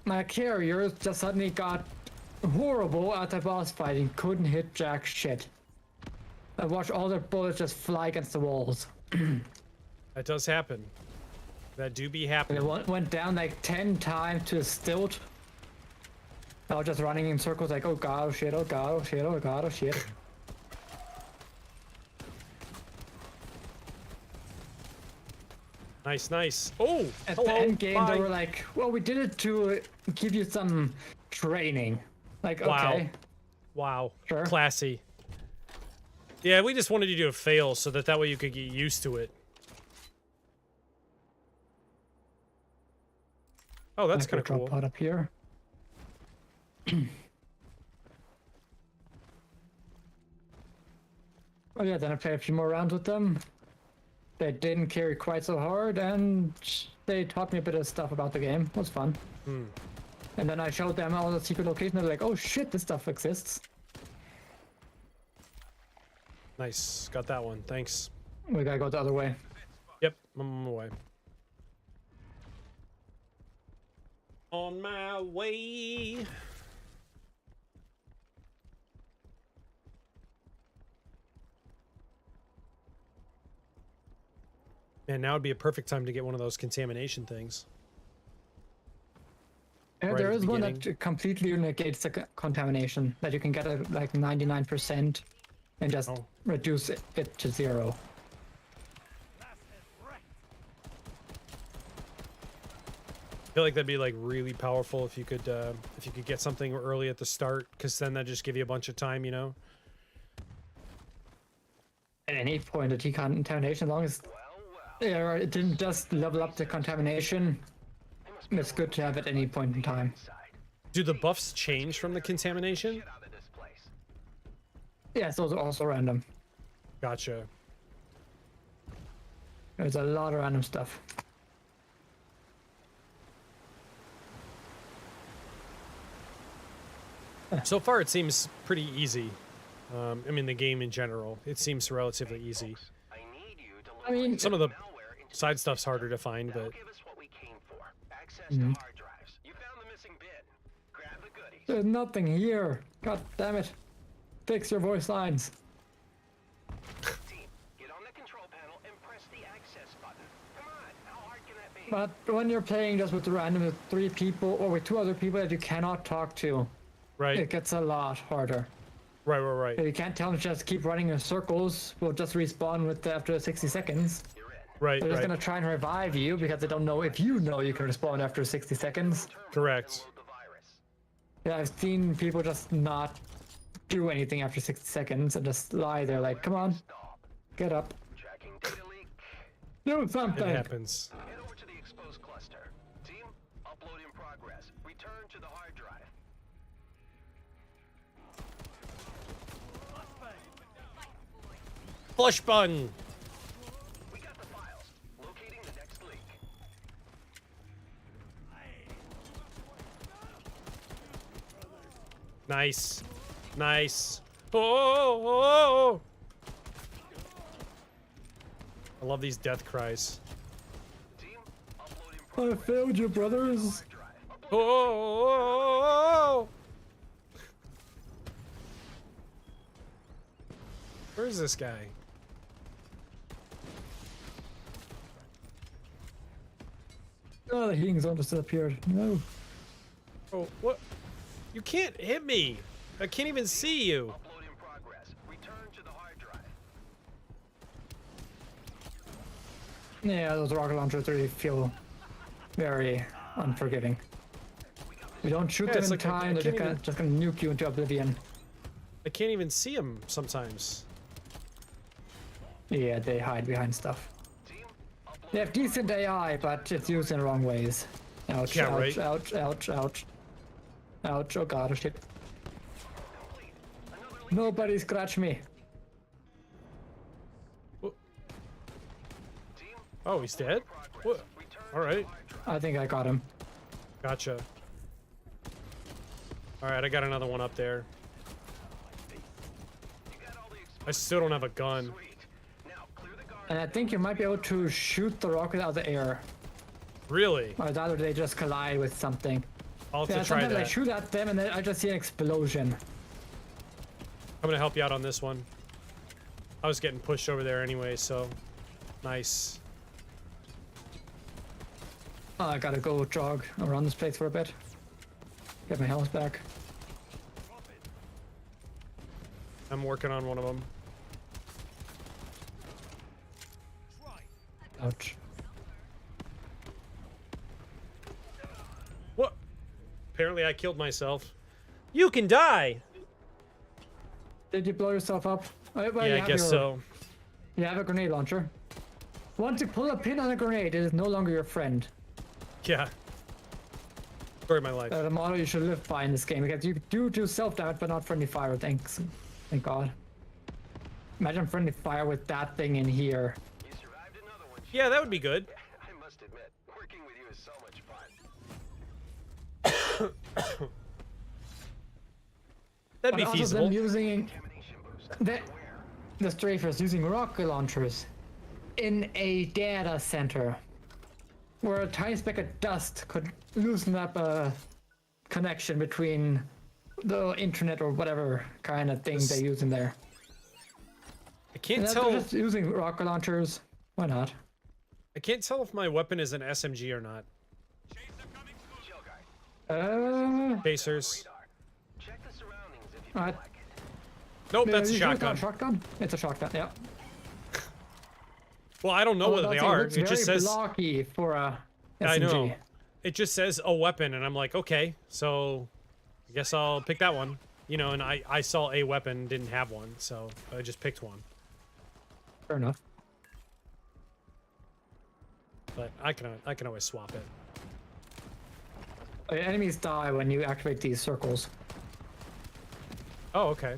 Speaker 1: my carriers just suddenly got horrible at the boss fighting, couldn't hit jack shit. I watched all their bullets just fly against the walls.
Speaker 2: That does happen. That do be
Speaker 1: And
Speaker 2: happening.
Speaker 1: it went down like 10 times to a stilt. I was just running in circles like, oh god, oh shit, oh god, oh shit, oh god, oh shit.
Speaker 2: Nice, nice. Oh,
Speaker 1: At
Speaker 2: hello,
Speaker 1: the end game,
Speaker 2: bye.
Speaker 1: they were like, well, we did it to give you some training. Like,
Speaker 2: Wow.
Speaker 1: okay.
Speaker 2: Wow.
Speaker 1: Sure.
Speaker 2: Classy. Yeah, we just wanted you to fail so that way you could get used to it. Oh, that's kind of cool.
Speaker 1: Drop pod up here. Oh yeah, then I played a few more rounds with them. They didn't carry quite so hard, and they taught me a bit of stuff about the game. It was fun.
Speaker 2: Hmm.
Speaker 1: And then I showed them all the secret locations. They're like, "Oh shit, this stuff exists."
Speaker 2: Nice. Got that one. Thanks.
Speaker 1: We gotta go the other way.
Speaker 2: Yep, I'm on my way. On my way. And now would be a perfect time to get one of those contamination things.
Speaker 1: Yeah,
Speaker 2: Right
Speaker 1: there
Speaker 2: at
Speaker 1: is
Speaker 2: the
Speaker 1: one
Speaker 2: beginning.
Speaker 1: that completely negates the contamination that you can get at like 99% and just
Speaker 2: Oh.
Speaker 1: reduce it to 0.
Speaker 2: I feel like that'd be like really powerful if you could get something early at the start, because then that just give you a bunch of time, you know.
Speaker 1: At any point, the decontamination, as long as it didn't just level up the contamination, it's good to have at any point in time.
Speaker 2: Do the buffs change from the contamination?
Speaker 3: Get out of this place.
Speaker 1: Yes, those are also random.
Speaker 2: Gotcha.
Speaker 1: There's a lot of random stuff.
Speaker 2: So far, it seems pretty easy. I mean, the game in general, it seems relatively easy.
Speaker 3: I need you to
Speaker 1: I mean,
Speaker 2: Some of the
Speaker 3: malware into
Speaker 2: side stuff's harder to find,
Speaker 3: That'll
Speaker 2: but
Speaker 3: give us what we came for. Access to hard drives. You found the missing bin. Grab the goodies.
Speaker 1: there's nothing here. God damn it. Fix your voice lines.
Speaker 3: Team, get on the control panel and press the access button. Come on, how hard can that be?
Speaker 1: But when you're playing just with random with 3 people or with 2 other people that you cannot talk to,
Speaker 2: right,
Speaker 1: it gets a lot harder.
Speaker 2: right.
Speaker 1: You can't tell them to just keep running in circles. We'll just respawn with after 60 seconds.
Speaker 3: You're in.
Speaker 2: Right,
Speaker 1: They're just
Speaker 2: right.
Speaker 1: gonna try and revive you because they don't know if you know you can respawn after 60 seconds.
Speaker 2: Correct.
Speaker 3: Load the virus.
Speaker 1: Yeah, I've seen people just not do anything after 60 seconds and just lie there like, come on,
Speaker 3: Stop.
Speaker 1: get up,
Speaker 3: Tracking data leak.
Speaker 1: do
Speaker 2: It
Speaker 1: something.
Speaker 2: happens.
Speaker 3: Head over to the exposed cluster. Team, upload in progress. Return to the hard drive.
Speaker 2: Flush button.
Speaker 3: We got the files. Locating the next leak.
Speaker 2: Nice, nice. Oh! I love these death cries.
Speaker 1: I failed you, brothers.
Speaker 2: Oh! Where's this guy?
Speaker 1: Oh, the heating zone just disappeared. No.
Speaker 2: Oh, what? You can't hit me. I can't even see you.
Speaker 3: Upload in progress. Return to the hard drive.
Speaker 1: Yeah, those rocket launchers really feel very unforgiving. We don't shoot
Speaker 2: Yeah,
Speaker 1: them
Speaker 2: it's
Speaker 1: in
Speaker 2: like I
Speaker 1: time, they're
Speaker 2: can't
Speaker 1: just gonna,
Speaker 2: even-
Speaker 1: just gonna nuke you into oblivion.
Speaker 2: I can't even see him sometimes.
Speaker 1: Yeah, they hide behind stuff. They have decent AI, but it's used in the wrong ways. Ouch,
Speaker 2: Yeah,
Speaker 1: ouch,
Speaker 2: right.
Speaker 1: ouch, ouch, ouch. Ouch, oh god, oh shit. Nobody scratch me.
Speaker 2: Oh, he's dead? What? Alright.
Speaker 1: I think I got him.
Speaker 2: Gotcha. Alright, I got another one up there. I still don't have a gun.
Speaker 1: And I think you might be able to shoot the rocket out of the air.
Speaker 2: Really?
Speaker 1: Or either they just collide with something.
Speaker 2: I'll have
Speaker 1: Yeah,
Speaker 2: to try
Speaker 1: sometimes I
Speaker 2: that.
Speaker 1: shoot at them and then I just see an explosion.
Speaker 2: I'm gonna help you out on this one. I was getting pushed over there anyway, so nice.
Speaker 1: Oh, I gotta go jog around this place for a bit. Get my health back.
Speaker 2: I'm working on one of them.
Speaker 1: Ouch.
Speaker 2: What? Apparently I killed myself. You can die!
Speaker 1: Did you blow yourself up? Well, you
Speaker 2: Yeah, I
Speaker 1: have
Speaker 2: guess
Speaker 1: your-
Speaker 2: so.
Speaker 1: You have a grenade launcher. Once you pull a pin on a grenade, it is no longer your friend.
Speaker 2: Yeah. Story of my life.
Speaker 1: The motto you should live by in this game, because you do self-damage, but not friendly fire. Thanks. Thank God. Imagine friendly fire with that thing in here.
Speaker 3: You survived another one.
Speaker 2: Yeah, that would be good.
Speaker 3: I must admit, working with you is so much fun.
Speaker 2: That'd be
Speaker 1: But also
Speaker 2: feasible.
Speaker 1: them using
Speaker 3: Contamination boost.
Speaker 1: the strafers using rocket launchers in a data center where a tiny speck of dust could loosen up a connection between the internet or whatever kind of thing they use in there.
Speaker 2: I can't
Speaker 1: And
Speaker 2: tell.
Speaker 1: they're just using rocket launchers. Why not?
Speaker 2: I can't tell if my weapon is an SMG or not. Basers.
Speaker 3: Check the surroundings if you
Speaker 1: Alright.
Speaker 3: like it.
Speaker 2: Nope, that's a
Speaker 1: You sure it's not
Speaker 2: shotgun.
Speaker 1: a shotgun? It's a shotgun, yeah.
Speaker 2: Well, I don't know whether they are.
Speaker 1: It's
Speaker 2: It just
Speaker 1: very
Speaker 2: says.
Speaker 1: blocky for a SMG.
Speaker 2: I know. It just says a weapon, and I'm like, okay, so I guess I'll pick that one. You know, and I saw a weapon, didn't have one, so I just picked one.
Speaker 1: Fair enough.
Speaker 2: But I can always swap it.
Speaker 1: Enemies die when you activate these circles.
Speaker 2: Oh, okay.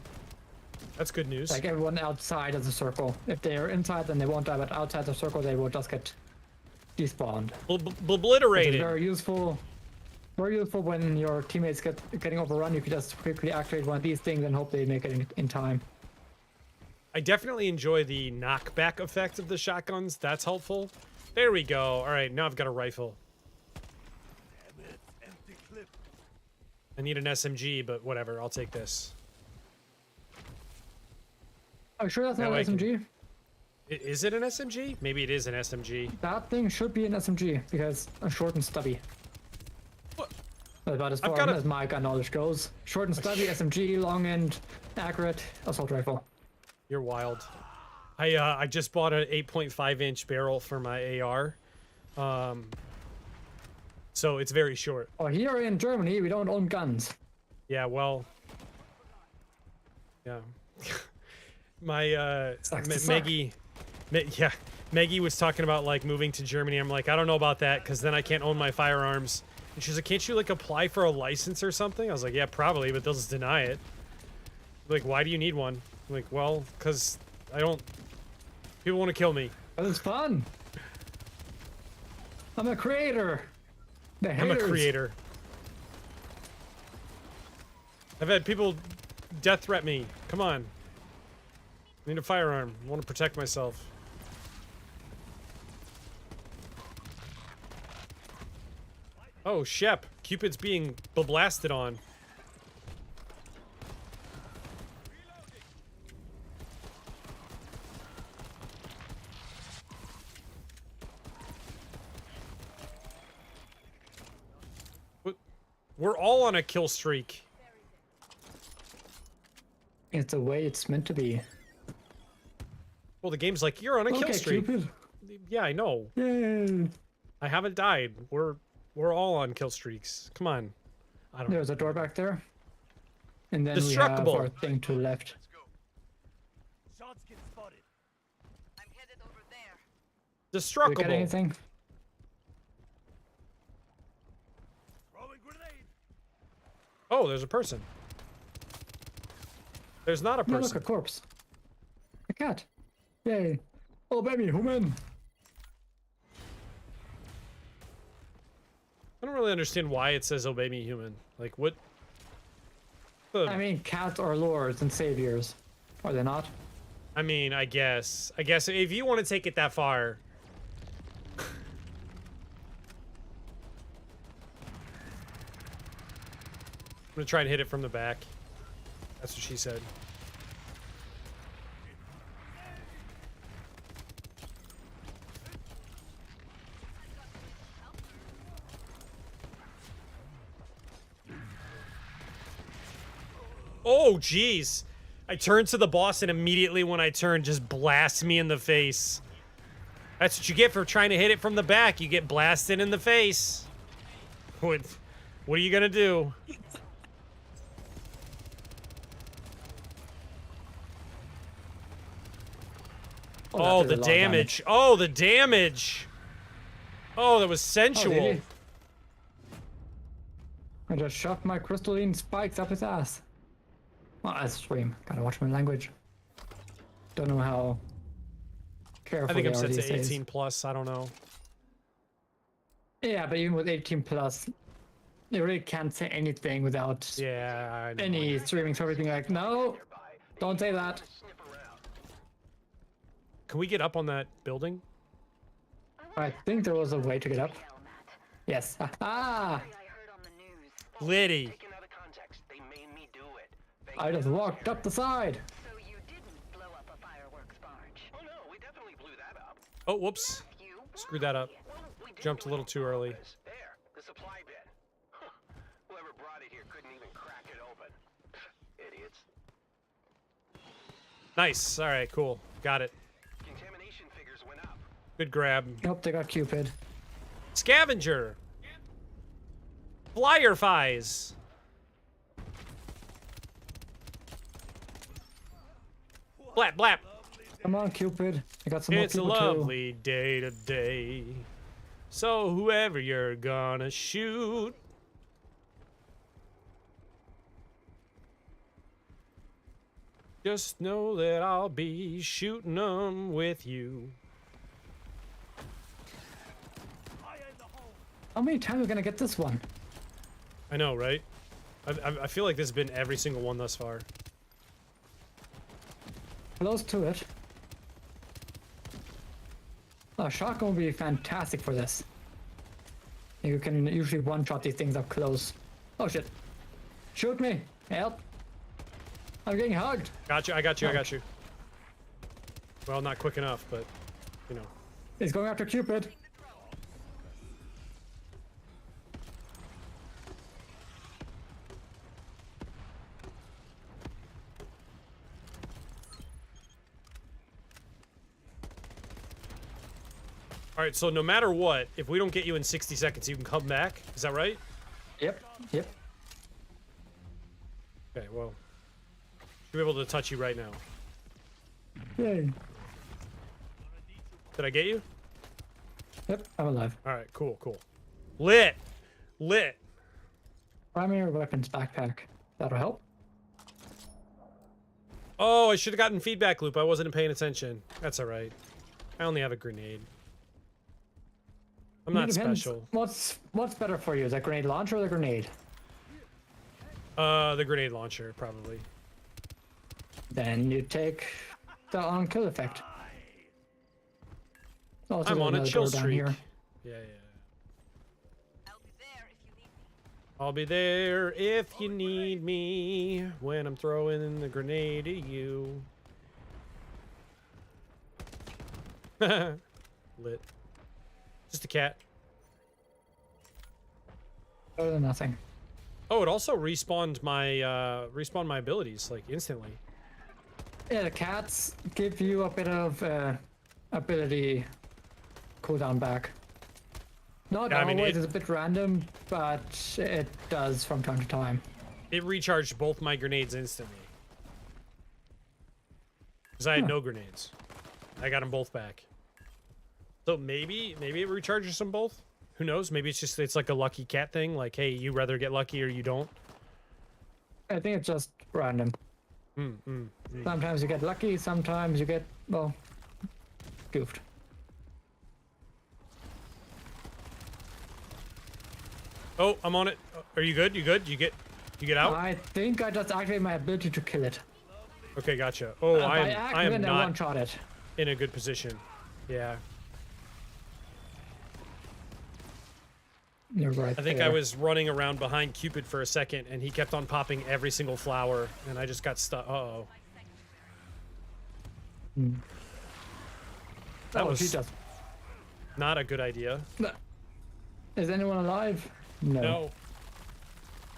Speaker 2: That's good news.
Speaker 1: Like everyone outside of the circle. If they are inside, then they won't die, but outside the circle, they will just get despawned. Which is
Speaker 2: Obliterated.
Speaker 1: very useful. Very useful when your teammates getting overrun. You can just quickly activate one of these things and hope they make it in time.
Speaker 2: I definitely enjoy the knockback effect of the shotguns. That's helpful. There we go. All right, now I've got a rifle.
Speaker 5: Empty clip.
Speaker 2: I need an SMG, but whatever. I'll take this.
Speaker 1: Are you sure that's
Speaker 2: That
Speaker 1: not
Speaker 2: way I
Speaker 1: an
Speaker 2: can-
Speaker 1: SMG?
Speaker 2: Is it an SMG? Maybe it is an SMG.
Speaker 1: That thing should be an SMG because it's short and stubby.
Speaker 2: What?
Speaker 1: That's about as
Speaker 2: I've
Speaker 1: far
Speaker 2: got a-
Speaker 1: as my gun knowledge goes. Short and stubby, SMG, long and accurate assault rifle.
Speaker 2: You're wild. I just bought an 8.5-inch barrel for my AR. So it's very short.
Speaker 1: Oh, here in Germany, we don't own guns.
Speaker 2: Yeah, well. Yeah. My
Speaker 1: Sucks to suck.
Speaker 2: Maggie yeah, Maggie was talking about like moving to Germany. I'm like, I don't know about that because then I can't own my firearms. And she's like, can't you like apply for a license or something? I was like, yeah, probably, but they'll just deny it. Like, why do you need one? I'm like, well, because I don't. People want to kill me.
Speaker 1: But it's fun. I'm a creator. The
Speaker 2: I'm a
Speaker 1: haters.
Speaker 2: creator. I've had people death threat me. Come Come on. I need a firearm. I want to protect myself. Oh, Shep. Cupid's being blasted on. We're all on a kill streak.
Speaker 1: It's the way it's meant to be.
Speaker 2: Well, the game's like, you're on a kill streak.
Speaker 1: Cupid.
Speaker 2: Yeah, I know.
Speaker 1: Yay.
Speaker 2: I haven't died. We're all on kill streaks. Come on. I don't know.
Speaker 1: There's a door back there. And then we have
Speaker 2: Destructible.
Speaker 1: our thing to the left.
Speaker 5: Shots get spotted.
Speaker 4: I'm headed over there.
Speaker 1: Do we get
Speaker 2: Destructible.
Speaker 1: anything?
Speaker 5: Throwing grenade.
Speaker 2: Oh, there's a person. There's not a
Speaker 1: No,
Speaker 2: person.
Speaker 1: look, a corpse. A cat. Yay. Oh, baby, human.
Speaker 2: I don't really understand why it says "Obey me, human." Like, what?
Speaker 1: I mean, cats are lords and saviors. Are they not?
Speaker 2: I mean, I guess if you want to take it that far. I'm gonna try and hit it from the back. That's what she said. Oh, jeez. I turned to the boss and immediately when I turned, just blasts me in the face. That's what you get for trying to hit it from the back. You get blasted in the face. What are you gonna do? Oh,
Speaker 1: that
Speaker 2: the
Speaker 1: did a lot of
Speaker 2: damage. Oh, the damage. Oh, that was sensual.
Speaker 1: really? I just shoved my crystalline spikes up his ass. Well, I stream. Gotta watch my language. Don't know how careful
Speaker 2: I think
Speaker 1: they
Speaker 2: I'm
Speaker 1: are
Speaker 2: set
Speaker 1: these
Speaker 2: to
Speaker 1: days.
Speaker 2: 18 plus. I don't know.
Speaker 1: Yeah, but even with 18 plus, you really can't say anything without
Speaker 2: Yeah, I know.
Speaker 1: any streaming so everything like, no, don't say that.
Speaker 2: Can we get up on that building?
Speaker 1: I think there was a way to get up.
Speaker 4: Hell, Matt.
Speaker 1: Yes. Ah!
Speaker 4: I heard on the news.
Speaker 2: Liddy.
Speaker 3: Taken out of context, they made me do it. Thank
Speaker 1: I
Speaker 3: you.
Speaker 1: just walked up the side.
Speaker 4: So you didn't blow up a fireworks barge.
Speaker 3: Oh no, we definitely blew that up.
Speaker 2: Oh, whoops.
Speaker 4: You
Speaker 2: Screwed that up.
Speaker 3: Well, we didn't
Speaker 2: Jumped a
Speaker 3: do
Speaker 2: little
Speaker 3: it
Speaker 2: too
Speaker 3: on
Speaker 2: early.
Speaker 3: purpose. There, the supply bin. Huh. Whoever brought it here couldn't even crack it open. Idiots.
Speaker 2: Nice. All right, cool. Got it.
Speaker 3: Contamination figures went up.
Speaker 2: Good grab.
Speaker 1: Nope, they got Cupid.
Speaker 2: Scavenger. Flyer fies. Blap, blap.
Speaker 1: Come on, Cupid. I got some more
Speaker 2: It's a
Speaker 1: people
Speaker 2: lovely day today. So whoever you're gonna shoot. Just know that I'll be shooting them with you.
Speaker 1: How many times are we gonna get this one?
Speaker 2: I know, right? I feel like this has been every single one thus far.
Speaker 1: Close to it. A shotgun would be fantastic for this. You can usually one-shot these things up close. Oh shit. Shoot me! Help! I'm getting hugged!
Speaker 2: Got you, I got you, I got you. Well, not quick enough, but, you know.
Speaker 1: He's going after Cupid!
Speaker 2: Alright, so no matter what, if we don't get you in 60 seconds, you can come back. Is that right?
Speaker 1: Yep, yep.
Speaker 2: Okay, well. Should be able to touch you right now.
Speaker 1: Yay.
Speaker 2: Did I get you?
Speaker 1: Yep, I'm alive.
Speaker 2: Alright, cool, cool. Lit! Lit!
Speaker 1: Primary weapons backpack. That'll help.
Speaker 2: Oh, I should have gotten feedback loop. I wasn't paying attention. That's alright. I only have a grenade. I'm not
Speaker 1: It depends.
Speaker 2: special.
Speaker 1: What's better for you, the grenade launcher or the grenade?
Speaker 2: The grenade launcher, probably.
Speaker 1: then you take the on-kill effect. Also,
Speaker 2: I'm
Speaker 1: there's
Speaker 2: on a
Speaker 1: another
Speaker 2: chill
Speaker 1: door down
Speaker 2: streak.
Speaker 1: here.
Speaker 2: Yeah. I'll be there if you need me when I'm throwing the grenade at you. Lit. Just a cat.
Speaker 1: Better than nothing.
Speaker 2: Oh, it also respawned my abilities like instantly.
Speaker 1: Yeah, the cats give you a bit of ability cooldown back. Not
Speaker 2: Yeah, I mean,
Speaker 1: always, it's a bit random, but it does from time to time.
Speaker 2: It recharged both my grenades instantly. Because I had no grenades. I got them both back. So maybe it recharges them both. Who knows? Maybe it's like a lucky cat thing. Like, hey, you rather get lucky or you don't.
Speaker 1: I think it's just random. Sometimes you get lucky, sometimes you get, well, goofed.
Speaker 2: Oh, I'm on it. Are you good? You good? You get out?
Speaker 1: I think I just activated my ability to kill it.
Speaker 2: Okay, gotcha. Oh, I
Speaker 1: By
Speaker 2: am
Speaker 1: accident, I
Speaker 2: not
Speaker 1: one-shot it.
Speaker 2: in a good position. Yeah.
Speaker 1: You're right
Speaker 2: I think
Speaker 1: there.
Speaker 2: I was running around behind Cupid for a second, and he kept on popping every single flower, and I just got stuck. Uh-oh. That
Speaker 1: Oh,
Speaker 2: was
Speaker 1: she does.
Speaker 2: not a good idea.
Speaker 1: Is anyone alive? No.
Speaker 2: No,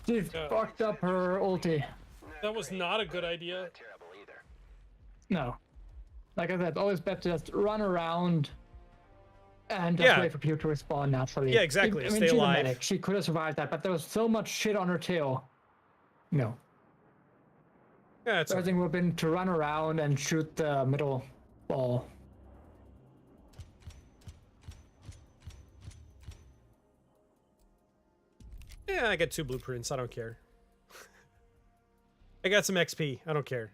Speaker 1: She fucked up her ulti.
Speaker 2: that was not a good idea.
Speaker 3: Not terrible either.
Speaker 1: No. Like I said, always better to just run around and just
Speaker 2: Yeah.
Speaker 1: wait for people to respawn naturally.
Speaker 2: Yeah, exactly,
Speaker 1: I mean,
Speaker 2: stay
Speaker 1: she's
Speaker 2: alive.
Speaker 1: a medic. She could have survived that, but there was so much shit on her tail. No.
Speaker 2: Yeah, it's
Speaker 1: I think we've been to run around and shoot the middle ball.
Speaker 2: yeah. I got 2 blueprints. I don't care. I got some XP. I don't care.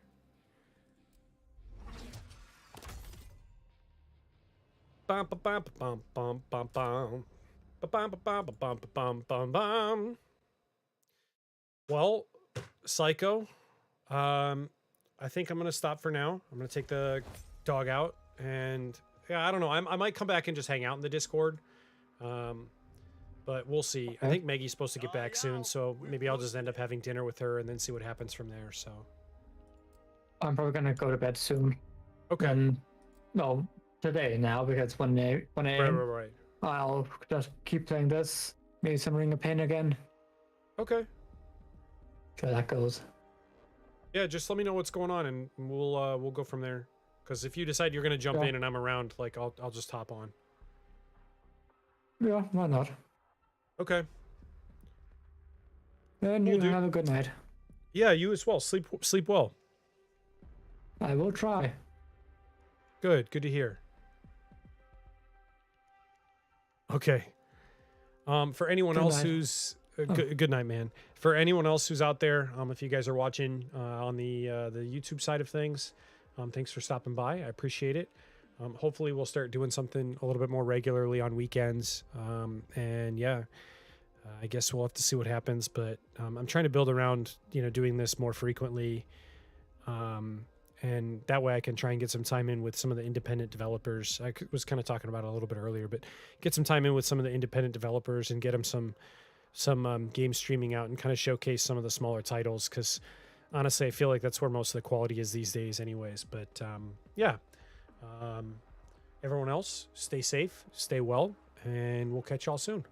Speaker 2: Bum, ba, bum, ba, bum, bum, bum, bum. Ba, bum, ba, bum, ba, bum, ba, bum, bum, bum. Well, Psycho, I think I'm gonna stop for now. I'm gonna take the dog out, and yeah, I don't know. I might come back and just hang out in the Discord, but we'll see. I think Maggie's supposed to get back soon, so maybe I'll just end up having dinner with her and then see what happens from there. So,
Speaker 1: I'm probably gonna go to bed soon.
Speaker 2: okay,
Speaker 1: And, no, today now, because 1 a.m.
Speaker 2: right.
Speaker 1: I'll just keep playing this. Maybe some Ring of Pain again.
Speaker 2: Okay,
Speaker 1: So that goes.
Speaker 2: yeah, just let me know what's going on, and we'll go from there. Because if you decide you're gonna jump
Speaker 1: Yeah.
Speaker 2: in and I'm around, like I'll just hop on.
Speaker 1: Yeah, why not?
Speaker 2: Okay.
Speaker 1: Then
Speaker 2: Will
Speaker 1: you
Speaker 2: do.
Speaker 1: have a good night.
Speaker 2: Yeah, you as well. Sleep well.
Speaker 1: I will try.
Speaker 2: Good to hear. Okay. For anyone
Speaker 1: Good
Speaker 2: else
Speaker 1: night.
Speaker 2: who's good night, man. For anyone else who's out there, if you guys are watching on the YouTube side of things, thanks for stopping by. I appreciate it. Hopefully we'll start doing something a little bit more regularly on weekends. And yeah, I guess we'll have to see what happens, but I'm trying to build around, doing this more frequently. And that way I can try and get some time in with some of the independent developers. I was kind of talking about it a little bit earlier, but get some time in with some of the independent developers and get them some game streaming out and kind of showcase some of the smaller titles. Cause honestly, I feel like that's where most of the quality is these days anyways. But yeah, everyone else stay safe, stay well, and we'll catch y'all soon.